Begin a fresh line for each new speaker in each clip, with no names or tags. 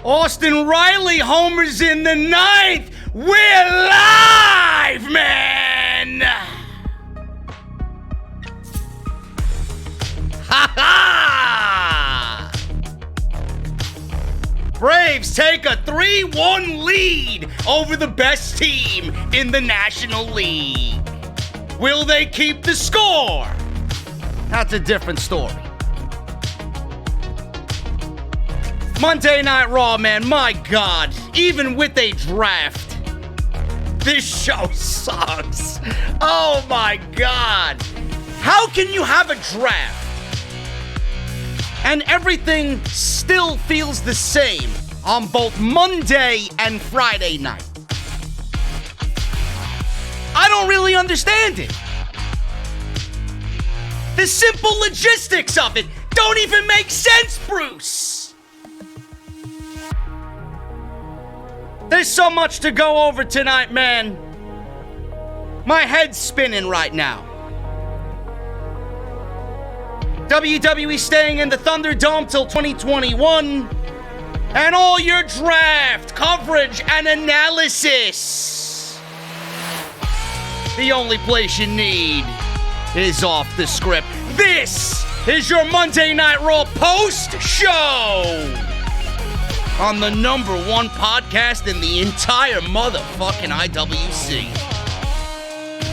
Austin Riley homers in the ninth. We're live, man! Ha ha! Braves take a 3-1 lead over the best team in the National League. Will they keep the score? That's a different story. Monday Night Raw, man, my God. Even with a draft, this show sucks. Oh my God. How can you have a draft and everything still feels the same on both Monday and Friday night? I don't really understand it. The simple logistics of it don't even make sense, Bruce. There's so much to go over tonight, man. My head's spinning right now. WWE staying in the ThunderDome till 2021. And all your draft coverage and analysis. The only place you need is Off the Script. This is your Monday Night Raw post show on the #1 podcast in the entire motherfucking IWC.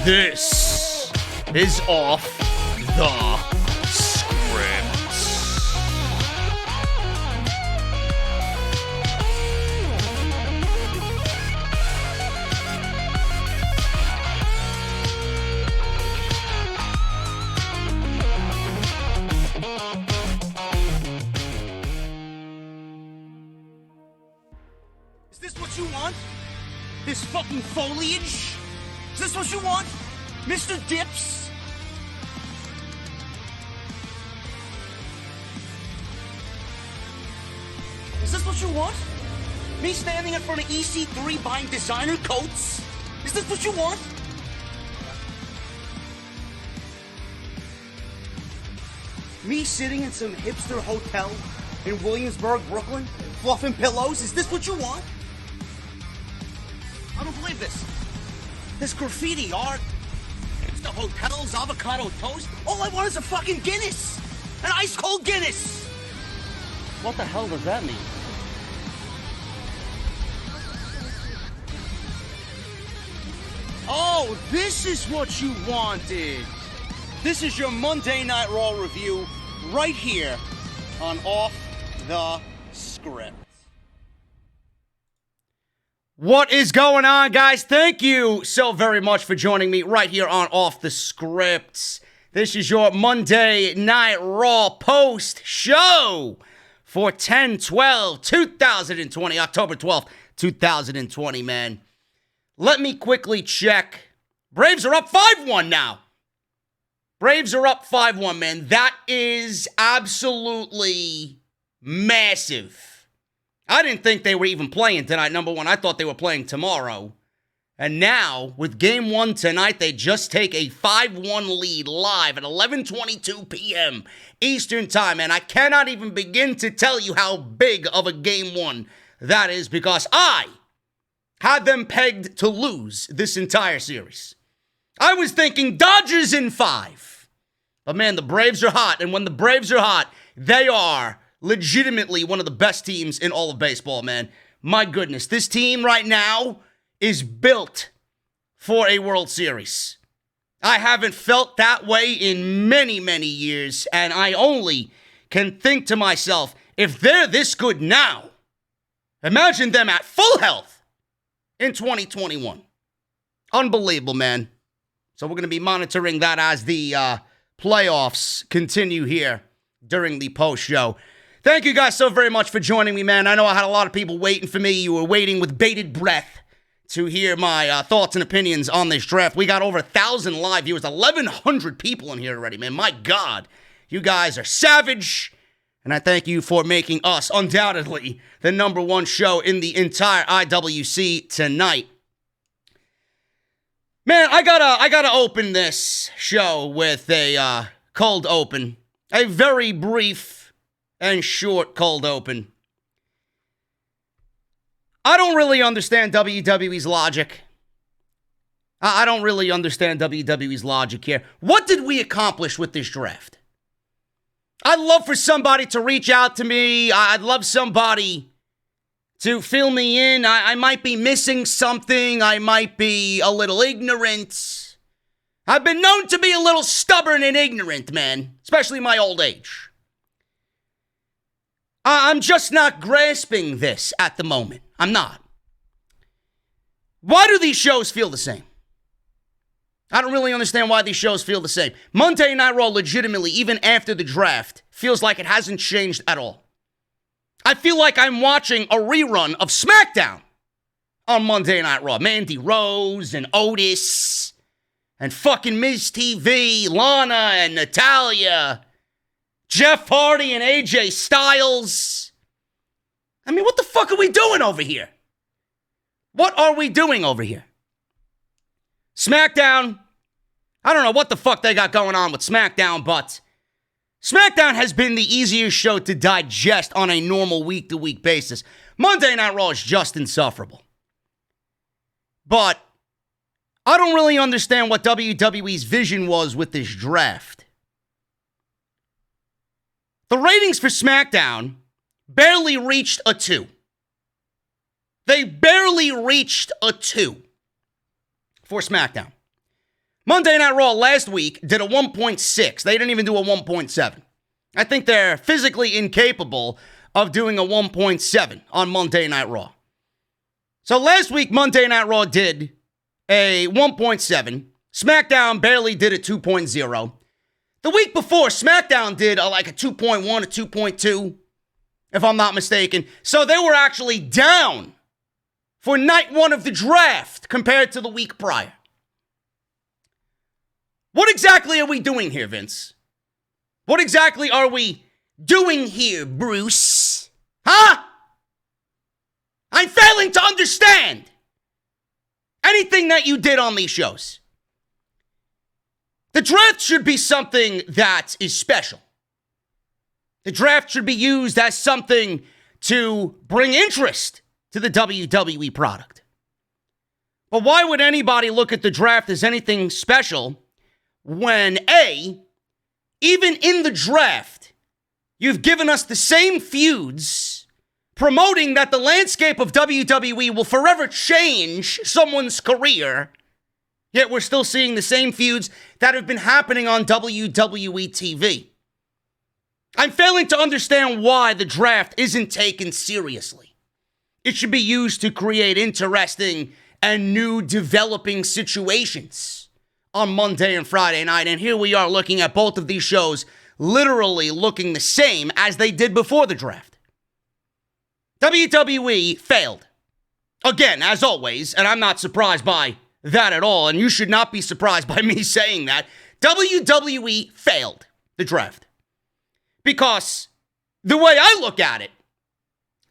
This is Off the Script.
Is this what you want? This fucking foliage? Is this what you want? Mr. Dips? Is this what you want? Me standing in front of EC3 buying designer coats? Is this what you want? Me sitting in some hipster hotel in Williamsburg, Brooklyn, fluffing pillows? Is this what you want? I don't believe this. This graffiti art, the hotels, avocado toast. All I want is a fucking Guinness. An ice cold Guinness. What the hell does that mean? Oh, this is what you wanted. This is your Monday Night Raw review right here on Off the Script.
What is going on, guys? Thank you so very much for joining me right here on Off the Scripts. This is your Monday Night Raw post show for 10/12/2020, October 12th, 2020, man. Let me quickly check. Braves are up 5-1 now. Braves are up 5-1, man. That is absolutely massive. I didn't think they were even playing tonight, #1. I thought they were playing tomorrow. And now, with Game 1 tonight, they just take a 5-1 lead live at 11:22 p.m. Eastern Time. And I cannot even begin to tell you how big of a Game 1 that is, because I had them pegged to lose this entire series. I was thinking Dodgers in 5. But man, the Braves are hot. And when the Braves are hot, they are legitimately one of the best teams in all of baseball, man. My goodness, this team right now is built for a World Series. I haven't felt that way in many, many years, and I only can think to myself, if they're this good now, imagine them at full health in 2021. Unbelievable, man. So we're going to be monitoring that as the playoffs continue here during the post show. Thank you guys so very much for joining me, man. I know I had a lot of people waiting for me. You were waiting with bated breath to hear my thoughts and opinions on this draft. We got over 1,000 live viewers, 1,100 people in here already, man. My God, you guys are savage. And I thank you for making us undoubtedly the #1 show in the entire IWC tonight. Man, I gotta open this show with a cold open. A very brief and short cold open. I don't really understand WWE's logic. I don't really understand WWE's logic here. What did we accomplish with this draft? I'd love for somebody to reach out to me. I'd love somebody to fill me in. I might be missing something. I might be a little ignorant. I've been known to be a little stubborn and ignorant, man, especially in my old age. I'm just not grasping this at the moment. I'm not. Why do these shows feel the same? I don't really understand why these shows feel the same. Monday Night Raw, legitimately, even after the draft, feels like it hasn't changed at all. I feel like I'm watching a rerun of SmackDown on Monday Night Raw. Mandy Rose and Otis and fucking Miz TV, Lana and Natayla, Jeff Hardy and AJ Styles. I mean, what the fuck are we doing over here? What are we doing over here? SmackDown, I don't know what the fuck they got going on with SmackDown, but SmackDown has been the easiest show to digest on a normal week-to-week basis. Monday Night Raw is just insufferable. But I don't really understand what WWE's vision was with this draft. The ratings for SmackDown barely reached a 2. They barely reached a 2 for SmackDown. Monday Night Raw last week did a 1.6. They didn't even do a 1.7. I think they're physically incapable of doing a 1.7 on Monday Night Raw. So last week, Monday Night Raw did a 1.7. SmackDown barely did a 2.0. The week before, SmackDown did like a 2.1, a 2.2, if I'm not mistaken. So they were actually down for night one of the draft compared to the week prior. What exactly are we doing here, Vince? What exactly are we doing here, Bruce? Huh? I'm failing to understand anything that you did on these shows. The draft should be something that is special. The draft should be used as something to bring interest to the WWE product. But why would anybody look at the draft as anything special when, A, even in the draft, you've given us the same feuds promoting that the landscape of WWE will forever change someone's career, yet we're still seeing the same feuds that have been happening on WWE TV. I'm failing to understand why the draft isn't taken seriously. It should be used to create interesting and new developing situations on Monday and Friday night. And here we are looking at both of these shows literally looking the same as they did before the draft. WWE failed. Again, as always, and I'm not surprised by that at all, and you should not be surprised by me saying that. WWE failed the draft. Because the way I look at it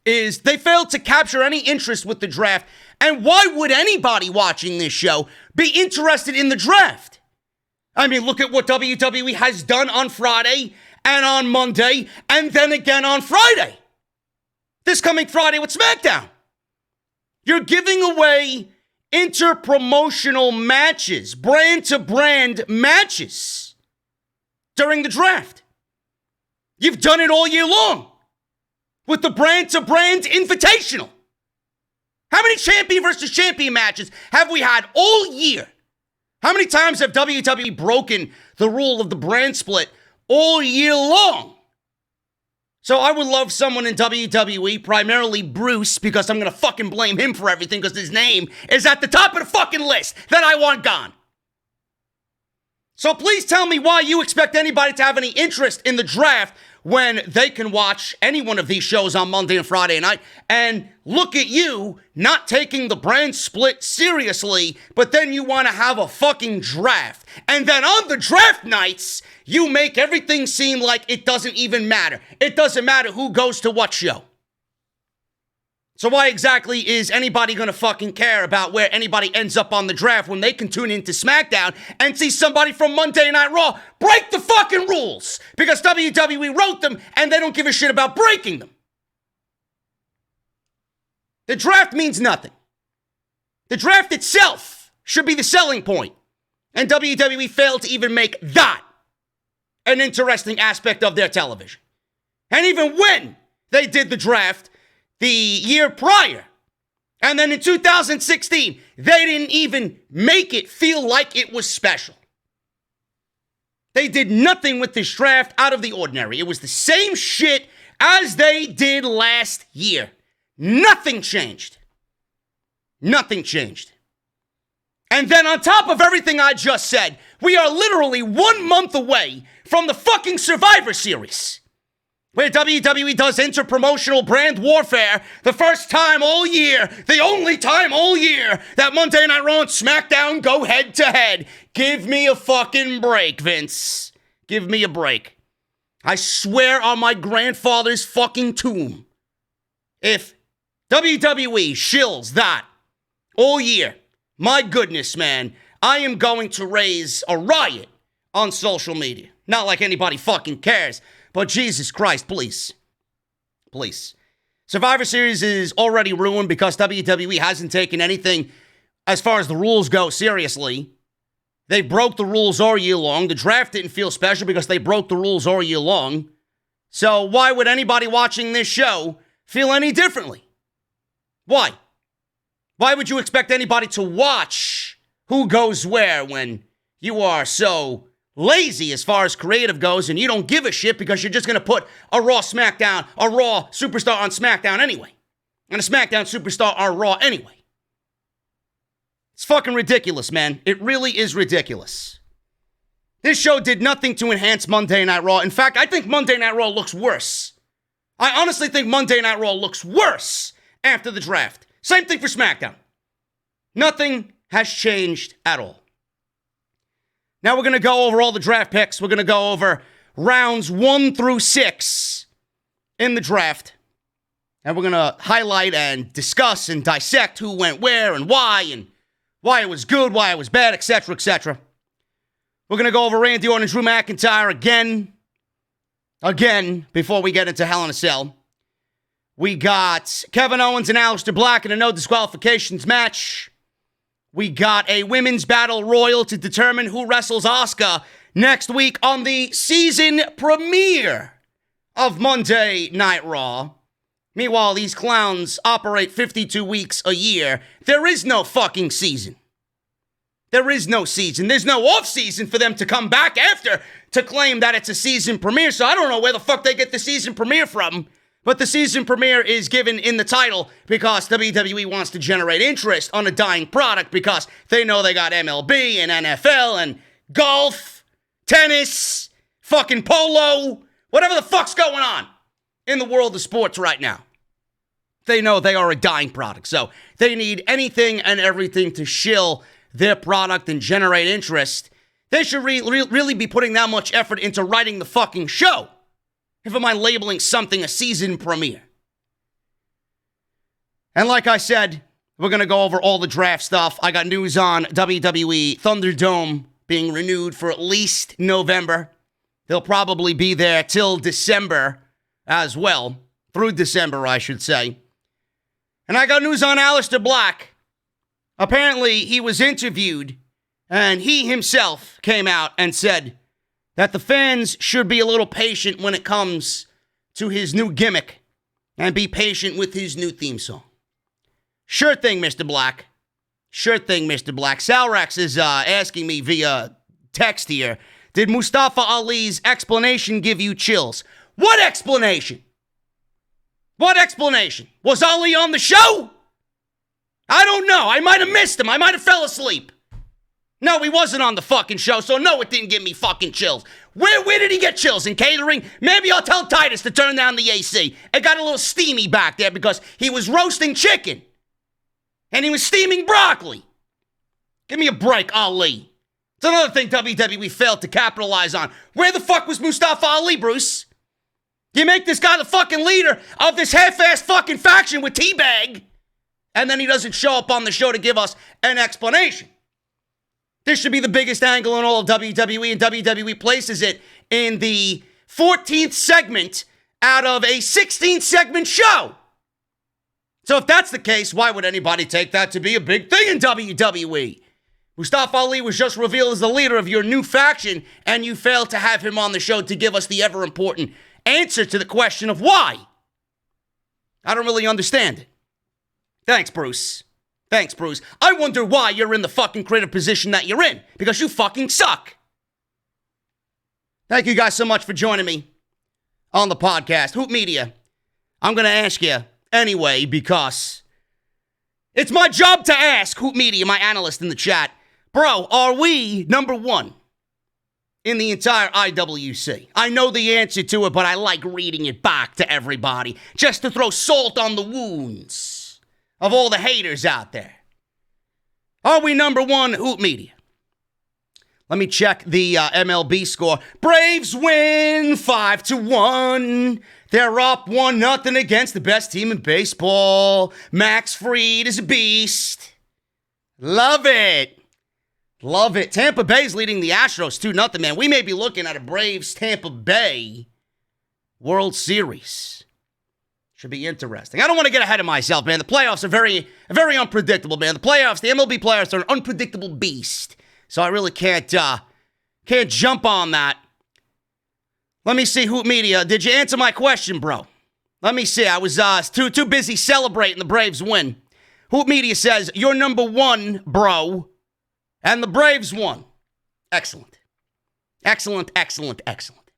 is they failed to capture any interest with the draft. And why would anybody watching this show be interested in the draft? I mean, look at what WWE has done on Friday and on Monday and then again on Friday. This coming Friday with SmackDown. You're giving away inter-promotional matches, brand-to-brand matches during the draft. You've done it all year long with the brand-to-brand invitational. How many champion versus champion matches have we had all year? How many times have WWE broken the rule of the brand split all year long? So I would love someone in WWE, primarily Bruce, because I'm going to fucking blame him for everything because his name is at the top of the fucking list that I want gone. So please tell me why you expect anybody to have any interest in the draft when they can watch any one of these shows on Monday and Friday night and look at you not taking the brand split seriously, but then you want to have a fucking draft. And then on the draft nights, you make everything seem like it doesn't even matter. It doesn't matter who goes to what show. So why exactly is anybody going to fucking care about where anybody ends up on the draft when they can tune into SmackDown and see somebody from Monday Night Raw break the fucking rules? Because WWE wrote them and they don't give a shit about breaking them. The draft means nothing. The draft itself should be the selling point. And WWE failed to even make that an interesting aspect of their television. And even when they did the draft the year prior, and then in 2016, they didn't even make it feel like it was special. They did nothing with this draft out of the ordinary. It was the same shit as they did last year. Nothing changed. Nothing changed. And then on top of everything I just said, we are literally 1 month away from the fucking Survivor Series, where WWE does interpromotional brand warfare the first time all year, the only time all year that Monday Night Raw and SmackDown go head to head. Give me a fucking break, Vince. Give me a break. I swear on my grandfather's fucking tomb, if WWE shills that all year, my goodness, man, I am going to raise a riot on social media. Not like anybody fucking cares, but Jesus Christ, please. Please. Survivor Series is already ruined because WWE hasn't taken anything, as far as the rules go, seriously. They broke the rules all year long. The draft didn't feel special because they broke the rules all year long. So why would anybody watching this show feel any differently? Why? Why would you expect anybody to watch who goes where when you are so lazy as far as creative goes and you don't give a shit because you're just going to put a Raw SmackDown, a Raw superstar on SmackDown anyway, and a SmackDown superstar on Raw anyway? It's fucking ridiculous, man. It really is ridiculous. This show did nothing to enhance Monday Night Raw. In fact, I think Monday Night Raw looks worse. I honestly think Monday Night Raw looks worse after the draft. Same thing for SmackDown. Nothing has changed at all. Now we're going to go over all the draft picks. We're going to go over rounds 1 through 6 in the draft. And we're going to highlight and discuss and dissect who went where and why it was good, why it was bad, etc., etc. We're going to go over Randy Orton and Drew McIntyre again, before we get into Hell in a Cell. We got Kevin Owens and Aleister Black in a no disqualifications match. We got a women's battle royal to determine who wrestles Asuka next week on the season premiere of Monday Night Raw. Meanwhile, these clowns operate 52 weeks a year. There is no fucking season. There is no season. There's no off-season for them to come back after to claim that it's a season premiere. So I don't know where the fuck they get the season premiere from. But the season premiere is given in the title because WWE wants to generate interest on a dying product because they know they got MLB and NFL and golf, tennis, fucking polo, whatever the fuck's going on in the world of sports right now. They know they are a dying product, so they need anything and everything to shill their product and generate interest. They should really be putting that much effort into writing the fucking show. If am I labeling something a season premiere? And like I said, we're going to go over all the draft stuff. I got news on WWE ThunderDome being renewed for at least November. They'll probably be there till December as well. Through December, I should say. And I got news on Aleister Black. Apparently, he was interviewed, and he himself came out and said that the fans should be a little patient when it comes to his new gimmick and be patient with his new theme song. Sure thing, Mr. Black. Sure thing, Mr. Black. Salrax is asking me via text here, did Mustafa Ali's explanation give you chills? What explanation? What explanation? Was Ali on the show? I don't know. I might have missed him. I might have fell asleep. No, he wasn't on the fucking show, so no, it didn't give me fucking chills. Where did he get chills? In catering? Maybe I'll tell Titus to turn down the AC. It got a little steamy back there because he was roasting chicken. And he was steaming broccoli. Give me a break, Ali. It's another thing WWE failed to capitalize on. Where the fuck was Mustafa Ali, Bruce? You make this guy the fucking leader of this half-assed fucking faction with Teabag, and then he doesn't show up on the show to give us an explanation. This should be the biggest angle in all of WWE, and WWE places it in the 14th segment out of a 16-segment show. So if that's the case, why would anybody take that to be a big thing in WWE? Mustafa Ali was just revealed as the leader of your new faction, and you failed to have him on the show to give us the ever-important answer to the question of why. I don't really understand it. Thanks, Bruce. Thanks, Bruce. I wonder why you're in the fucking creative position that you're in, because you fucking suck. Thank you guys so much for joining me on the podcast. Hoop Media, I'm going to ask you anyway, because it's my job to ask Hoop Media, my analyst in the chat. Bro, are we number one in the entire IWC? I know the answer to it, but I like reading it back to everybody just to throw salt on the wounds of all the haters out there. Are we number one, Hoop Media? Let me check the MLB score. Braves win 5-1. They're up 1-0 against the best team in baseball. Max Fried is a beast. Love it. Love it. Tampa Bay's leading the Astros 2-0, man. We may be looking at a Braves-Tampa Bay World Series. Should be interesting. I don't want to get ahead of myself, man. The playoffs are very, very unpredictable, man. The playoffs, the MLB playoffs are an unpredictable beast. So I really can't jump on that. Let me see, Hoop Media. Did you answer my question, bro? Let me see. I was too busy celebrating the Braves win. Hoop Media says, you're number one, bro. And the Braves won. Excellent. Excellent, excellent, excellent.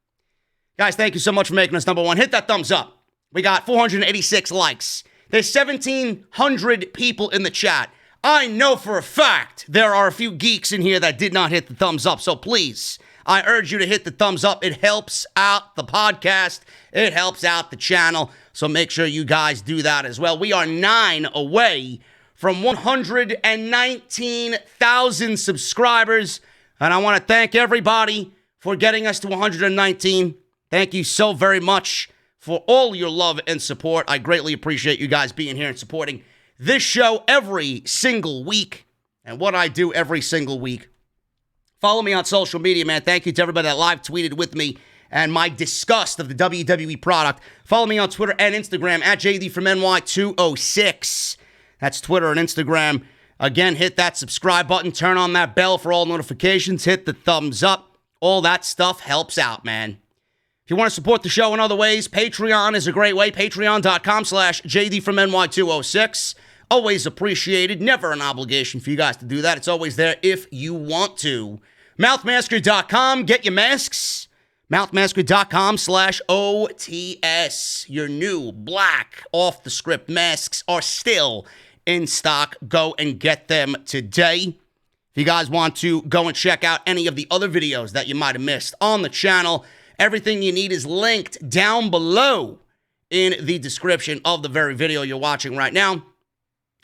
Guys, thank you so much for making us number one. Hit that thumbs up. We got 486 likes. There's 1,700 people in the chat. I know for a fact there are a few geeks in here that did not hit the thumbs up. So please, I urge you to hit the thumbs up. It helps out the podcast. It helps out the channel. So make sure you guys do that as well. We are 9 away from 119,000 subscribers. And I want to thank everybody for getting us to 119. Thank you so very much for all your love and support. I greatly appreciate you guys being here and supporting this show every single week and what I do every single week. Follow me on social media, man. Thank you to everybody that live tweeted with me and my disgust of the WWE product. Follow me on Twitter and Instagram at JD from NY206. That's Twitter and Instagram. Again, hit that subscribe button. Turn on that bell for all notifications. Hit the thumbs up. All that stuff helps out, man. If you want to support the show in other ways, Patreon is a great way. Patreon.com/JD from NY206. Always appreciated. Never an obligation for you guys to do that. It's always there if you want to. Mouthmasker.com. Get your masks. Mouthmasker.com/OTS. Your new black off-the-script masks are still in stock. Go and get them today. If you guys want to go and check out any of the other videos that you might have missed on the channel, everything you need is linked down below in the description of the very video you're watching right now.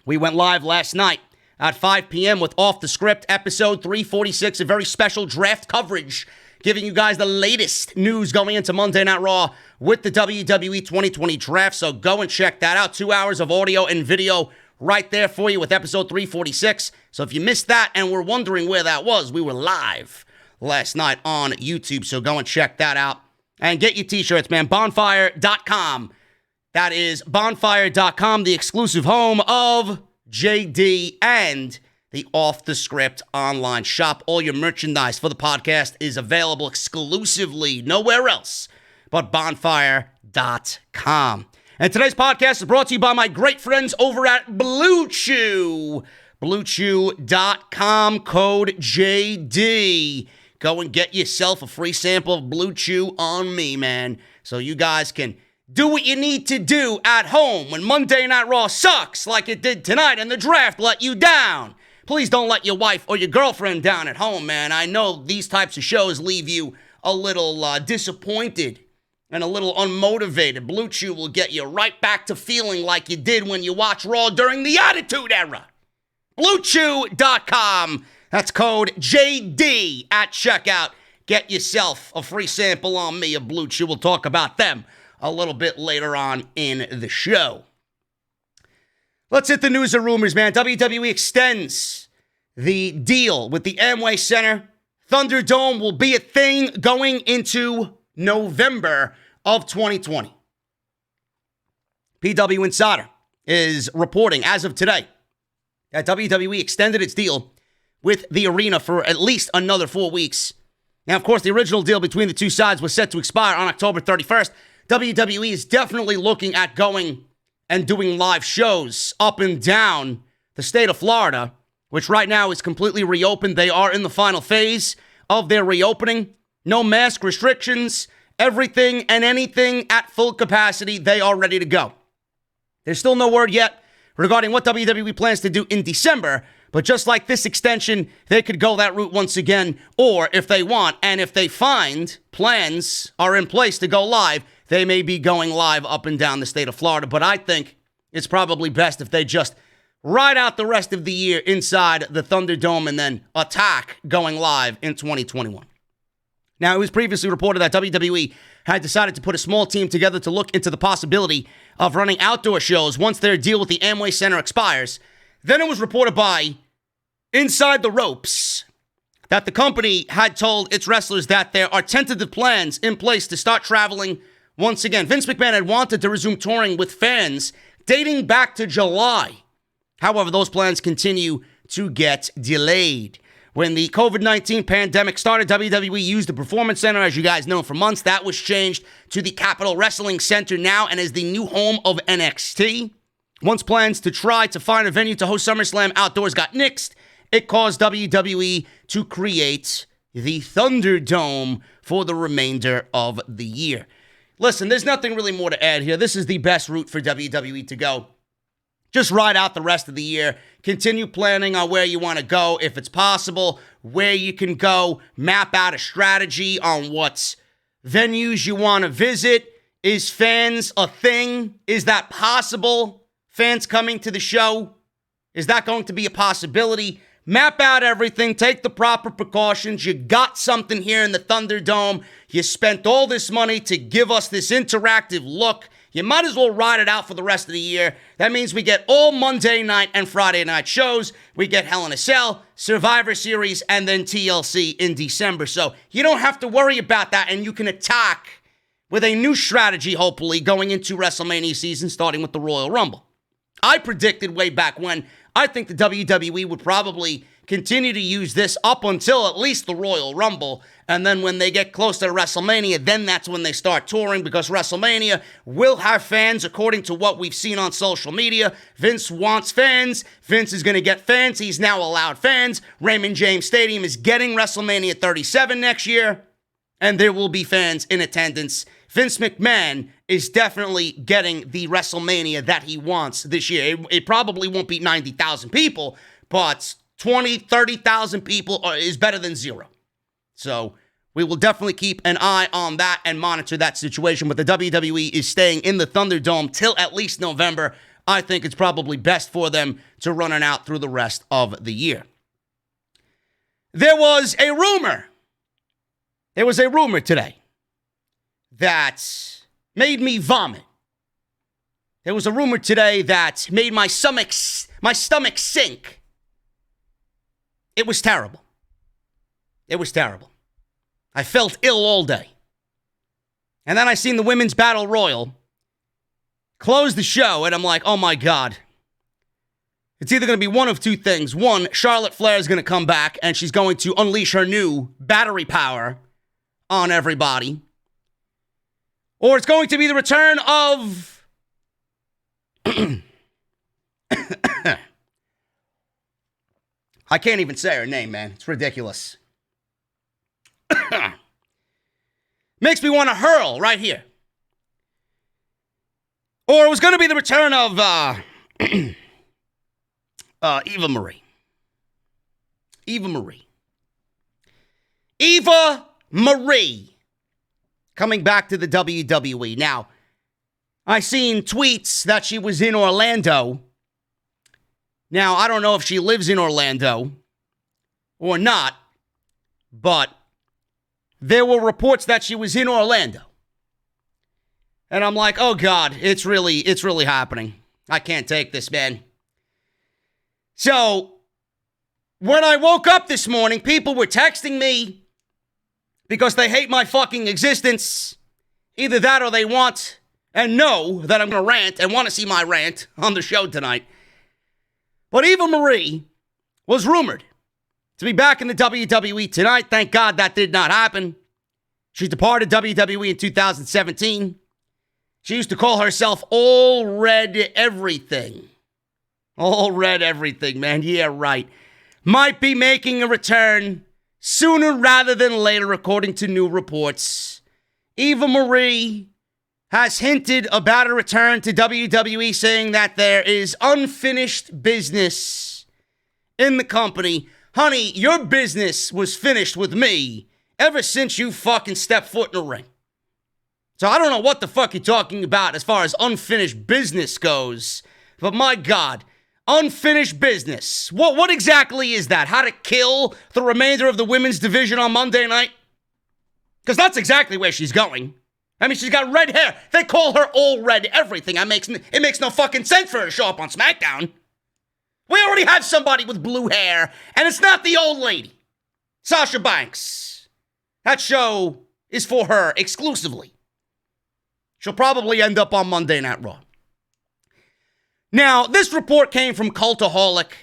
We went live last night at 5 p.m. with Off the Script, episode 346, a very special draft coverage, giving you guys the latest news going into Monday Night Raw with the WWE 2020 Draft. So go and check that out. 2 hours of audio and video right there for you with episode 346. So if you missed that and were wondering where that was, we were live last night on YouTube. So go and check that out. And get your t-shirts, man. Bonfire.com. That is bonfire.com, the exclusive home of JD and the Off the Script online shop. All your merchandise for the podcast is available exclusively nowhere else but bonfire.com. And today's podcast is brought to you by my great friends over at Blue Chew. BlueChew.com, code JD. Go and get yourself a free sample of Blue Chew on me, man. So you guys can do what you need to do at home when Monday Night Raw sucks like it did tonight and the draft let you down. Please don't let your wife or your girlfriend down at home, man. I know these types of shows leave you a little disappointed and a little unmotivated. Blue Chew will get you right back to feeling like you did when you watched Raw during the Attitude Era. BlueChew.com. That's code JD at checkout. Get yourself a free sample on me of Blue Chew. We'll talk about them a little bit later on in the show. Let's hit the news and rumors, man. WWE extends the deal with the Amway Center. ThunderDome will be a thing going into November of 2020. PW Insider is reporting as of today that WWE extended its deal with the arena for at least another 4 weeks. Now, of course, the original deal between the two sides was set to expire on October 31st. WWE is definitely looking at going and doing live shows up and down the state of Florida, which right now is completely reopened. They are in the final phase of their reopening. No mask restrictions, everything and anything at full capacity. They are ready to go. There's still no word yet regarding what WWE plans to do in December, but just like this extension, they could go that route once again, or if they want, and if they find plans are in place to go live, they may be going live up and down the state of Florida. But I think it's probably best if they just ride out the rest of the year inside the ThunderDome and then attack going live in 2021. Now, it was previously reported that WWE had decided to put a small team together to look into the possibility of running outdoor shows once their deal with the Amway Center expires. Then it was reported by Inside the Ropes that the company had told its wrestlers that there are tentative plans in place to start traveling once again. Vince McMahon had wanted to resume touring with fans dating back to July. However, those plans continue to get delayed. When the COVID-19 pandemic started, WWE used the Performance Center, as you guys know, for months. That was changed to the Capitol Wrestling Center now and is the new home of NXT. Once plans to try to find a venue to host SummerSlam outdoors got nixed, it caused WWE to create the ThunderDome for the remainder of the year. Listen, there's nothing really more to add here. This is the best route for WWE to go. Just ride out the rest of the year. Continue planning on where you want to go, if it's possible, where you can go. Map out a strategy on what venues you want to visit. Is fans a thing? Is that possible? Fans coming to the show? Is that going to be a possibility? Map out everything. Take the proper precautions. You got something here in the ThunderDome. You spent all this money to give us this interactive look. You might as well ride it out for the rest of the year. That means we get all Monday night and Friday night shows. We get Hell in a Cell, Survivor Series, and then TLC in December. So you don't have to worry about that, and you can attack with a new strategy, hopefully, going into WrestleMania season, starting with the Royal Rumble. I predicted way back when, I think the WWE would probably continue to use this up until at least the Royal Rumble. And then when they get close to WrestleMania, then that's when they start touring, because WrestleMania will have fans, according to what we've seen on social media. Vince wants fans. Vince is going to get fans. He's now allowed fans. Raymond James Stadium is getting WrestleMania 37 next year, and there will be fans in attendance. Vince McMahon is definitely getting the WrestleMania that he wants this year. It probably won't be 90,000 people, but 20, 30,000 people is better than zero. So we will definitely keep an eye on that and monitor that situation. But the WWE is staying in the ThunderDome till at least November. I think it's probably best for them to run it out through the rest of the year. There was a rumor today that made me vomit. There was a rumor today that made my stomach sink. It was terrible. It was terrible. I felt ill all day. And then I seen the Women's Battle Royal close the show, and I'm like, oh my God. It's either going to be one of two things. One, Charlotte Flair is going to come back, and she's going to unleash her new battery power on everybody. Or it's going to be the return of I can't even say her name, man. It's ridiculous. Makes me want to hurl right here. Or it was going to be the return of Eva Marie. Eva Marie coming back to the WWE. Now, I seen tweets that she was in Orlando. Now, I don't know if she lives in Orlando or not, but there were reports that she was in Orlando. And I'm like, oh God, it's really happening. I can't take this, man. So, when I woke up this morning, people were texting me because they hate my fucking existence. Either that or they want and know that I'm going to rant and want to see my rant on the show tonight. But Eva Marie was rumored to be back in the WWE tonight. Thank God that did not happen. She departed WWE in 2017. She used to call herself All Red Everything. All Red Everything, man. Yeah, right. Might be making a return sooner rather than later, according to new reports. Eva Marie has hinted about a return to WWE, saying that there is unfinished business in the company. Honey, your business was finished with me ever since you fucking stepped foot in the ring. So I don't know what the fuck you're talking about as far as unfinished business goes, but my God, unfinished business. What exactly is that? How to kill the remainder of the women's division on Monday night? Because that's exactly where she's going. I mean, she's got red hair. They call her All Red Everything. It makes no fucking sense for her to show up on SmackDown. We already have somebody with blue hair, and it's not the old lady, Sasha Banks. That show is for her exclusively. She'll probably end up on Monday Night Raw. Now, this report came from Cultaholic.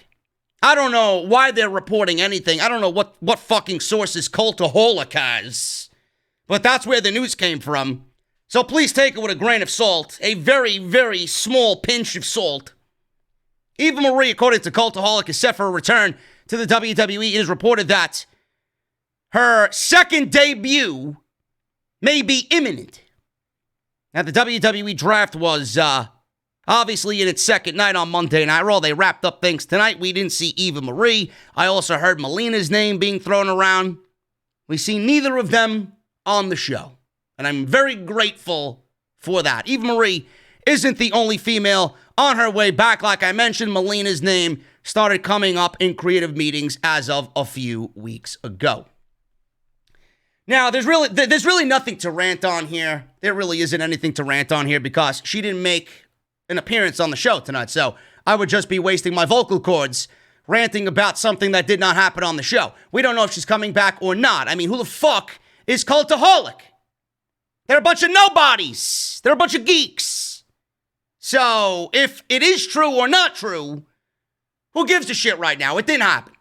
I don't know why they're reporting anything. I don't know what fucking sources Cultaholic has. But that's where the news came from. So please take it with a grain of salt. A very, very small pinch of salt. Eva Marie, according to Cultaholic, is set for a return to the WWE. It is reported that her second debut may be imminent. Now, the WWE Draft was obviously in its second night on Monday Night Raw. They wrapped up things tonight. We didn't see Eva Marie. I also heard Melina's name being thrown around. We see neither of them on the show. And I'm very grateful for that. Eva Marie isn't the only female on her way back. Like I mentioned, Melina's name started coming up in creative meetings as of a few weeks ago. Now, there's really nothing to rant on here. There really isn't anything to rant on here because she didn't make an appearance on the show tonight. So I would just be wasting my vocal cords ranting about something that did not happen on the show. We don't know if she's coming back or not. I mean, who the fuck is Cultaholic? They're a bunch of nobodies. They're a bunch of geeks. So if it is true or not true, who gives a shit right now? It didn't happen.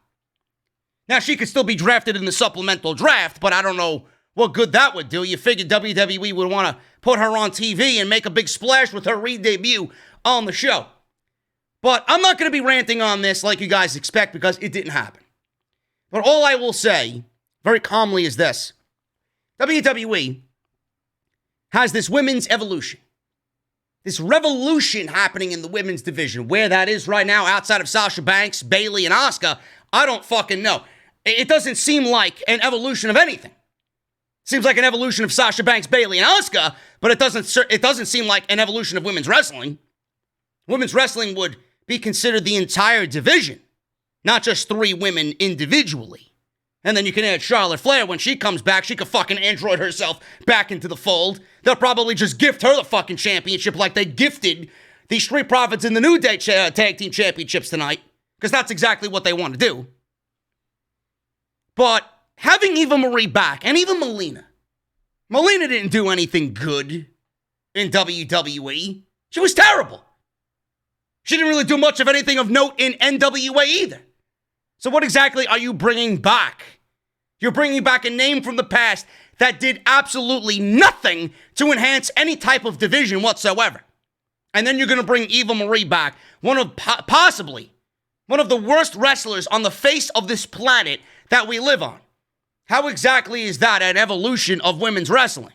Now, she could still be drafted in the supplemental draft, but I don't know what good that would do. You figured WWE would want to put her on TV and make a big splash with her re-debut on the show. But I'm not going to be ranting on this like you guys expect because it didn't happen. But all I will say, very calmly, is this. WWE has this women's evolution. This revolution happening in the women's division. Where that is right now, outside of Sasha Banks, Bayley, and Asuka, I don't fucking know. It doesn't seem like an evolution of anything. It seems like an evolution of Sasha Banks, Bayley, and Asuka, but it doesn't seem like an evolution of women's wrestling. Women's wrestling would be considered the entire division, not just three women individually. And then you can add Charlotte Flair. When she comes back, she could fucking android herself back into the fold. They'll probably just gift her the fucking championship like they gifted the Street Profits and the New Day tag team championships tonight. Because that's exactly what they want to do. But having Eva Marie back, and even Melina didn't do anything good in WWE. She was terrible. She didn't really do much of anything of note in NWA either. So what exactly are you bringing back? You're bringing back a name from the past that did absolutely nothing to enhance any type of division whatsoever. And then you're going to bring Eva Marie back, possibly one of the worst wrestlers on the face of this planet that we live on. How exactly is that an evolution of women's wrestling?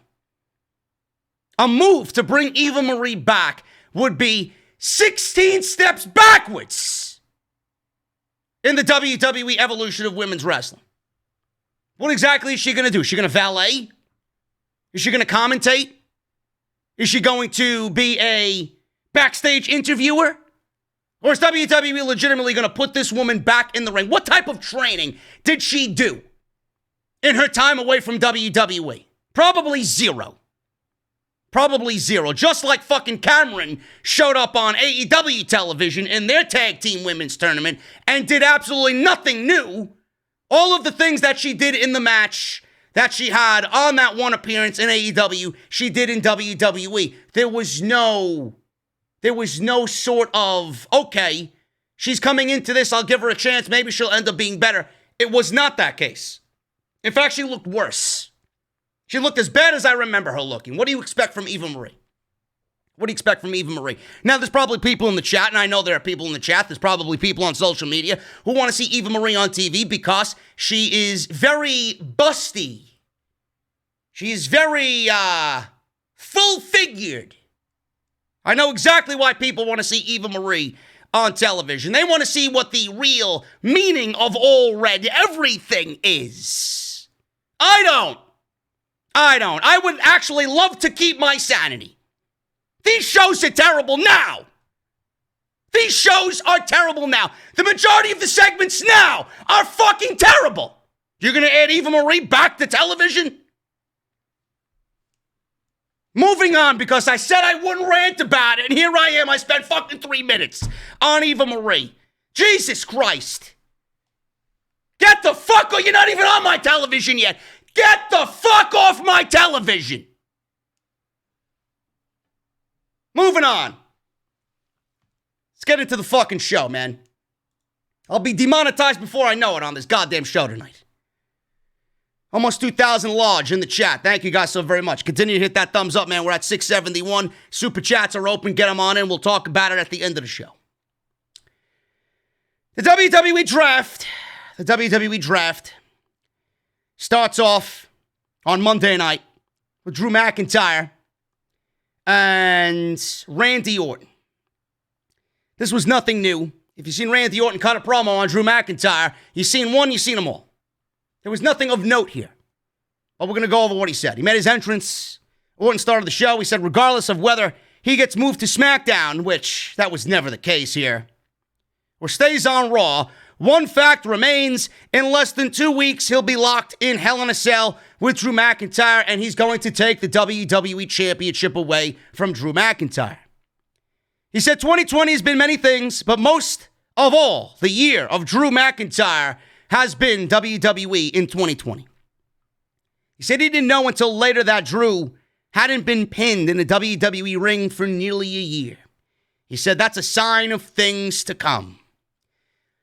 A move to bring Eva Marie back would be 16 steps backwards in the WWE evolution of women's wrestling. What exactly is she going to do? Is she going to valet? Is she going to commentate? Is she going to be a backstage interviewer? Or is WWE legitimately going to put this woman back in the ring? What type of training did she do in her time away from WWE? Probably zero. Probably zero. Just like fucking Cameron showed up on AEW television in their tag team women's tournament and did absolutely nothing new. All of the things that she did in the match that she had on that one appearance in AEW, she did in WWE. There was no sort of, okay, she's coming into this, I'll give her a chance, maybe she'll end up being better. It was not that case. In fact, she looked worse. She looked as bad as I remember her looking. What do you expect from Eva Marie? What do you expect from Eva Marie? Now, there's probably people in the chat, and I know there are people in the chat, there's probably people on social media who want to see Eva Marie on TV because she is very busty. She is very, full-figured. I know exactly why people want to see Eva Marie on television. They want to see what the real meaning of all red everything is. I don't. I would actually love to keep my sanity. These shows are terrible now. These shows are terrible now. The majority of the segments now are fucking terrible. You're going to add Eva Marie back to television? Moving on, because I said I wouldn't rant about it, and here I am. I spent fucking 3 minutes on Eva Marie. Jesus Christ. Get the fuck, or you're not even on my television yet. Get the fuck off my television. Moving on. Let's get into the fucking show, man. I'll be demonetized before I know it on this goddamn show tonight. Almost 2,000 large in the chat. Thank you guys so very much. Continue to hit that thumbs up, man. We're at 671. Super chats are open. Get them on in. We'll talk about it at the end of the show. The WWE Draft. The WWE Draft starts off on Monday night with Drew McIntyre and Randy Orton. This was nothing new. If you've seen Randy Orton cut a promo on Drew McIntyre, you've seen one, you've seen them all. There was nothing of note here. But we're going to go over what he said. He made his entrance. Orton started the show. He said regardless of whether he gets moved to SmackDown, which that was never the case here, or stays on Raw, one fact remains: in less than 2 weeks, he'll be locked in Hell in a Cell with Drew McIntyre, and he's going to take the WWE Championship away from Drew McIntyre. He said 2020 has been many things, but most of all, the year of Drew McIntyre has been WWE in 2020. He said he didn't know until later that Drew hadn't been pinned in a WWE ring for nearly a year. He said that's a sign of things to come.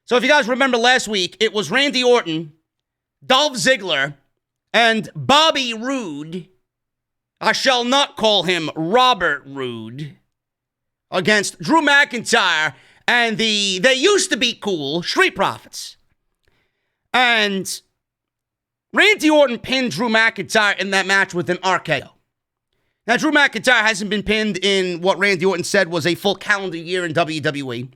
So if you guys remember last week, it was Randy Orton, Dolph Ziggler, and Bobby Roode. I shall not call him Robert Roode. Against Drew McIntyre and they used to be cool Street Profits. And Randy Orton pinned Drew McIntyre in that match with an RKO. Now, Drew McIntyre hasn't been pinned in what Randy Orton said was a full calendar year in WWE.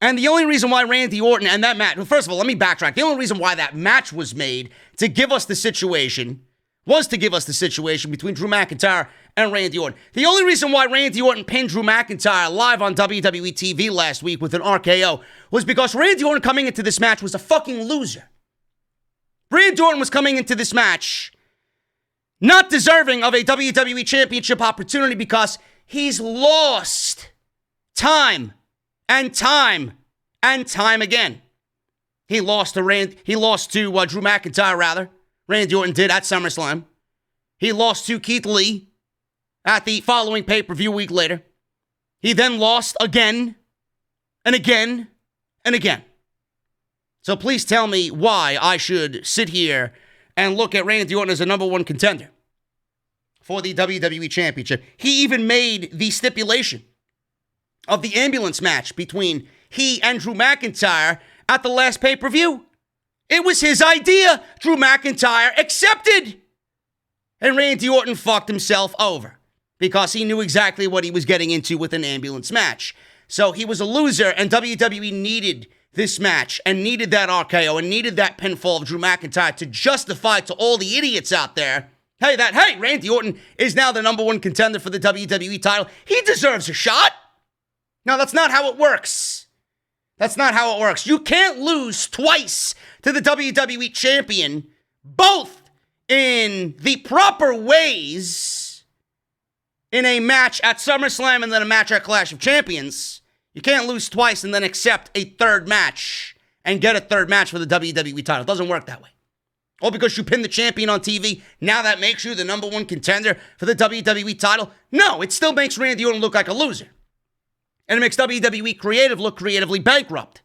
And the only reason why Randy Orton and that match, well, first of all, let me backtrack. The only reason why that match was made to give us the situation between Drew McIntyre and Randy Orton. The only reason why Randy Orton pinned Drew McIntyre live on WWE TV last week with an RKO was because Randy Orton coming into this match was a fucking loser. Randy Orton was coming into this match not deserving of a WWE Championship opportunity because he's lost time and time and time again. He lost to Drew McIntyre, rather. Randy Orton did at SummerSlam. He lost to Keith Lee at the following pay-per-view week later. He then lost again and again and again. So please tell me why I should sit here and look at Randy Orton as a number one contender for the WWE Championship. He even made the stipulation of the ambulance match between he and Drew McIntyre at the last pay-per-view. It was his idea. Drew McIntyre accepted. And Randy Orton fucked himself over because he knew exactly what he was getting into with an ambulance match. So he was a loser, and WWE needed this match and needed that RKO and needed that pinfall of Drew McIntyre to justify to all the idiots out there, hey, Randy Orton is now the number one contender for the WWE title. He deserves a shot. No, that's not how it works. That's not how it works. You can't lose twice to the WWE champion, both in the proper ways, in a match at SummerSlam and then a match at Clash of Champions. You can't lose twice and then accept a third match and get a third match for the WWE title. It doesn't work that way. Or because you pinned the champion on TV, now that makes you the number one contender for the WWE title? No, it still makes Randy Orton look like a loser. And it makes WWE Creative look creatively bankrupt.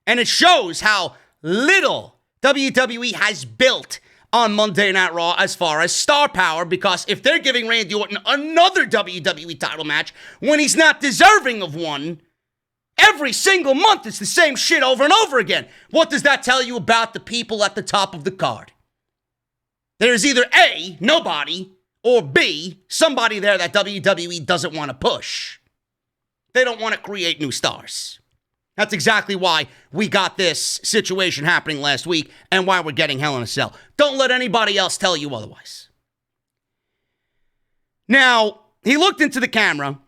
And it shows how little WWE has built on Monday Night Raw as far as star power, because if they're giving Randy Orton another WWE title match when he's not deserving of one, every single month it's the same shit over and over again. What does that tell you about the people at the top of the card? There's either A, nobody, or B, somebody there that WWE doesn't want to push. They don't want to create new stars. That's exactly why we got this situation happening last week and why we're getting Hell in a Cell. Don't let anybody else tell you otherwise. Now, he looked into the camera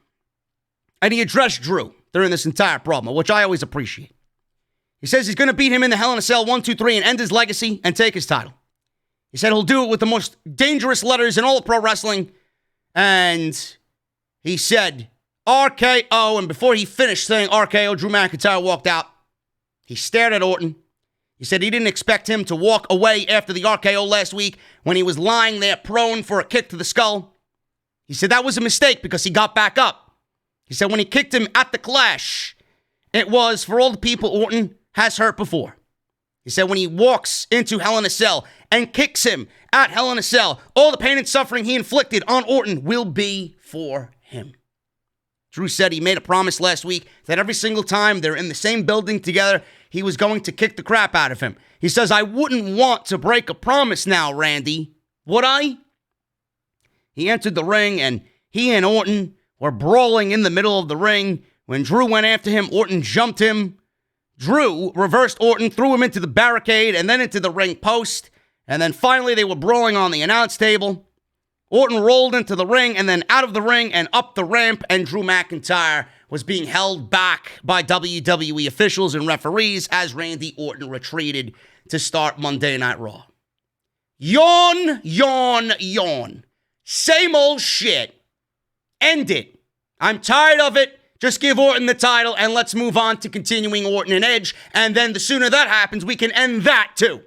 and he addressed Drew during this entire promo, which I always appreciate. He says he's going to beat him in the Hell in a Cell 1, 2, 3 and end his legacy and take his title. He said he'll do it with the most dangerous letters in all of pro wrestling. And he said RKO, and before he finished saying RKO, Drew McIntyre walked out. He stared at Orton. He said he didn't expect him to walk away after the RKO last week when he was lying there prone for a kick to the skull. He said that was a mistake because he got back up. He said when he kicked him at the Clash, it was for all the people Orton has hurt before. He said when he walks into Hell in a Cell and kicks him at Hell in a Cell, all the pain and suffering he inflicted on Orton will be for him. Drew said he made a promise last week that every single time they're in the same building together, he was going to kick the crap out of him. He says, I wouldn't want to break a promise now, Randy. Would I? He entered the ring and he and Orton were brawling in the middle of the ring. When Drew went after him, Orton jumped him. Drew reversed Orton, threw him into the barricade and then into the ring post. And then finally they were brawling on the announce table. Orton rolled into the ring and then out of the ring and up the ramp, and Drew McIntyre was being held back by WWE officials and referees as Randy Orton retreated to start Monday Night Raw. Yawn, yawn, yawn. Same old shit. End it. I'm tired of it. Just give Orton the title and let's move on to continuing Orton and Edge, and then the sooner that happens, we can end that too.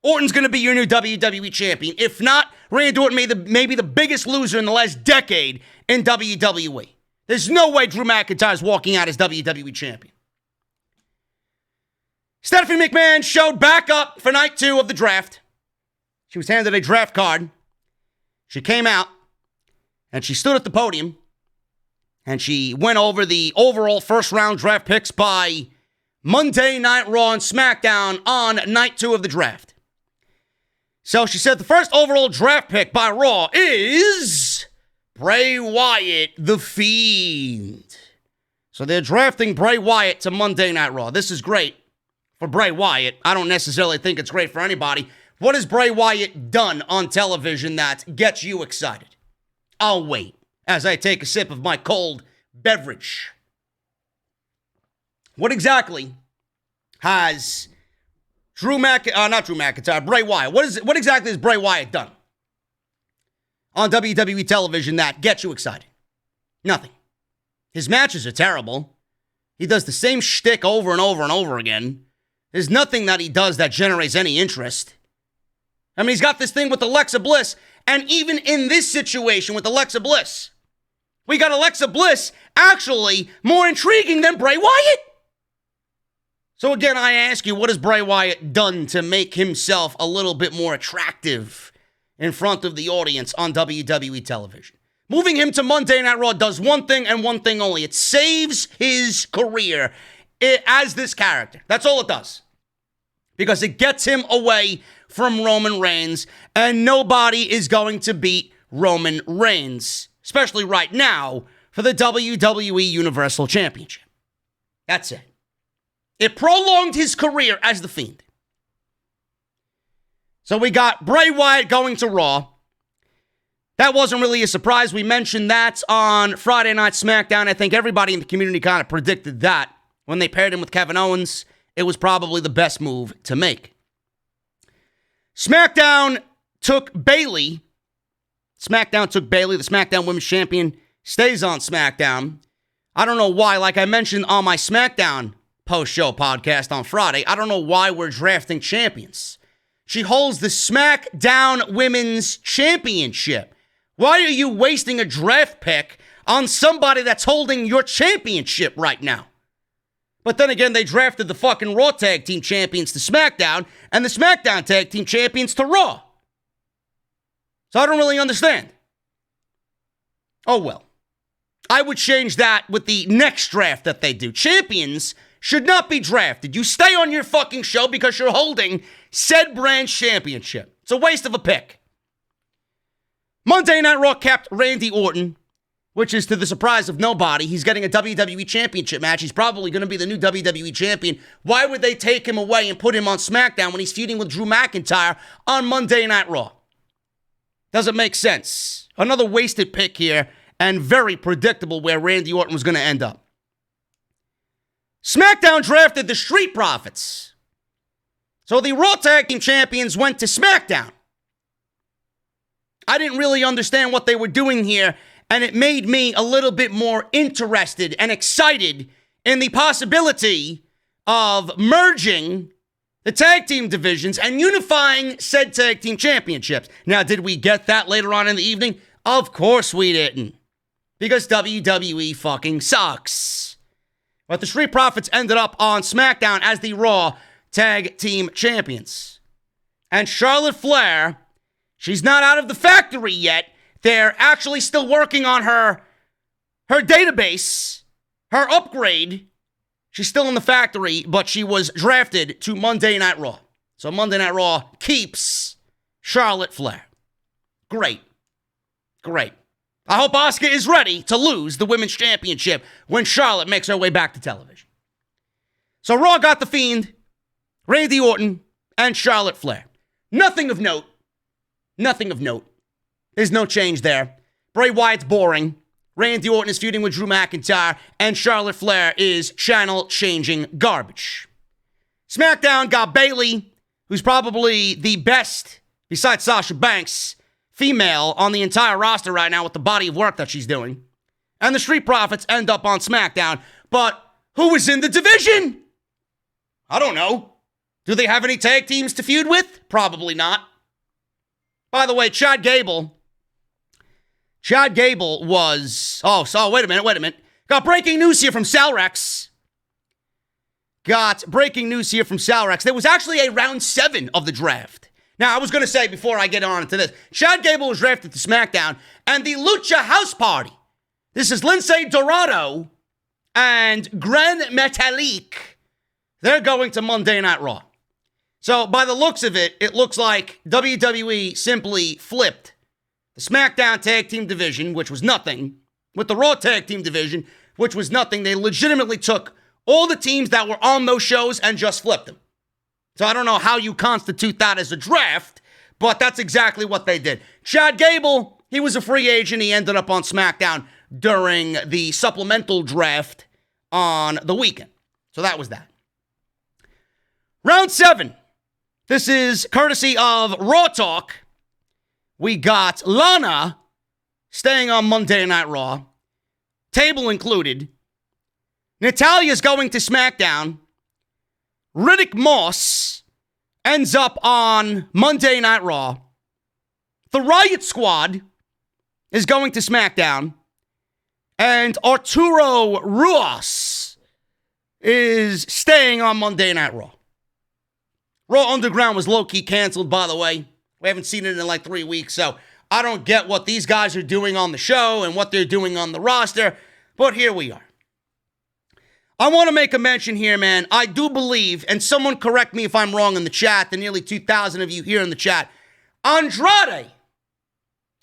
Orton's going to be your new WWE champion. If not, Randy Orton may be the biggest loser in the last decade in WWE. There's no way Drew McIntyre's walking out as WWE champion. Stephanie McMahon showed back up for night 2 of the draft. She was handed a draft card. She came out and she stood at the podium and she went over the overall first round draft picks by Monday Night Raw and SmackDown on night 2 of the draft. So she said the first overall draft pick by Raw is Bray Wyatt, the Fiend. So they're drafting Bray Wyatt to Monday Night Raw. This is great for Bray Wyatt. I don't necessarily think it's great for anybody. What has Bray Wyatt done on television that gets you excited? I'll wait as I take a sip of my cold beverage. What exactly has Bray Wyatt. What exactly has Bray Wyatt done on WWE television that gets you excited? Nothing. His matches are terrible. He does the same shtick over and over and over again. There's nothing that he does that generates any interest. I mean, he's got this thing with Alexa Bliss, and even in this situation with Alexa Bliss, we got Alexa Bliss actually more intriguing than Bray Wyatt. So again, I ask you, what has Bray Wyatt done to make himself a little bit more attractive in front of the audience on WWE television? Moving him to Monday Night Raw does one thing and one thing only. It saves his career as this character. That's all it does. Because it gets him away from Roman Reigns, and nobody is going to beat Roman Reigns, especially right now, for the WWE Universal Championship. That's it. It prolonged his career as The Fiend. So we got Bray Wyatt going to Raw. That wasn't really a surprise. We mentioned that on Friday Night SmackDown. I think everybody in the community kind of predicted that. When they paired him with Kevin Owens, it was probably the best move to make. SmackDown took Bayley. The SmackDown Women's Champion, stays on SmackDown. I don't know why. Like I mentioned on my SmackDown post-show podcast on Friday, I don't know why we're drafting champions. She holds the SmackDown Women's Championship. Why are you wasting a draft pick on somebody that's holding your championship right now? But then again, they drafted the fucking Raw Tag Team Champions to SmackDown and the SmackDown Tag Team Champions to Raw. So I don't really understand. Oh well. I would change that with the next draft that they do. Champions should not be drafted. You stay on your fucking show because you're holding said brand championship. It's a waste of a pick. Monday Night Raw kept Randy Orton, which is to the surprise of nobody. He's getting a WWE Championship match. He's probably going to be the new WWE Champion. Why would they take him away and put him on SmackDown when he's feuding with Drew McIntyre on Monday Night Raw? Doesn't make sense. Another wasted pick here, and very predictable where Randy Orton was going to end up. SmackDown drafted the Street Profits. So the Raw Tag Team Champions went to SmackDown. I didn't really understand what they were doing here, and it made me a little bit more interested and excited in the possibility of merging the tag team divisions and unifying said tag team championships. Now, did we get that later on in the evening? Of course we didn't. Because WWE fucking sucks. But the Street Profits ended up on SmackDown as the Raw Tag Team Champions. And Charlotte Flair, she's not out of the factory yet. They're actually still working on her database, her upgrade. She's still in the factory, but she was drafted to Monday Night Raw. So Monday Night Raw keeps Charlotte Flair. Great. Great. I hope Asuka is ready to lose the Women's Championship when Charlotte makes her way back to television. So Raw got The Fiend, Randy Orton, and Charlotte Flair. Nothing of note. Nothing of note. There's no change there. Bray Wyatt's boring. Randy Orton is feuding with Drew McIntyre, and Charlotte Flair is channel-changing garbage. SmackDown got Bayley, who's probably the best, besides Sasha Banks, female on the entire roster right now with the body of work that she's doing. And the Street Profits end up on SmackDown. But who is in the division? I don't know. Do they have any tag teams to feud with? Probably not. By the way, Chad Gable was... wait a minute. Got breaking news here from Salrex. There was actually a round 7 of the draft. Now, I was going to say before I get on to this, Chad Gable was drafted to SmackDown, and the Lucha House Party. This is Lince Dorado and Gran Metalik. They're going to Monday Night Raw. So, by the looks of it, it looks like WWE simply flipped the SmackDown Tag Team Division, which was nothing, with the Raw Tag Team Division, which was nothing. They legitimately took all the teams that were on those shows and just flipped them. So I don't know how you constitute that as a draft, but that's exactly what they did. Chad Gable, he was a free agent. He ended up on SmackDown during the supplemental draft on the weekend. So that was that. Round 7. This is courtesy of Raw Talk. We got Lana staying on Monday Night Raw, table included. Natalya's going to SmackDown. Riddick Moss ends up on Monday Night Raw. The Riot Squad is going to SmackDown. And Arturo Ruas is staying on Monday Night Raw. Raw Underground was low-key canceled, by the way. We haven't seen it in like 3 weeks, so I don't get what these guys are doing on the show and what they're doing on the roster, but here we are. I want to make a mention here, man. I do believe, and someone correct me if I'm wrong in the chat, the nearly 2,000 of you here in the chat, Andrade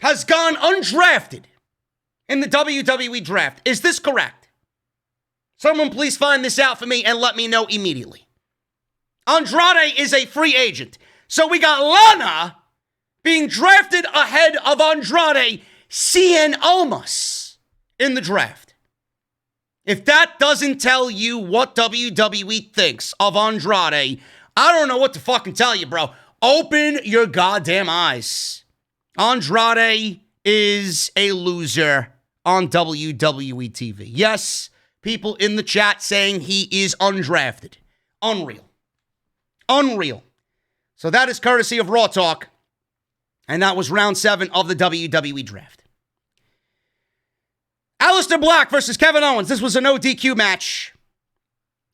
has gone undrafted in the WWE Draft. Is this correct? Someone please find this out for me and let me know immediately. Andrade is a free agent. So we got Lana being drafted ahead of Andrade Cien Almas in the draft. If that doesn't tell you what WWE thinks of Andrade, I don't know what to fucking tell you, bro. Open your goddamn eyes. Andrade is a loser on WWE TV. Yes, people in the chat saying he is undrafted. Unreal. So that is courtesy of Raw Talk. And that was round 7 of the WWE Draft. Aleister Black versus Kevin Owens. This was a no DQ match.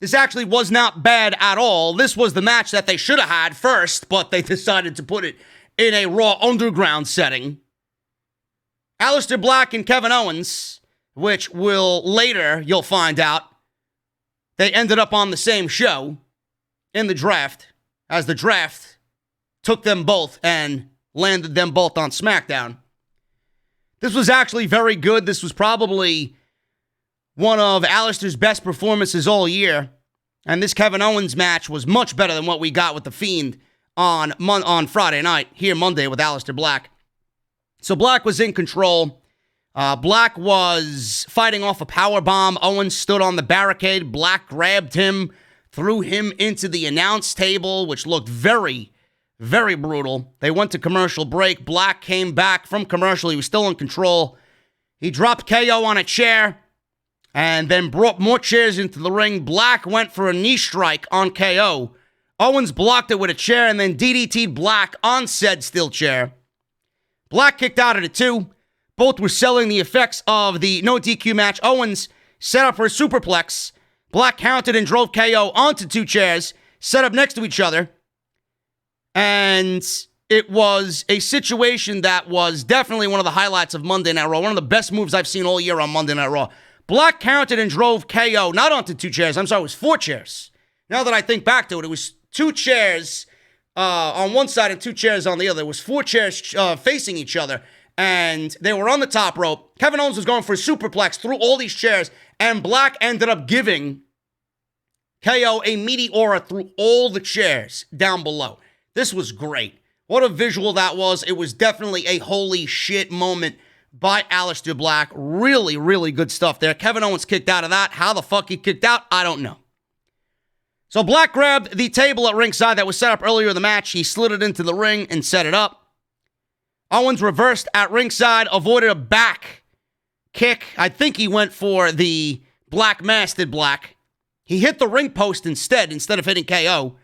This actually was not bad at all. This was the match that they should have had first, but they decided to put it in a Raw Underground setting. Aleister Black and Kevin Owens, which you'll find out, they ended up on the same show in the draft, as the draft took them both and landed them both on SmackDown. This was actually very good. This was probably one of Aleister's best performances all year. And this Kevin Owens match was much better than what we got with The Fiend on Friday night, here Monday with Aleister Black. So Black was in control. Black was fighting off a powerbomb. Owens stood on the barricade. Black grabbed him, threw him into the announce table, which looked very, very brutal. They went to commercial break. Black came back from commercial. He was still in control. He dropped KO on a chair and then brought more chairs into the ring. Black went for a knee strike on KO. Owens blocked it with a chair and then DDT'd Black on said steel chair. Black kicked out at it too. Both were selling the effects of the no DQ match. Owens set up for a superplex. Black countered and drove KO onto 2 chairs, set up next to each other. And it was a situation that was definitely one of the highlights of Monday Night Raw. One of the best moves I've seen all year on Monday Night Raw. Black counted and drove KO, not onto 2 chairs. I'm sorry, it was 4 chairs. Now that I think back to it, it was 2 chairs on one side and 2 chairs on the other. It was 4 chairs facing each other, and they were on the top rope. Kevin Owens was going for a superplex through all these chairs, and Black ended up giving KO a meteora through all the chairs down below. This was great. What a visual that was. It was definitely a holy shit moment by Aleister Black. Really, really good stuff there. Kevin Owens kicked out of that. How the fuck he kicked out, I don't know. So Black grabbed the table at ringside that was set up earlier in the match. He slid it into the ring and set it up. Owens reversed at ringside, avoided a back kick. I think he went for the Black Mass, did Black. He hit the ring post instead of hitting KO.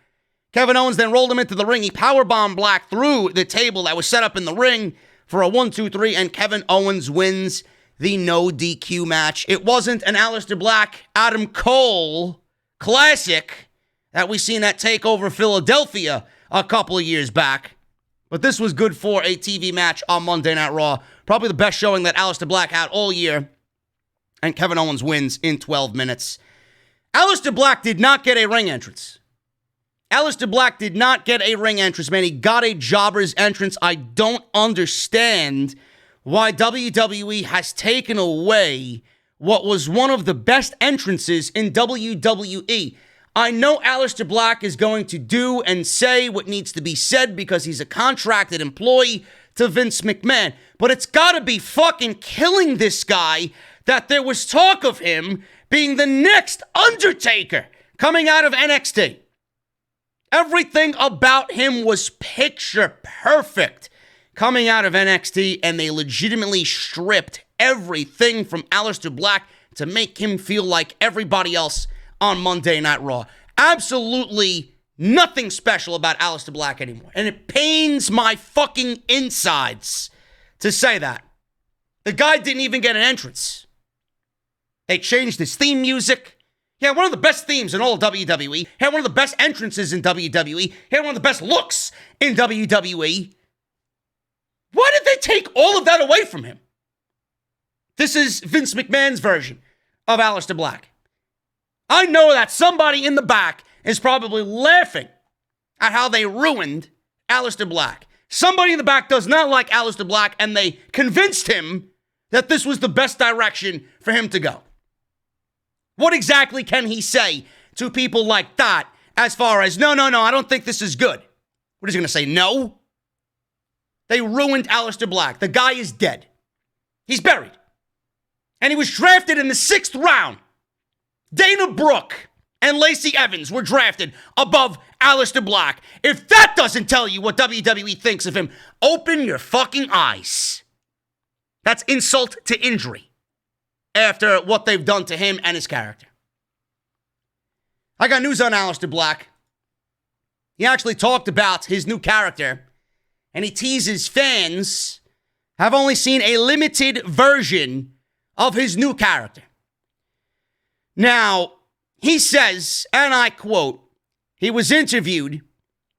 Kevin Owens then rolled him into the ring. He powerbombed Black through the table that was set up in the ring for a 1-2-3, and Kevin Owens wins the no DQ match. It wasn't an Aleister Black, Adam Cole classic that we seen at TakeOver Philadelphia a couple of years back, but this was good for a TV match on Monday Night Raw. Probably the best showing that Aleister Black had all year, and Kevin Owens wins in 12 minutes. Aleister Black did not get a ring entrance. Aleister Black did not get a ring entrance, man. He got a jobber's entrance. I don't understand why WWE has taken away what was one of the best entrances in WWE. I know Aleister Black is going to do and say what needs to be said because he's a contracted employee to Vince McMahon, but it's got to be fucking killing this guy that there was talk of him being the next Undertaker coming out of NXT. Everything about him was picture perfect coming out of NXT, and they legitimately stripped everything from Aleister Black to make him feel like everybody else on Monday Night Raw. Absolutely nothing special about Aleister Black anymore, and it pains my fucking insides to say that. The guy didn't even get an entrance. They changed his theme music. He had one of the best themes in all of WWE. He had one of the best entrances in WWE. He had one of the best looks in WWE. Why did they take all of that away from him? This is Vince McMahon's version of Aleister Black. I know that somebody in the back is probably laughing at how they ruined Aleister Black. Somebody in the back does not like Aleister Black, and they convinced him that this was the best direction for him to go. What exactly can he say to people like that as far as, no, I don't think this is good? What is he going to say, no? They ruined Aleister Black. The guy is dead. He's buried. And he was drafted in the 6th round. Dana Brooke and Lacey Evans were drafted above Aleister Black. If that doesn't tell you what WWE thinks of him, open your fucking eyes. That's insult to injury after what they've done to him and his character. I got news on Aleister Black. he actually talked about his new character, and he teases fans have only seen a limited version of his new character. Now, he says, and I quote, he was interviewed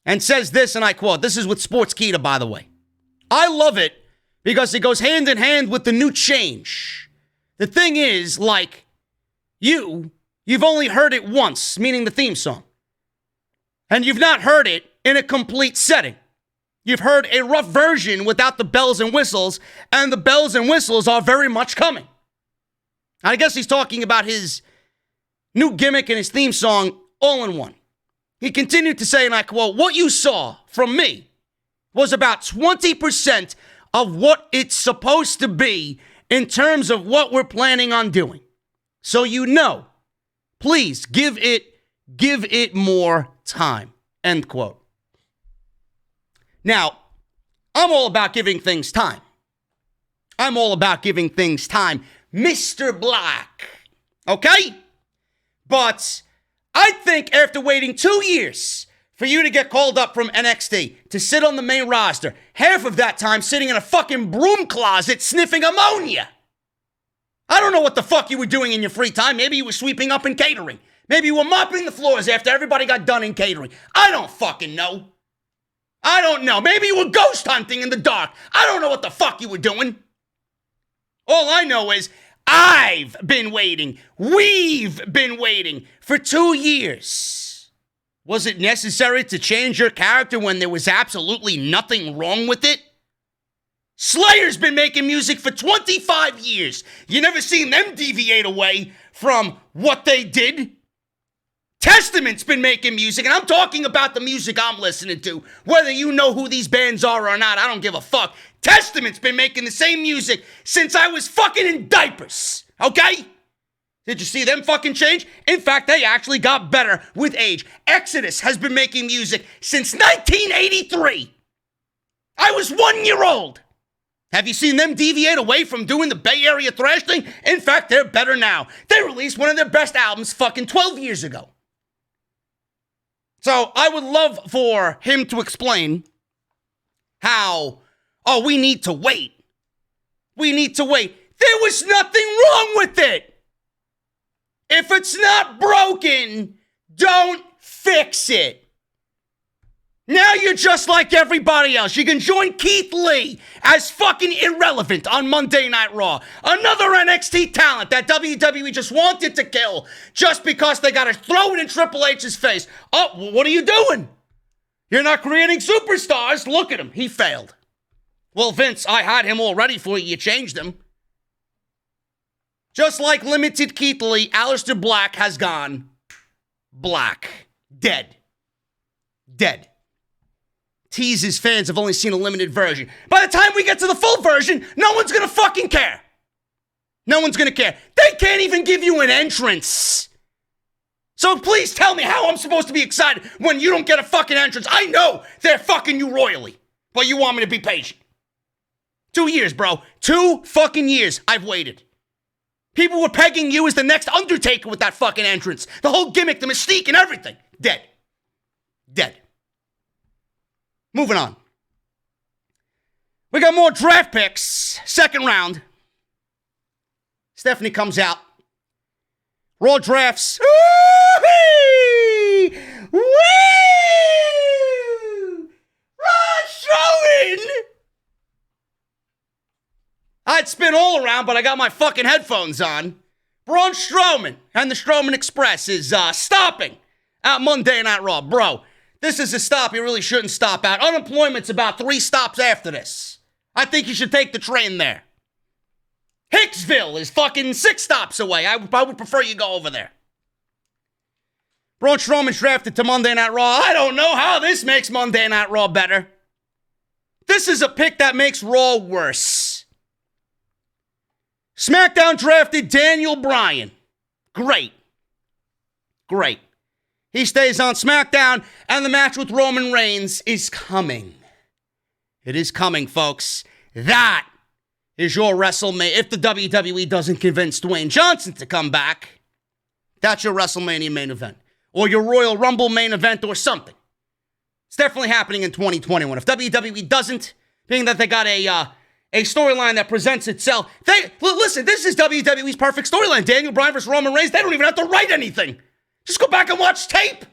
and says this, and I quote, this is with Sportskeeda, by the way. I love it because it goes hand in hand with the new change. The thing is, like, you've only heard it once, meaning the theme song. And you've not heard it in a complete setting. You've heard a rough version without the bells and whistles, and the bells and whistles are very much coming. I guess he's talking about his new gimmick and his theme song all in one. He continued to say, and I quote, what you saw from me was about 20% of what it's supposed to be in terms of what we're planning on doing. So please give it more time, end quote. Now, I'm all about giving things time. Mr. Black. Okay? But I think after waiting 2 years for you to get called up from NXT to sit on the main roster, half of that time sitting in a fucking broom closet sniffing ammonia. I don't know what the fuck you were doing in your free time. Maybe you were sweeping up and catering. Maybe you were mopping the floors after everybody got done in catering. I don't fucking know. Maybe you were ghost hunting in the dark. I don't know what the fuck you were doing. All I know is I've been waiting. We've been waiting for 2 years. Was it necessary to change your character when there was absolutely nothing wrong with it? Slayer's been making music for 25 years. You never seen them deviate away from what they did? Testament's been making music, and I'm talking about the music I'm listening to. Whether you know who these bands are or not, I don't give a fuck. Testament's been making the same music since I was fucking in diapers, okay? Did you see them fucking change? In fact, they actually got better with age. Exodus has been making music since 1983. I was 1 year old. Have you seen them deviate away from doing the Bay Area thrash thing? In fact, they're better now. They released one of their best albums fucking 12 years ago. So I would love for him to explain how, we need to wait. We need to wait. There was nothing wrong with it. If it's not broken, don't fix it. Now you're just like everybody else. You can join Keith Lee as fucking irrelevant on Monday Night Raw. Another NXT talent that WWE just wanted to kill just because they got to throw it in Triple H's face. Oh, well, what are you doing? You're not creating superstars. Look at him. He failed. Well, Vince, I had him all ready for you. You changed him. Just like limited Keith Lee, Aleister Black has gone black. Dead. Teases fans have only seen a limited version. By the time we get to the full version, no one's gonna fucking care. No one's gonna care. They can't even give you an entrance. So please tell me how I'm supposed to be excited when you don't get a fucking entrance. I know they're fucking you royally, but you want me to be patient. 2 years, bro. 2 fucking years I've waited. People were pegging you as the next Undertaker with that fucking entrance. The whole gimmick, the mystique and everything. Dead. Moving on. We got more draft picks. Second round. Stephanie comes out. Raw drafts. Woo! Braun Strowman! I'd spin all around, but I got my fucking headphones on. Braun Strowman and the Strowman Express is stopping at Monday Night Raw. Bro, this is a stop you really shouldn't stop at. Unemployment's about 3 stops after this. I think you should take the train there. Hicksville is fucking 6 stops away. I would prefer you go over there. Braun Strowman's drafted to Monday Night Raw. I don't know how this makes Monday Night Raw better. This is a pick that makes Raw worse. SmackDown drafted Daniel Bryan. Great. He stays on SmackDown, and the match with Roman Reigns is coming. It is coming, folks. That is your WrestleMania. If the WWE doesn't convince Dwayne Johnson to come back, that's your WrestleMania main event. Or your Royal Rumble main event or something. It's definitely happening in 2021. If WWE doesn't, being that they got a storyline that presents itself, listen, this is WWE's perfect storyline. Daniel Bryan versus Roman Reigns, they don't even have to write anything. Just go back and watch tape.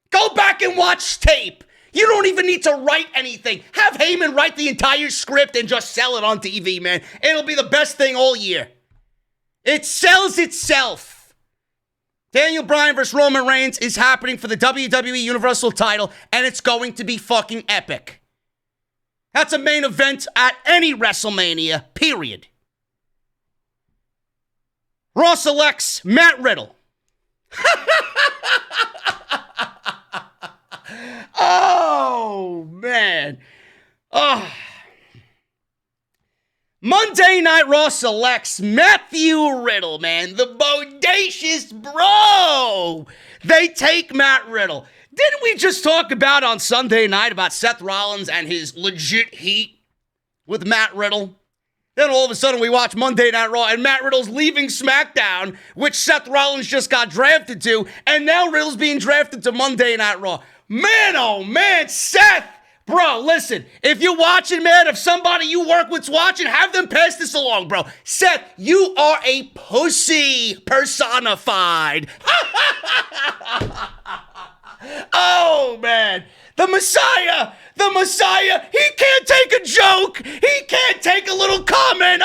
Go back and watch tape. You don't even need to write anything. Have Heyman write the entire script and just sell it on TV, man. It'll be the best thing all year. It sells itself. Daniel Bryan versus Roman Reigns is happening for the WWE Universal title, and it's going to be fucking epic. That's a main event at any WrestleMania, period. Raw selects Matt Riddle. Oh, man. Oh. Monday Night Raw selects Matthew Riddle, man. The bodacious bro. They take Matt Riddle. Didn't we just talk about on Sunday night about Seth Rollins and his legit heat with Matt Riddle? Then all of a sudden we watch Monday Night Raw and Matt Riddle's leaving SmackDown, which Seth Rollins just got drafted to, and now Riddle's being drafted to Monday Night Raw. Man, oh man, Seth! Bro, listen, if you're watching, man, if somebody you work with's watching, have them pass this along, bro. Seth, you are a pussy personified. Oh, man. The Messiah, he can't take a joke. He can't take a little comment.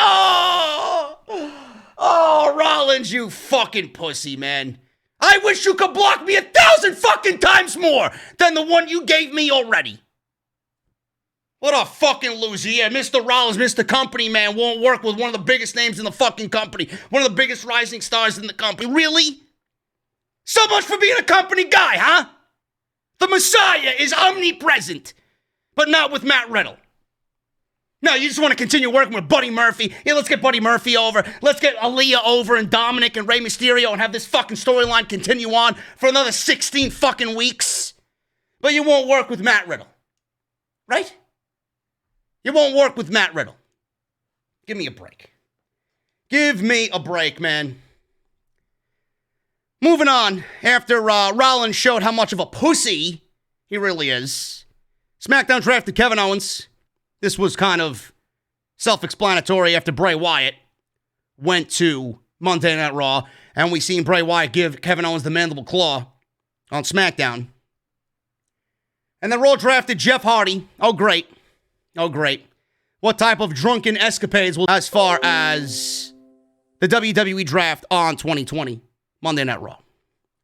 Oh, Rollins, you fucking pussy, man. I wish you could block me 1,000 fucking times more than the one you gave me already. What a fucking loser. Yeah, Mr. Rollins, Mr. Company Man won't work with one of the biggest names in the fucking company. One of the biggest rising stars in the company. Really? So much for being a company guy, huh? The Messiah is omnipresent, but not with Matt Riddle. No, you just want to continue working with Buddy Murphy. Yeah, let's get Buddy Murphy over. Let's get Aaliyah over and Dominic and Rey Mysterio and have this fucking storyline continue on for another 16 fucking weeks. But you won't work with Matt Riddle. Right? You won't work with Matt Riddle. Give me a break. Give me a break, man. Moving on, after Rollins showed how much of a pussy he really is, SmackDown drafted Kevin Owens. This was kind of self-explanatory after Bray Wyatt went to Monday Night Raw, and we seen Bray Wyatt give Kevin Owens the mandible claw on SmackDown. And then Raw drafted Jeff Hardy. Oh, great. Oh, great. What type of drunken escapades will as far as the WWE Draft on 2020 Monday Night Raw.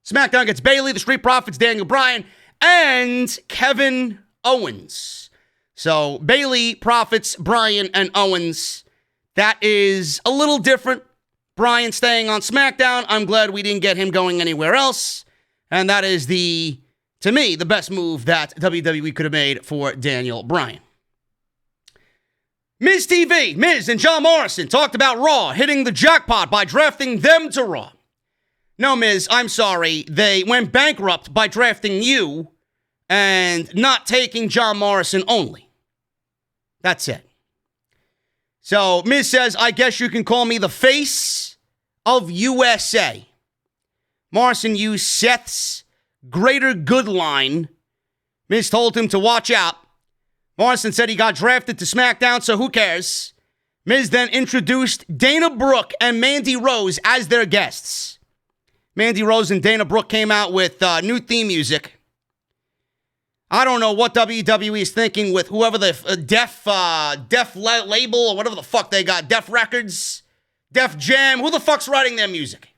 SmackDown gets Bayley, the Street Profits, Daniel Bryan, and Kevin Owens. So Bayley, Profits, Bryan, and Owens. That is a little different. Bryan staying on SmackDown. I'm glad we didn't get him going anywhere else. And that is to me, the best move that WWE could have made for Daniel Bryan. Miz TV, Miz and John Morrison talked about Raw hitting the jackpot by drafting them to Raw. No, Miz, I'm sorry. They went bankrupt by drafting you and not taking John Morrison only. That's it. So Miz says, I guess you can call me the face of USA. Morrison used Seth's greater good line. Miz told him to watch out. Morrison said he got drafted to SmackDown, so who cares? Miz then introduced Dana Brooke and Mandy Rose as their guests. Mandy Rose and Dana Brooke came out with new theme music. I don't know what WWE is thinking with whoever the Def label or whatever the fuck they got. Def Records, Def Jam. Who the fuck's writing their music?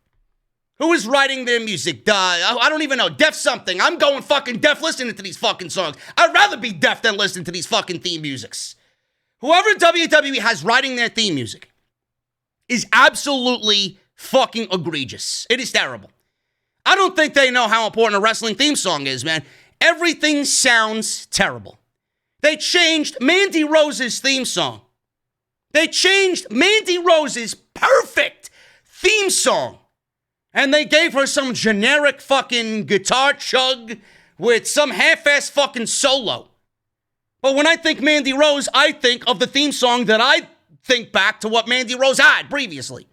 Who is writing their music? I don't even know. Def something. I'm going fucking deaf listening to these fucking songs. I'd rather be deaf than listen to these fucking theme musics. Whoever WWE has writing their theme music is absolutely fucking egregious. It is terrible. I don't think they know how important a wrestling theme song is, man. Everything sounds terrible. They changed Mandy Rose's theme song. They changed Mandy Rose's perfect theme song. And they gave her some generic fucking guitar chug with some half-ass fucking solo. But when I think Mandy Rose, I think of the theme song that I think back to what Mandy Rose had previously.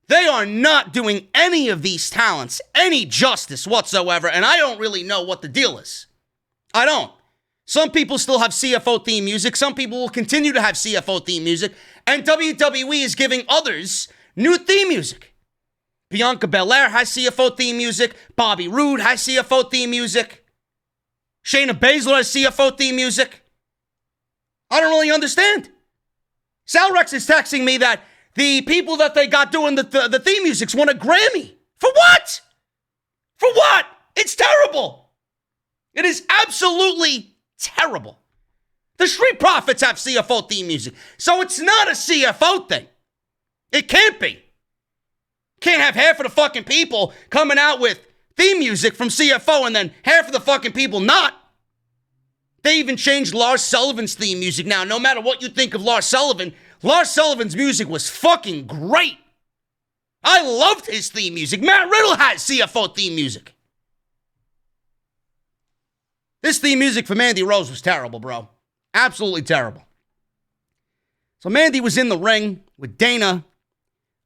They are not doing any of these talents any justice whatsoever, and I don't really know what the deal is. I don't. Some people still have CFO theme music. Some people will continue to have CFO theme music. And WWE is giving others new theme music. Bianca Belair has CFO theme music. Bobby Roode has CFO theme music. Shayna Baszler has CFO theme music. I don't really understand. Sal Rex is texting me that the people that they got doing the theme music won a Grammy. For what? For what? It's terrible. It is absolutely terrible. The Street Profits have CFO theme music, so it's not a CFO thing. It can't be. Can't have half of the fucking people coming out with theme music from CFO and then half of the fucking people not. They even changed Lars Sullivan's theme music now. No matter what you think of Lars Sullivan's music was fucking great. I loved his theme music. Matt Riddle had CFO theme music. This theme music for Mandy Rose was terrible, bro. Absolutely terrible. So Mandy was in the ring with Dana.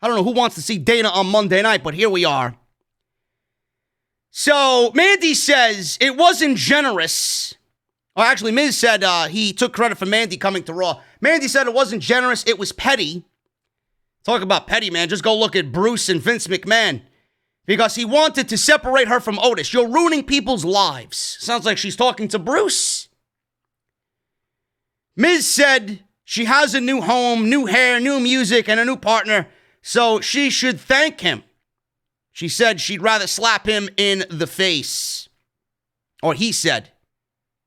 I don't know who wants to see Dana on Monday night, but here we are. So Mandy says it wasn't generous. Well, actually, Miz said he took credit for Mandy coming to Raw. Mandy said it wasn't generous, it was petty. Talk about petty, man. Just go look at Bruce and Vince McMahon. Because he wanted to separate her from Otis. You're ruining people's lives. Sounds like she's talking to Bruce. Miz said she has a new home, new hair, new music, and a new partner, so she should thank him. She said she'd rather slap him in the face. Or he said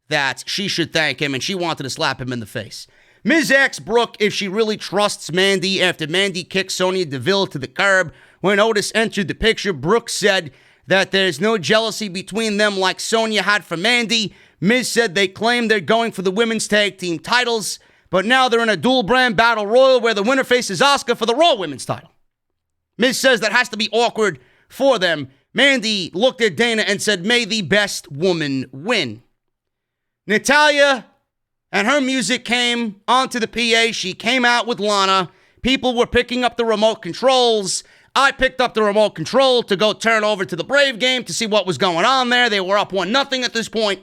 that she should thank him, and she wanted to slap him in the face. Miz asked Brooke if she really trusts Mandy after Mandy kicked Sonya Deville to the curb. When Otis entered the picture, Brooke said that there's no jealousy between them like Sonya had for Mandy. Miz said they claim they're going for the women's tag team titles, but now they're in a dual brand battle royal where the winner faces Asuka for the Raw women's title. Miz says that has to be awkward for them. Mandy looked at Dana and said, may the best woman win. Natayla and her music came onto the PA. She came out with Lana. People were picking up the remote controls. I picked up the remote control to go turn over to the Brave game to see what was going on there. They were up 1-0 at this point.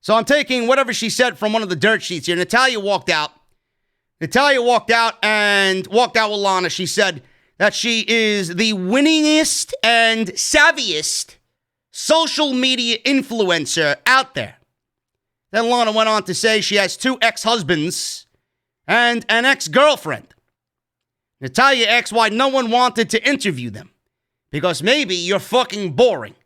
So I'm taking whatever she said from one of the dirt sheets here. Natayla walked out. Natayla walked out with Lana. She said that she is the winningest and savviest social media influencer out there. Then Lana went on to say she has 2 ex-husbands and an ex-girlfriend. Natayla asked why no one wanted to interview them. Because maybe you're fucking boring.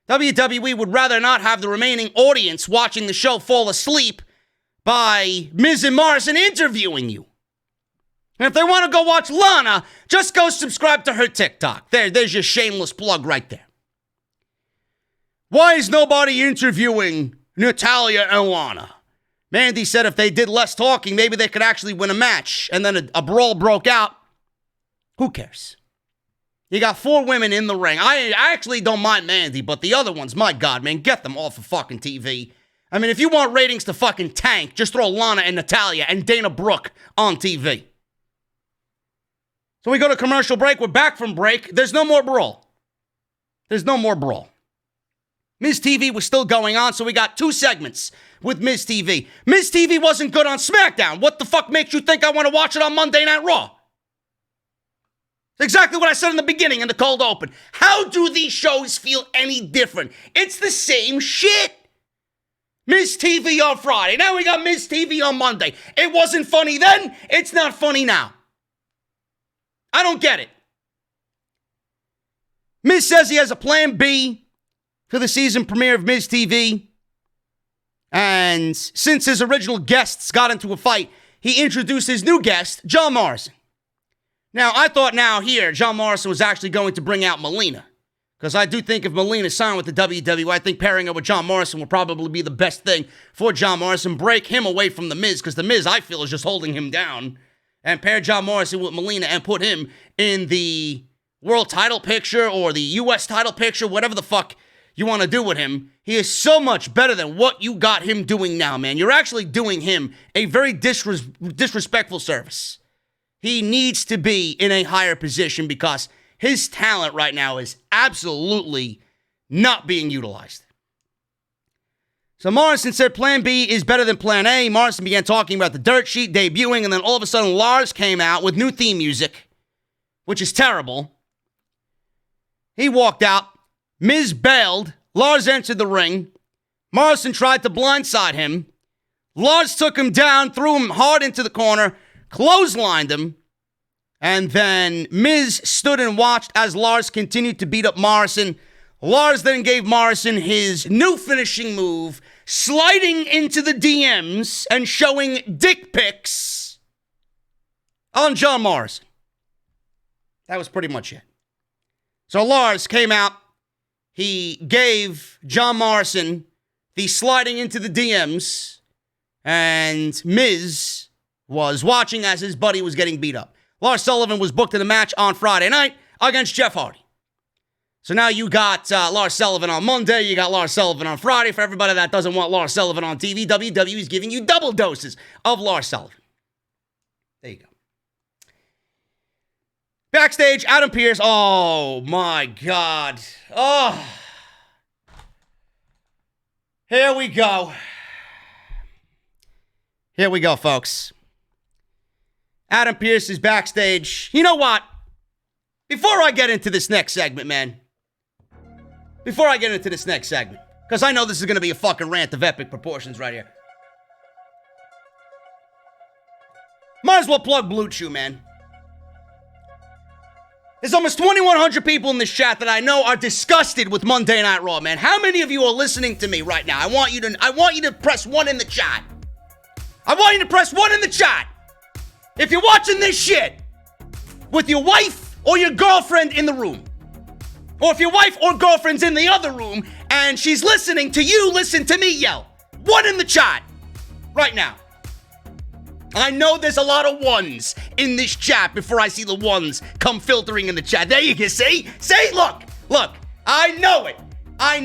WWE would rather not have the remaining audience watching the show fall asleep by Miz and Morrison interviewing you. And if they want to go watch Lana, just go subscribe to her TikTok. There's your shameless plug right there. Why is nobody interviewing Natayla and Lana? Mandy said if they did less talking, maybe they could actually win a match. And then a brawl broke out. Who cares? You got 4 women in the ring. I actually don't mind Mandy, but the other ones, my God, man, get them off of fucking TV. I mean, if you want ratings to fucking tank, just throw Lana and Natayla and Dana Brooke on TV. So we go to commercial break. We're back from break. There's no more brawl. There's no more brawl. Miz TV was still going on, so we got 2 segments with Miz TV. Miz TV wasn't good on SmackDown. What the fuck makes you think I want to watch it on Monday Night Raw? Exactly what I said in the beginning in the cold open. How do these shows feel any different? It's the same shit. Miz TV on Friday. Now we got Miz TV on Monday. It wasn't funny then. It's not funny now. I don't get it. Miz says he has a plan B for the season premiere of Miz TV. And since his original guests got into a fight, he introduced his new guest, John Morrison. Now, I thought John Morrison was actually going to bring out Melina. Because I do think if Melina signed with the WWE, I think pairing her with John Morrison will probably be the best thing for John Morrison. Break him away from The Miz, because The Miz, I feel, is just holding him down. And pair John Morrison with Melina and put him in the world title picture or the U.S. title picture, whatever the fuck you want to do with him. He is so much better than what you got him doing now, man. You're actually doing him a very disrespectful service. He needs to be in a higher position because his talent right now is absolutely not being utilized. So Morrison said Plan B is better than Plan A. Morrison began talking about the dirt sheet debuting, and then all of a sudden Lars came out with new theme music, which is terrible. He walked out. Miz bailed. Lars entered the ring. Morrison tried to blindside him. Lars took him down, threw him hard into the corner, clotheslined him, and then Miz stood and watched as Lars continued to beat up Morrison. Lars then gave Morrison his new finishing move, sliding into the DMs and showing dick pics on John Morrison. That was pretty much it. So Lars came out. He gave John Morrison the sliding into the DMs, and Miz was watching as his buddy was getting beat up. Lars Sullivan was booked in a match on Friday night against Jeff Hardy. So now you got Lars Sullivan on Monday, you got Lars Sullivan on Friday. For everybody that doesn't want Lars Sullivan on TV, WWE is giving you double doses of Lars Sullivan. There you go. Backstage, Adam Pearce. Oh, my God. Oh. Here we go. Here we go, folks. Adam Pearce is backstage. You know what? Before I get into this next segment, man. Because I know this is going to be a fucking rant of epic proportions right here. Might as well plug Blue Chew, man. There's almost 2,100 people in this chat that I know are disgusted with Monday Night Raw, man. How many of you are listening to me right now? I want you to press 1 in the chat. I want you to press 1 in the chat. If you're watching this shit with your wife or your girlfriend in the room, or if your wife or girlfriend's in the other room and she's listening to you, listen to me yell. 1 in the chat right now. I know there's a lot of 1s in this chat before I see the 1s come filtering in the chat. There you go. See, look. I know it. I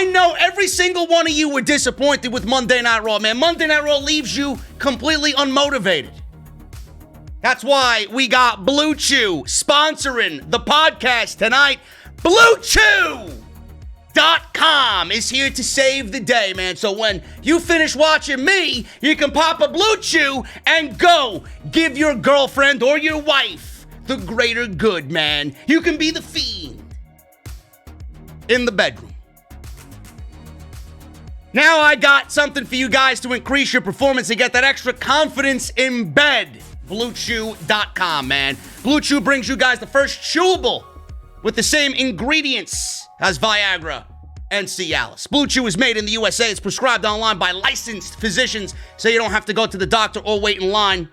know every single one of you were disappointed with Monday Night Raw, man. Monday Night Raw leaves you completely unmotivated. That's why we got Blue Chew sponsoring the podcast tonight. BlueChew.com is here to save the day, man. So when you finish watching me, you can pop a Blue Chew and go give your girlfriend or your wife the greater good, man. You can be the fiend in the bedroom. Now I got something for you guys to increase your performance and get that extra confidence in bed. BlueChew.com, man. Blue Chew brings you guys the first chewable with the same ingredients as Viagra and Cialis. Blue Chew is made in the USA. It's prescribed online by licensed physicians, so you don't have to go to the doctor or wait in line.